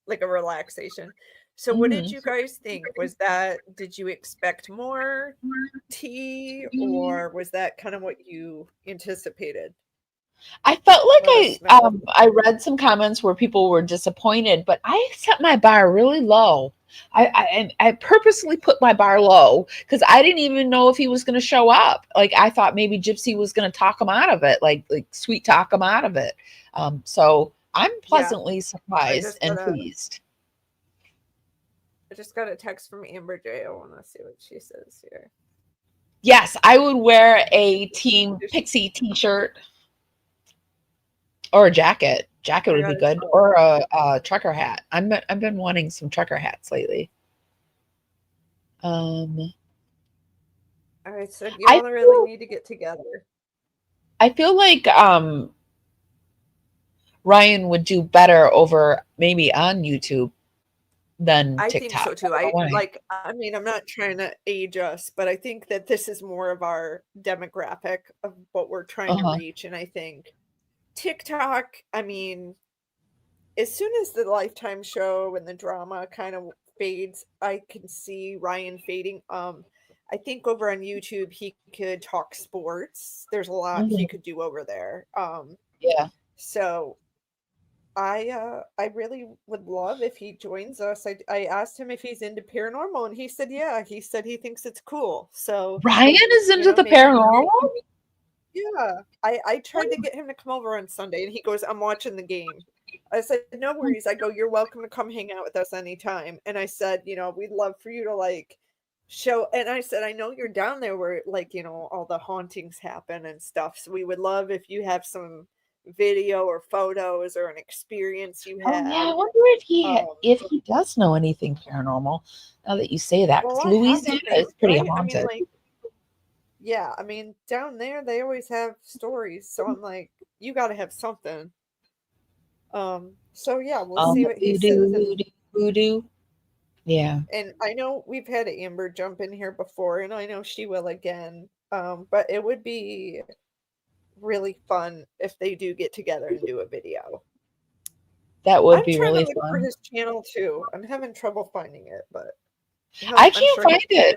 Like a relaxation. So what did you guys think? Did you expect more tea, or was that kind of what you anticipated? I felt like I read some comments where people were disappointed, but I set my bar really low. I purposely put my bar low because I didn't even know if he was going to show up. Like, I thought maybe Gypsy was going to talk him out of it, like sweet talk him out of it. So I'm pleasantly surprised and pleased. I just got a text from Amber J. I want to see what she says here. Yes, I would wear a Team Pixie t-shirt or a jacket. Jacket would be good, or a trucker hat. I've been wanting some trucker hats lately. All right, so y'all really need to get together. I feel like Ryan would do better over maybe on YouTube than I TikTok. think so too. I mean, I'm not trying to age us, but I think that this is more of our demographic of what we're trying to reach. And I think TikTok, I mean, as soon as the Lifetime show and the drama kind of fades, I can see Ryan fading. I think over on YouTube he could talk sports. There's a lot he could do over there. Yeah. So I really would love if he joins us. I asked him if he's into paranormal, and he said yeah. He said he thinks it's cool. So Ryan is into the paranormal? Yeah. I tried to get him to come over on Sunday, and he goes, I'm watching the game. I said, no worries. I go, you're welcome to come hang out with us anytime. And I said, you know, we'd love for you to like show. And I said, I know you're down there where like, you know, all the hauntings happen and stuff. So we would love if you have some video or photos or an experience you had. Oh yeah, I wonder if he does know anything paranormal. Now that you say that, because Louisiana is pretty haunted. I mean, like, yeah, I mean, down there they always have stories. So I'm like, you got to have something. So yeah, we'll see what he says. Voodoo. Yeah. And I know we've had Amber jump in here before, and I know she will again. But it would be really fun if they do get together and do a video. That would be really fun. For his channel too. I'm having trouble finding it, but I can't find it.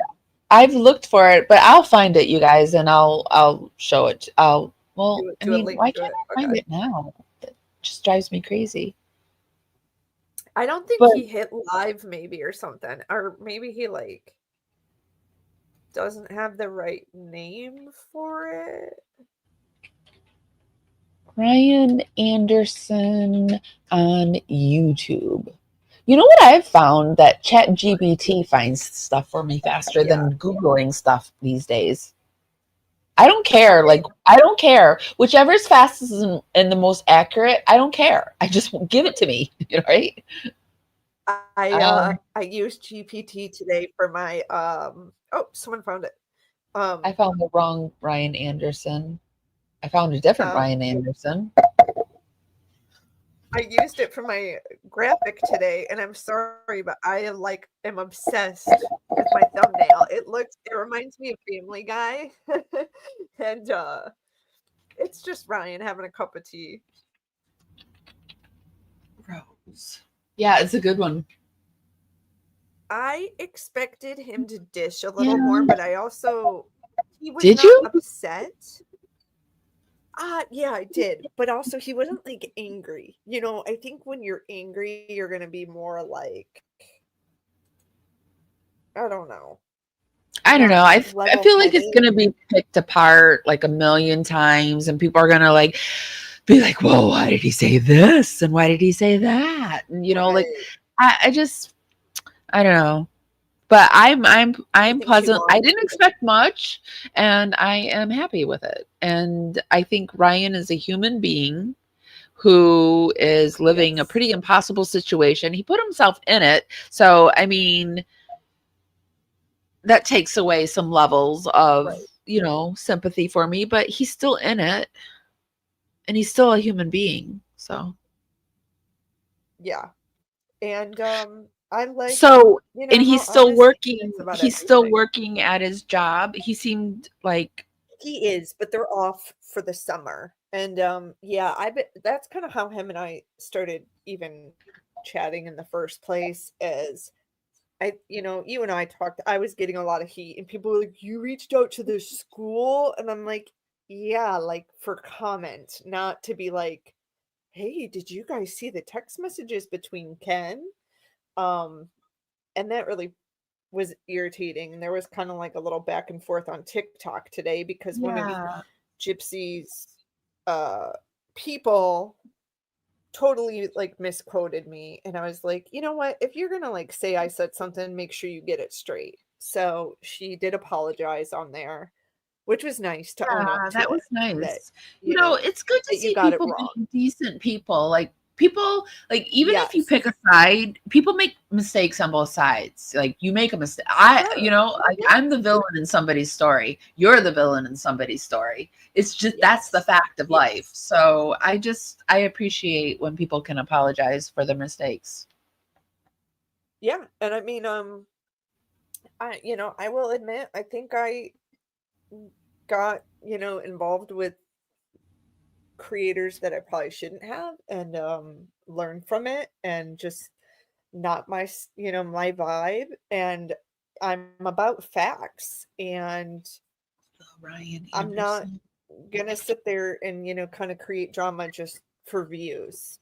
I've looked for it, but I'll find it, you guys, and I'll show it. Why can't I find it now? It just drives me crazy. I don't think he hit live maybe or something, or maybe he like doesn't have the right name for it. Ryan Anderson on YouTube. You know what I've found? That ChatGPT finds stuff for me faster than Googling stuff these days. I don't care. Like, I don't care. Whichever is fastest and the most accurate, I don't care. I just give it to me, right? I used GPT today for my someone found it. I found the wrong Ryan Anderson. I found a different Ryan Anderson. I used it for my graphic today, and I'm sorry, but I am obsessed with my thumbnail. It reminds me of Family Guy, and it's just Ryan having a cup of tea. Rose. Yeah, it's a good one. I expected him to dish a little more, but he was upset. Yeah, I did. But also he wasn't like angry. You know, I think when you're angry, you're gonna be more like, I don't know. I don't know. I feel like it's gonna be picked apart like a million times, and people are gonna like be like, "Whoa, why did he say this? And why did he say that?" And like I don't know. But I'm pleasant. I didn't expect much, and I am happy with it. And I think Ryan is a human being who is living a pretty impossible situation. He put himself in it. So, I mean, that takes away some levels of, sympathy for me, but he's still in it, and he's still a human being. So, yeah. And I like and he's still working. He's still working at his job. He seemed like he is, but they're off for the summer. And I bet that's kind of how him and I started even chatting in the first place. As you and I talked, I was getting a lot of heat, and people were like, "You reached out to the school," and I'm like, "Yeah, like for comment, not to be like, hey, did you guys see the text messages between Ken?" And that really was irritating. And there was kind of like a little back and forth on TikTok today because one of Gypsy's people totally like misquoted me, and I was like, you know what, if you're gonna like say I said something, make sure you get it straight. So she did apologize on there, which was nice to own up Yeah, to that was it, that nice. you know It's good to that you see got it people wrong. being decent people. Like people, like even if you Yes. pick a side, people make mistakes on both sides. Like you make a mistake. Sure. Like Yeah. I'm the villain in somebody's story. You're the villain in somebody's story. It's just that's the Yes. fact of life. Yes. So I appreciate when people can apologize for their mistakes. Yeah. And I mean, I will admit, I think I got, involved with creators that I probably shouldn't have, and learned from it, and just not my vibe. And I'm about facts, and Ryan I'm not Anderson. gonna sit there and, kind of create drama just for views.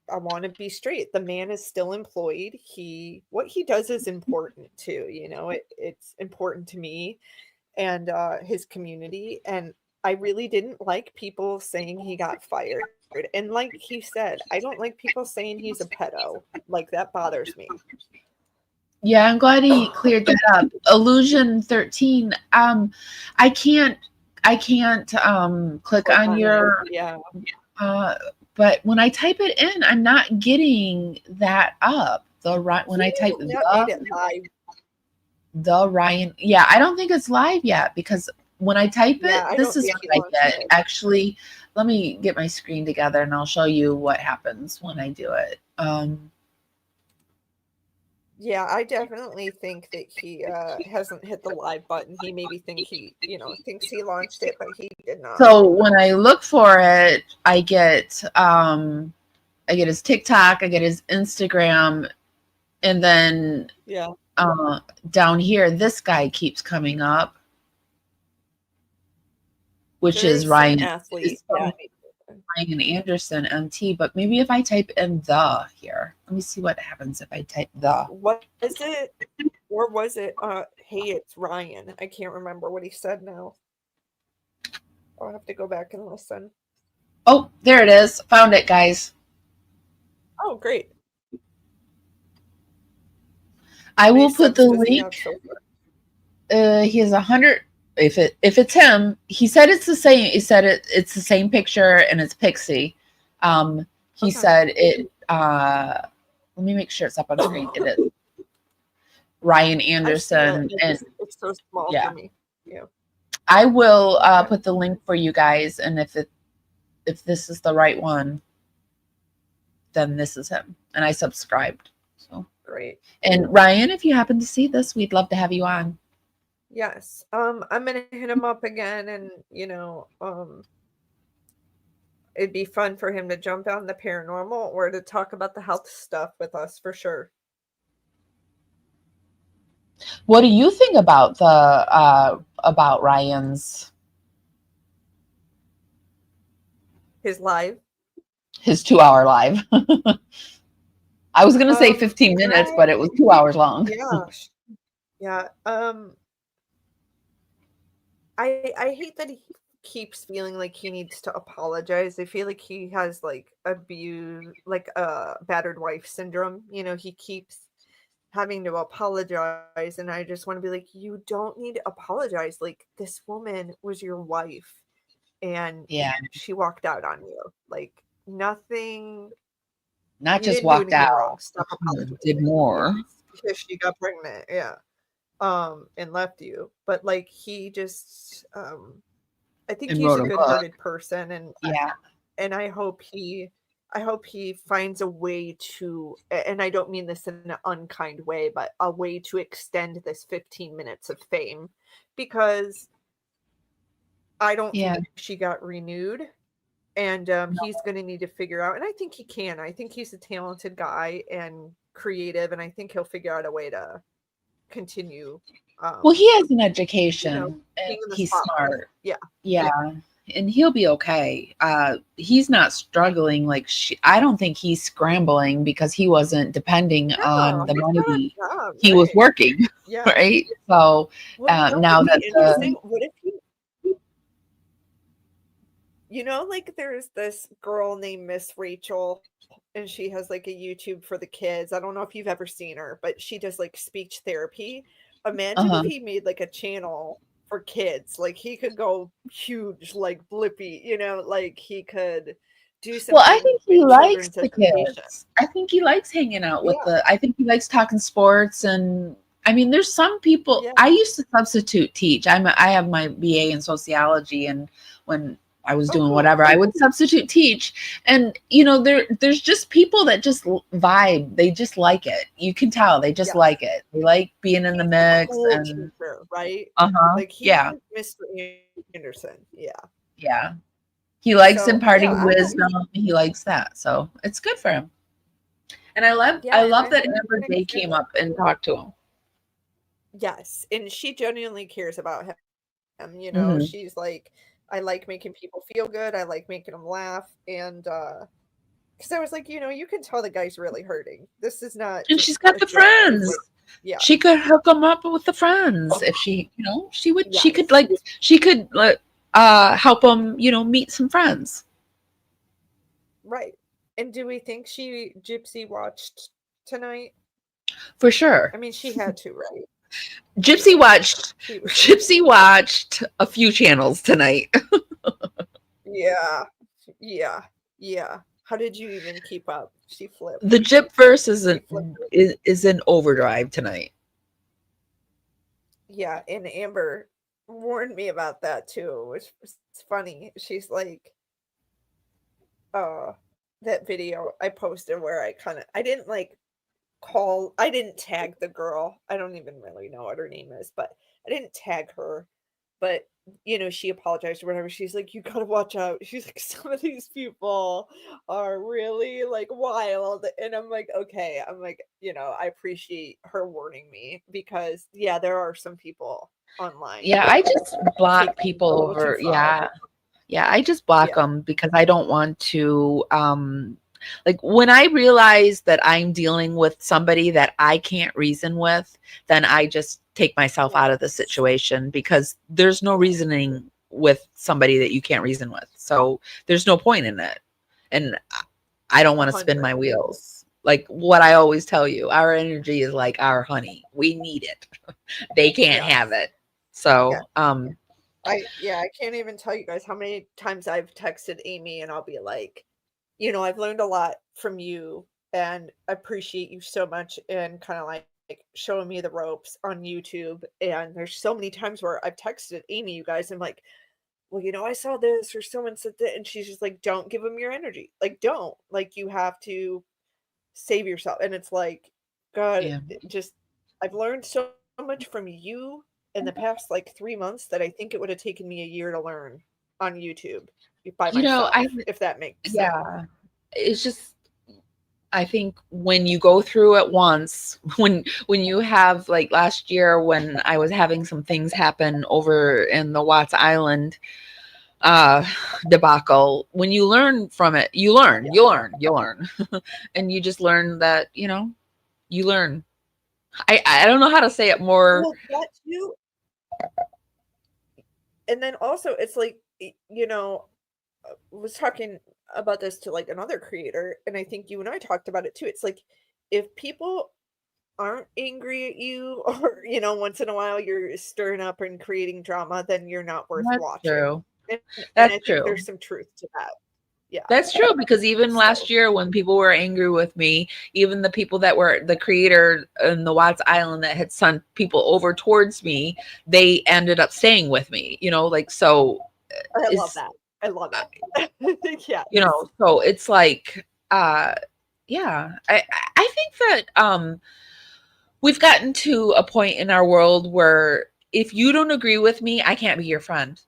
I want to be straight. The man is still employed. What he does is important too. It's important to me and his community. And I really didn't like people saying he got fired. And like he said, I don't like people saying he's a pedo. Like that bothers me. Yeah, I'm glad he cleared that up. Illusion 13. I can't click on your Yeah. but when I type it in, I'm not getting that up. When I type Made it live. the Ryan, yeah, I don't think it's live yet because when I type Yeah, I it, this don't is think he what I launched get. it. Actually, let me get my screen together and I'll show you what happens when I do it. Yeah, I definitely think that he hasn't hit the live button. He maybe thinks he launched it, but he did not. So when I look for it, I get his TikTok, I get his Instagram, and then Yeah. down here, this guy keeps coming up, which There is some Ryan. athlete. Ryan Anderson MT. But maybe if I type in the here, let me see what happens if I type the. What is it? Or was it hey, it's Ryan? I can't remember what he said now. I'll have to go back and listen. Oh, there it is. Found it, guys. Oh, great. I will put the link. He has 100. If it's him, he said it's the same. He said it's the same picture and it's Pixie. He said it. Let me make sure it's up on screen. It is Ryan Anderson, and it's so small yeah. for me. Yeah. I will put the link for you guys, and if this is the right one, then this is him, and I subscribed. So great. And Ryan, if you happen to see this, we'd love to have you on. Yes. I'm gonna hit him up again, and it'd be fun for him to jump on the paranormal or to talk about the health stuff with us for sure. What do you think about about Ryan's his 2-hour live? I was gonna say 15 minutes, but it was 2 hours long. Yeah. I hate that he keeps feeling like he needs to apologize. I feel like he has like battered wife syndrome. He keeps having to apologize, and I just want to be like, you don't need to apologize. Like, this woman was your wife, and she walked out on you. Like, nothing. Not just walked out. Stop apologizing. Did more. Because she got pregnant. Yeah. And left you. But like, he just I think he's a good-hearted person, and I hope he finds a way to, and I don't mean this in an unkind way, but a way to extend this 15 minutes of fame, because I don't think she got renewed, and he's going to need to figure out, and I think he can. I think he's a talented guy and creative, and I think he'll figure out a way to continue. Well, he has an education, and he's smart. Yeah, and he'll be okay. He's not struggling like I don't think he's scrambling because he wasn't depending on the money. He was working, right? So now that what if like there's this girl named Miss Rachel and she has like a YouTube for the kids. I don't know if you've ever seen her, but she does like speech therapy. Imagine if he made like a channel for kids. Like he could go huge, like Blippy, you know, like he could do something. Well, I think he in likes children's the education. kids. I think he likes hanging out with Yeah. I think he likes talking sports. And I mean, there's some people. Yeah. I used to substitute teach. I have my BA in sociology, and when I was doing cool. whatever, I would substitute teach. And you know, there's just people that just vibe. They just like it. You can tell they just like it. They like being in the mix. Cool And teacher, right? Like he's yeah, Mr. Anderson. Yeah. yeah. He likes So, imparting yeah, wisdom. He likes that. So it's good for him. And I love that Amber Day came up and talked to him. Yes. And she genuinely cares about him. You know, she's like, I like making people feel good. I like making them laugh. And because I was like, you know, you can tell the guy's really hurting. This is not. And she's got the friends. Like, yeah. She could hook him up with the friends if she, you know, she would. Yes. She could help him, you know, meet some friends. Right. And do we think Gypsy watched tonight? For sure. I mean, she had to, right? Gypsy watched a few channels tonight. Yeah. How did you even keep up? She flipped. The Gypverse is in overdrive tonight. Yeah, and Amber warned me about that too, which was funny. She's like, that video I posted where I didn't tag the girl. I don't even really know what her name is, but I didn't tag her. But, you know, she apologized or whatever. She's like, you gotta watch out. She's like, some of these people are really like wild. And I'm like, okay. I'm like, you know, I appreciate her warning me because, yeah, there are some people online. Yeah, I just block people over. Yeah, I just block them because I don't want to. Like when I realize that I'm dealing with somebody that I can't reason with, then I just take myself out of the situation because there's no reasoning with somebody that you can't reason with. So there's no point in it. And I don't want to spin my wheels. Like what I always tell you, our energy is like our honey. We need it. They can't have it. So, I can't even tell you guys how many times I've texted Amy and I'll be like, you know, I've learned a lot from you and I appreciate you so much and kind of like showing me the ropes on YouTube. And there's so many times where I've texted Amy, you guys, I'm like, well, you know, I saw this or someone said that. And she's just like, don't give them your energy. Like, don't. Like, you have to save yourself. And it's like, God, I've learned so much from you in the past like 3 months that I think it would have taken me a year to learn on YouTube. By myself, if that makes sense. It's just I think when you go through it once, when you have like last year when I was having some things happen over in the Watts Island debacle, when you learn from it, you learn and you just learn that, you know, you learn. I don't know how to say it more. Well, that too. And then also it's like, you know, was talking about this to like another creator, and I think you and I talked about it too. It's like if people aren't angry at you, or you know, once in a while you're stirring up and creating drama, then you're not worth watching. True. And That's I true. think there's some truth to that. Yeah, that's true because even last year when people were angry with me, even the people that were the creator in the Watts Island that had sent people over towards me, they ended up staying with me. You know, like so. I love that. I love it. Yeah. You know, so it's like, I think that we've gotten to a point in our world where if you don't agree with me, I can't be your friend.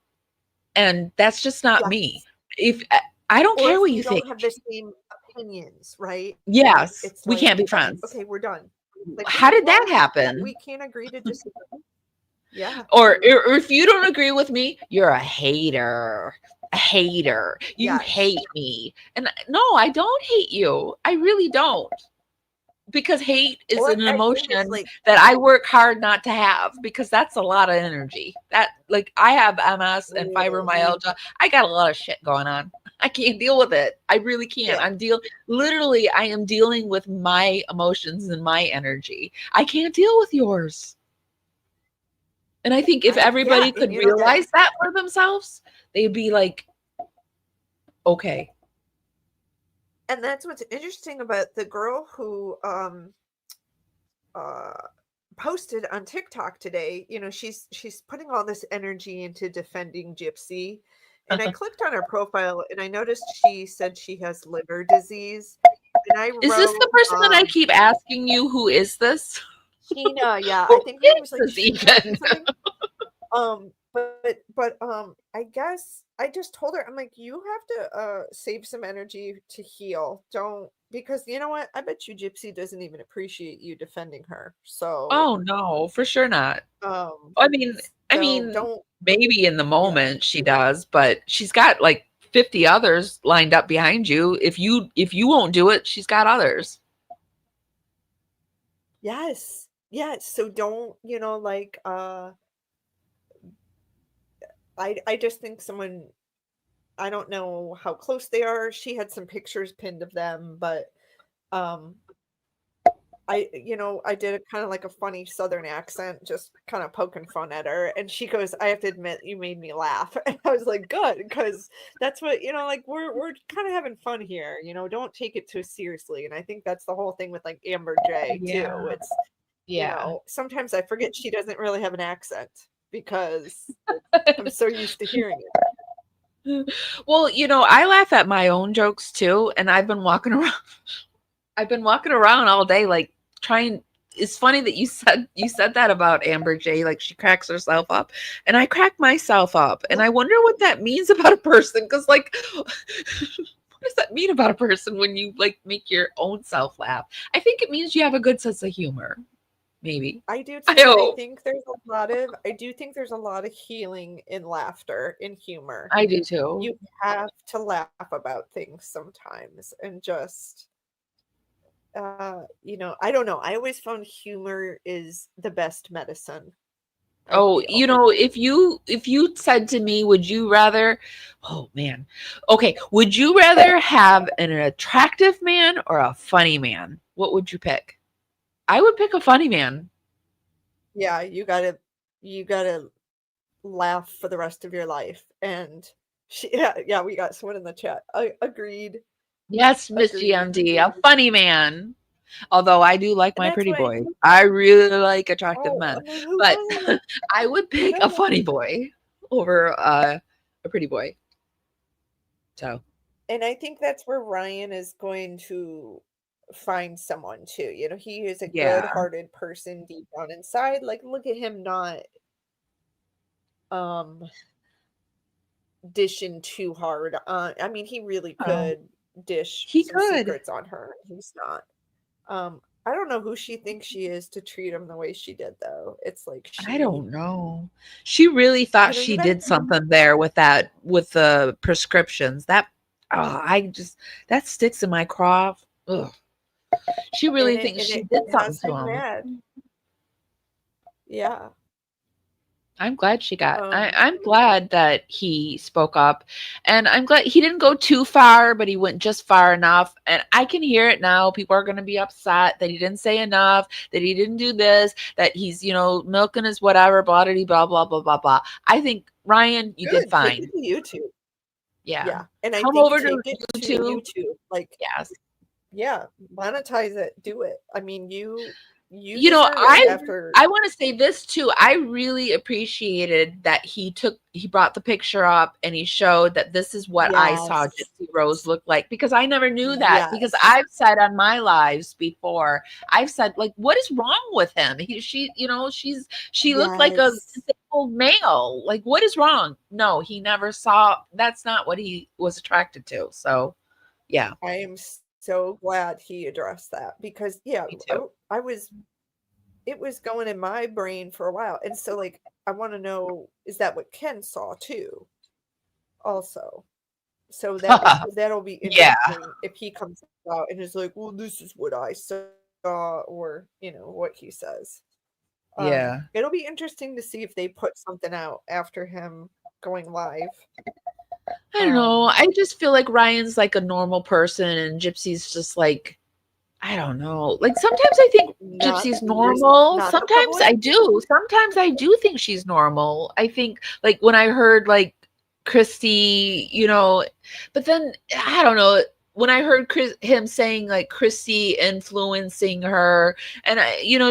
And that's just not me. If I don't care what you think. Don't have the same opinions, right? Yes. It's we like, can't be friends. Okay, we're done. Like, how did that happen? We can't agree to disagree. Yeah. Or if you don't agree with me, you're a hater. You hate me. And no, I don't hate you. I really don't. because hate is Well, an I think emotion it's like, that I work hard not to have, because that's a lot of energy. That, like, I have MS and fibromyalgia. I got a lot of shit going on. I can't deal with it. I really can't. yeah. Literally, I am dealing with my emotions and my energy. I can't deal with yours. And I think if everybody could and you know that, realize that for themselves, they'd be like, okay. and that's what's interesting about the girl who posted on TikTok today. You know, she's putting all this energy into defending Gypsy. And I clicked on her profile and I noticed she said she has liver disease. And I Is this the wrote, person that I keep asking you, who is this? Tina, yeah, I Who think her name is was like this Sheena even? or something. But I guess I just told her, I'm like, you have to save some energy to heal. Don't, because you know what? I bet you Gypsy doesn't even appreciate you defending her. So Oh no, for sure not. I mean, don't, maybe in the yeah. moment she does, but she's got like 50 others lined up behind you. If you won't do it, she's got others. Yes. Yes. So don't, you know, like I just think someone, I don't know how close they are. She had some pictures pinned of them, but um I did a kind of like a funny Southern accent, just kind of poking fun at her. And she goes, I have to admit, you made me laugh. And I was like, good, because that's what, you know, like we're kind of having fun here, you know, don't take it too seriously. And I think that's the whole thing with like Amber J too. It's, you know, sometimes I forget she doesn't really have an accent because I'm so used to hearing it. Well, you know, I laugh at my own jokes too, and I've been walking around all day like trying. It's funny that you said that about Amber J, like she cracks herself up, and I crack myself up, and I wonder what that means about a person, because like what does that mean about a person when you like make your own self laugh? I think it means you have a good sense of humor. Maybe. I do too. I And I hope. think there's a lot of healing in laughter, in humor. I do too. You have to laugh about things sometimes and just you know, I don't know. I always found humor is the best medicine. I Oh, feel. you know, if you said to me, would you rather, oh man. Okay, would you rather have an attractive man or a funny man? What would you pick? I would pick a funny man. Yeah, you gotta laugh for the rest of your life. And yeah, we got someone in the chat. Agreed. Yes, Miss Agreed. GMD, a funny man. Although I do like And my that's pretty why boy. I really like attractive oh, men. I mean, who But doesn't? I would Who pick a doesn't? funny boy over a pretty boy. So, And I think that's where Ryan is going to find someone too. You know, he is a yeah. good-hearted person deep down inside. Like, look at him not um dishing too hard. I mean, he really Oh, could dish he some could. secrets on her. He's not. I don't know who she thinks she is to treat him the way she did, though. It's like I don't know. She really thought you know, you she gotta, did something there with the prescriptions. That sticks in my craw. Ugh. She and really it thinks and she it did something has to me him. mad. Yeah. I'm glad she got. Um, I'm glad that he spoke up, and I'm glad he didn't go too far, but he went just far enough. And I can hear it now. People are going to be upset that he didn't say enough, that he didn't do this, that he's milking his whatever, blah blah blah blah blah blah blah. I think Ryan, you did good. Take fine. it to YouTube. Yeah, Yeah, and I come think over to take it to YouTube. YouTube. Like, Yes. yeah, monetize it. Do it. I mean, you You know, deserve it after. I want to say this too. I really appreciated that he brought the picture up and he showed that this is what I saw Yes. Gypsy Rose look like, because I never knew that, because Yes. I've said on my lives before, I've said like, what is wrong with him? She looked like a Yes. disabled male. Like, what is wrong? No, he never saw. That's not what he was attracted to. So, yeah, I am so glad he addressed that because yeah, me too. I was it was going in my brain for a while. And so like I want to know, is that what Ken saw too? Also. So that'll be Yeah. interesting if he comes out and is like, well, this is what I saw. saw or, what he says. Yeah. It'll be interesting to see if they put something out after him going live. I don't know. I just feel like Ryan's like a normal person and Gypsy's just like, I don't know. Like sometimes I think Gypsy's normal. Sometimes I do. Sometimes I do think she's normal. I think like when I heard like Christy, but then I don't know. When I heard him saying like Christy influencing her, and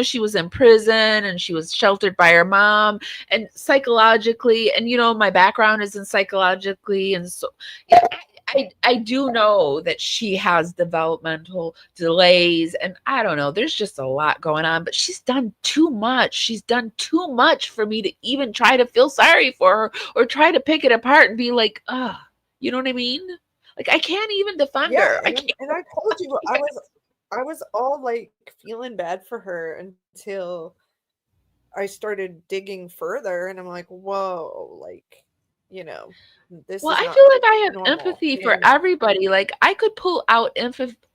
she was in prison and she was sheltered by her mom, and psychologically, and my background is in psychologically, and so yeah, I do know that she has developmental delays, and I don't know. There's just a lot going on, but she's done too much. She's done too much for me to even try to feel sorry for her or try to pick it apart and be like, you know what I mean? Like I can't even defend her. And I told you I was all like feeling bad for her until I started digging further, and I'm like, whoa, like, this. Well, is I not feel like I have normal. empathy for everybody. Like I could pull out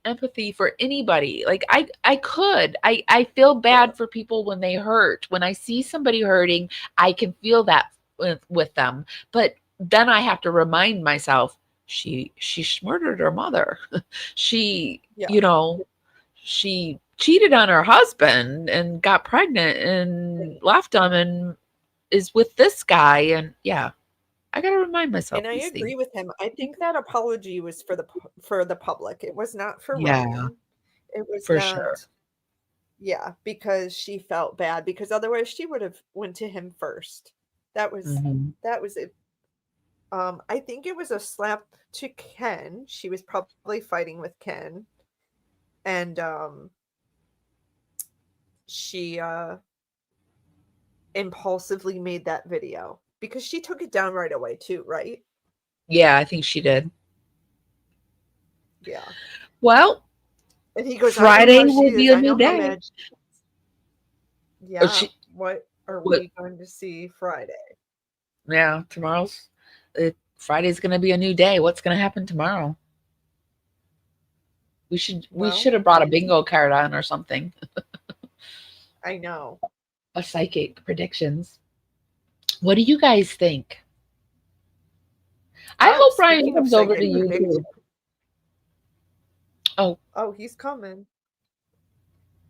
empathy for anybody. Like I could. I feel bad for people when they hurt. When I see somebody hurting, I can feel that with them. But then I have to remind myself, she murdered her mother. She cheated on her husband and got pregnant and left him and is with this guy. And yeah, I got to remind myself. And I agree with him. I think that apology was for the public. It was not for Ryan. It was for not, sure. Yeah, because she felt bad, because otherwise she would have went to him first. That was it. I think it was a slap to Ken. She was probably fighting with Ken. And she impulsively made that video because she took it down right away too, right? Yeah, I think she did. Yeah. Well, and he goes, Friday will be a new day. Yeah. What are we going to see Friday? Yeah, Friday's going to be a new day. What's going to happen tomorrow? We should have brought a bingo card on or something. I know. A psychic predictions. What do you guys think? I hope Ryan comes over to you too. Oh, he's coming.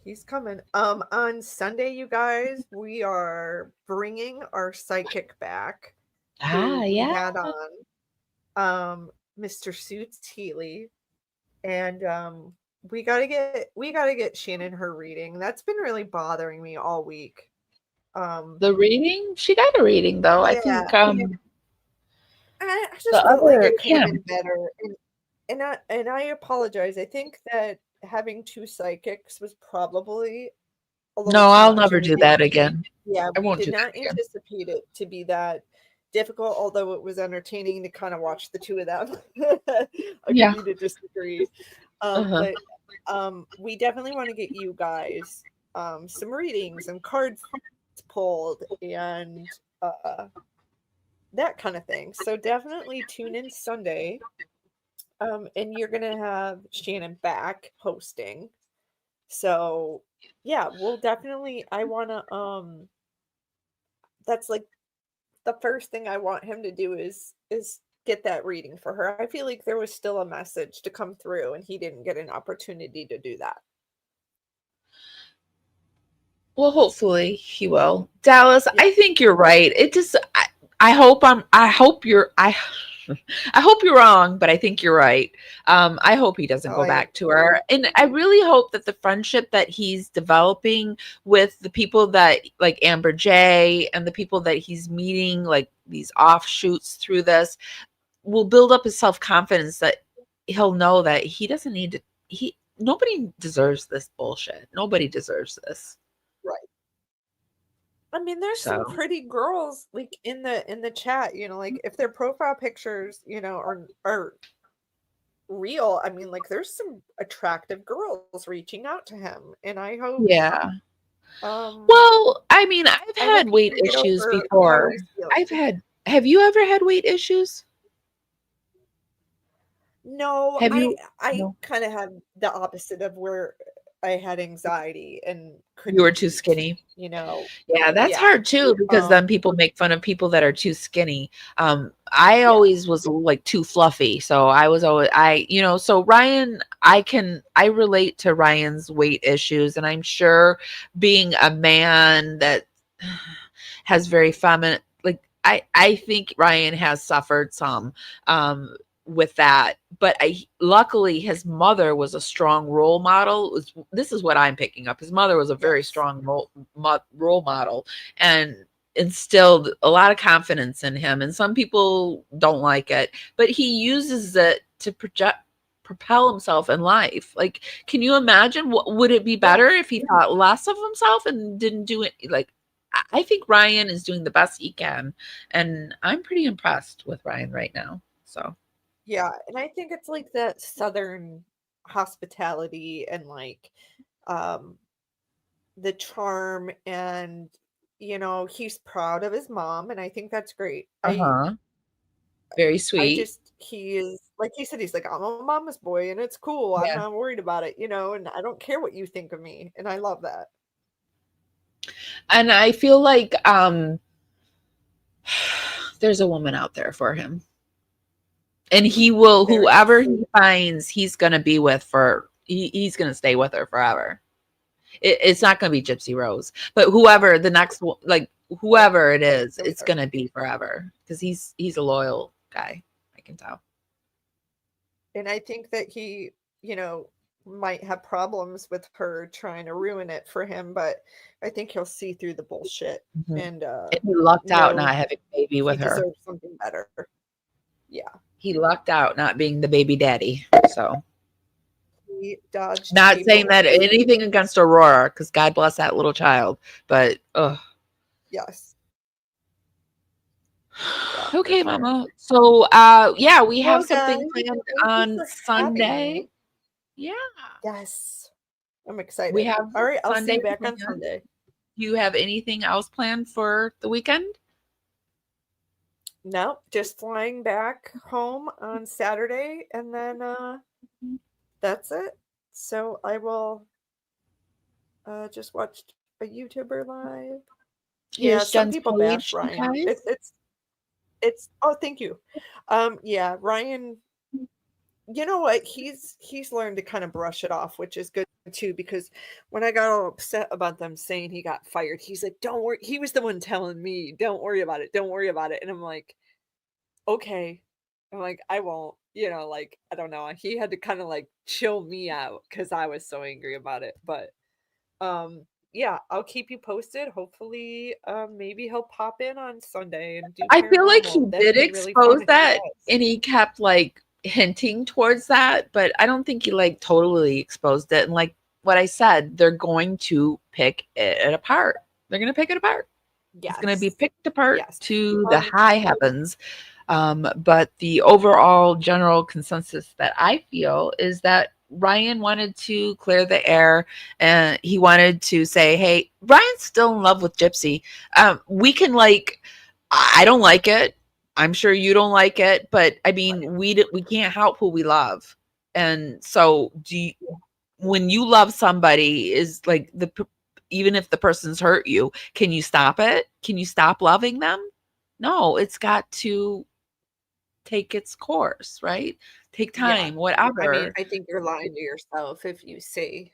He's coming. On Sunday, you guys, we are bringing our psychic back. We had on Mr. Suits Healy, and we gotta get Shannon her reading. That's been really bothering me all week. The reading? She got a reading though. I think I just felt like it could have been better. And I apologize. I think that having two psychics was probably a little No, I'll never do that again. Yeah, I won't did not anticipate it to be that difficult, although it was entertaining to kind of watch the two of them. Agree to disagree. But we definitely want to get you guys some readings and cards pulled and that kind of thing. So definitely tune in Sunday. And you're gonna have Shannon back hosting. So yeah, we'll definitely, I wanna that's like the first thing I want him to do is get that reading for her. I feel like there was still a message to come through and he didn't get an opportunity to do that. Well, hopefully he will. Dallas, I think you're right. It just I hope you're wrong, but I think you're right. I hope he doesn't go back to her. And I really hope that the friendship that he's developing with the people that like Amber J and the people that he's meeting, like these offshoots through this, will build up his self-confidence that he'll know that he doesn't need to, nobody deserves this bullshit. Nobody deserves this. Right. I mean, there's some pretty girls like in the chat, like if their profile pictures, are real. I mean, like there's some attractive girls reaching out to him, and I hope. Yeah. Well, I mean, I've had weight issues before. Have you ever had weight issues? No, I kind of have the opposite of where I had anxiety and You were couldn't too eat, skinny. you know. Yeah, that's Yeah. hard too, because then Um, people make fun of people that are too skinny. I yeah. always was like too fluffy, so I was always so Ryan, I relate to Ryan's weight issues, and I'm sure being a man that has very feminine, like I think Ryan has suffered some with that, but luckily his mother was a strong role model. This is what I'm picking up. His mother was a very Yes. strong role model and instilled a lot of confidence in him. And some people don't like it, but he uses it to propel himself in life. Like, can you imagine what would it be better if he thought less of himself and didn't do it? Like, I think Ryan is doing the best he can, and I'm pretty impressed with Ryan right now. So Yeah, and I think it's like that Southern hospitality and like um the charm, and he's proud of his mom, and I think that's great. uh-huh. Very I sweet. just he is like he said, he's like, I'm a mama's boy and it's cool. I'm Yeah. not worried about it, and I don't care what you think of me. And I love that. And I feel like there's a woman out there for him. And he will, There whoever is. he finds, he's gonna be with he's gonna stay with her forever. It's not gonna be Gypsy Rose, but whoever the next like whoever it is, it's gonna be forever because he's a loyal guy. I can tell. And I think that he, might have problems with her trying to ruin it for him, but I think he'll see through the bullshit Mhm. and And he lucked out know not having a baby he with her. deserves something better. Yeah. He lucked out not being the baby daddy. So He dodged not a saying that bullet. anything against Aurora, because God bless that little child. But Yes. Yeah, for okay, sure. Mama. So yeah, we have Well, something guys, planned thank you on for having Sunday. me. Yeah. Yes. I'm We excited. have All right, I'll see Sunday you back on planned. Sunday. Do you have anything else planned for the weekend? No, just flying back home on Saturday, and then that's it. So I will just watch a YouTuber live. Yeah, Here's some Jen's people bash page, you Ryan. guys. It's oh, thank you. Yeah, Ryan, you know what? He's learned to kind of brush it off, which is good too, because when I got all upset about them saying he got fired, he's like, "Don't worry." He was the one telling me, "Don't worry about it. Don't worry about it." And I'm like, "Okay." I'm like, "I won't." Like, I don't know. He had to kind of like chill me out because I was so angry about it. But yeah, I'll keep you posted. Hopefully, maybe he'll pop in on Sunday and do I feel like he paranormal. That'd did be really fun expose if he that, does. and he kept like hinting towards that, but I don't think he like totally exposed it. And like what I said, they're going to pick it apart. They're going to pick it apart. It's going to be Yes. picked apart Yes. to the high heavens. But the overall general consensus that I feel is that Ryan wanted to clear the air, and he wanted to say, hey, Ryan's still in love with Gypsy. We can like, I don't like it. I'm sure you don't like it, but I mean, we can't help who we love. And so when you love somebody is like even if the person's hurt you, can you stop it? Can you stop loving them? No, it's got to take its course, right? Take Yeah. time, I mean, whatever. I think you're lying to yourself if you say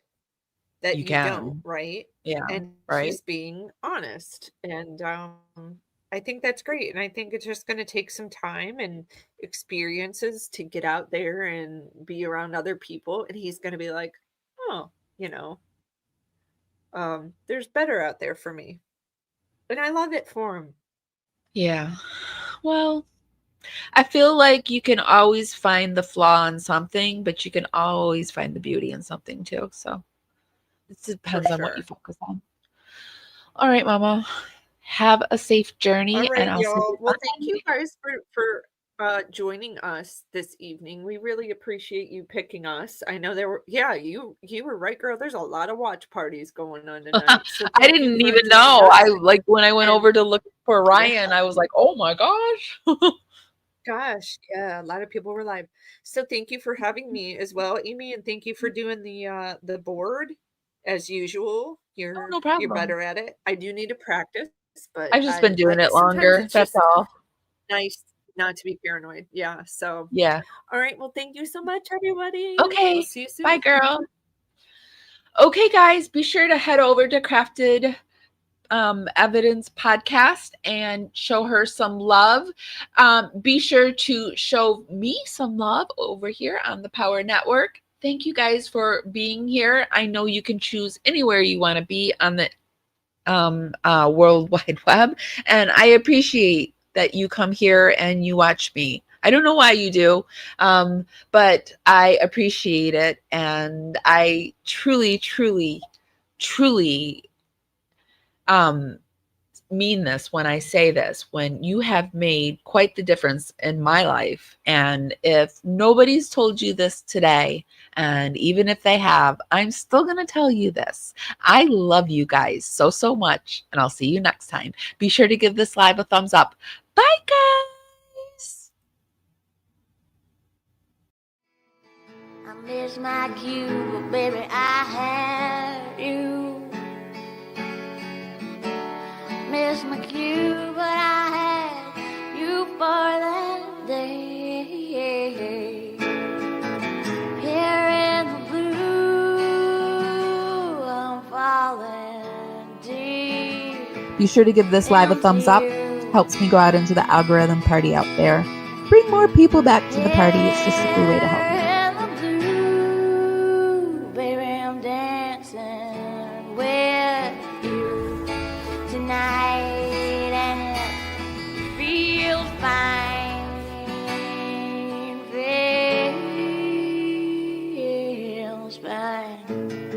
that You you don't, can. right? Yeah, And right? he's being honest. And I think that's great. And I think it's just going to take some time and experiences to get out there and be around other people. And he's going to be like, oh, there's better out there for me. And I love it for him. Yeah. Well, I feel like you can always find the flaw in something, but you can always find the beauty in something too. So it depends on what you Sure. focus on. All right, Mama. Have a safe All journey, and right, I'll see you y'all. Well, thank you Sunday. guys for joining us this evening. We really appreciate you picking us. I know there were you were right, girl. There's a lot of watch parties going on tonight. So I thank you didn't for even joining know. us. I like when I went And over to look for yeah, Ryan, I was like, oh my gosh. gosh, yeah, a lot of people were live. So thank you for having me as well, Amy, and thank you for doing the board. as usual. No You're problem. better at it. I do need to practice, but I've just been doing it sometimes longer. it's That's just all. nice not to be paranoid. Yeah. So, Yeah. all right. Well, thank you so much, everybody. Okay. We'll see you soon. Bye, girl. Okay, guys, be sure to head over to Crafted Evidence Podcast and show her some love. Be sure to show me some love over here on the Power Network. Thank you guys for being here. I know you can choose anywhere you want to be on the World Wide Web, and I appreciate that you come here and you watch me. I don't know why you do, but I appreciate it, and I truly, truly, truly mean this when I say this. When you have made quite the difference in my life, and if nobody's told you this today, and even if they have, I'm still going to tell you this. I love you guys so, so much, and I'll see you next time. Be sure to give this live a thumbs up. Bye, guys. I miss my cue, but baby, I had you. Miss my cue, but I had you for that day. Here in the blue, I'm falling deep. Be sure to give this live a thumbs up. Helps me go out into the algorithm party out there. Bring more people back to the party. It's just a free way to help me. Baby, I'm dancing with you tonight, and it feels fine, feels fine.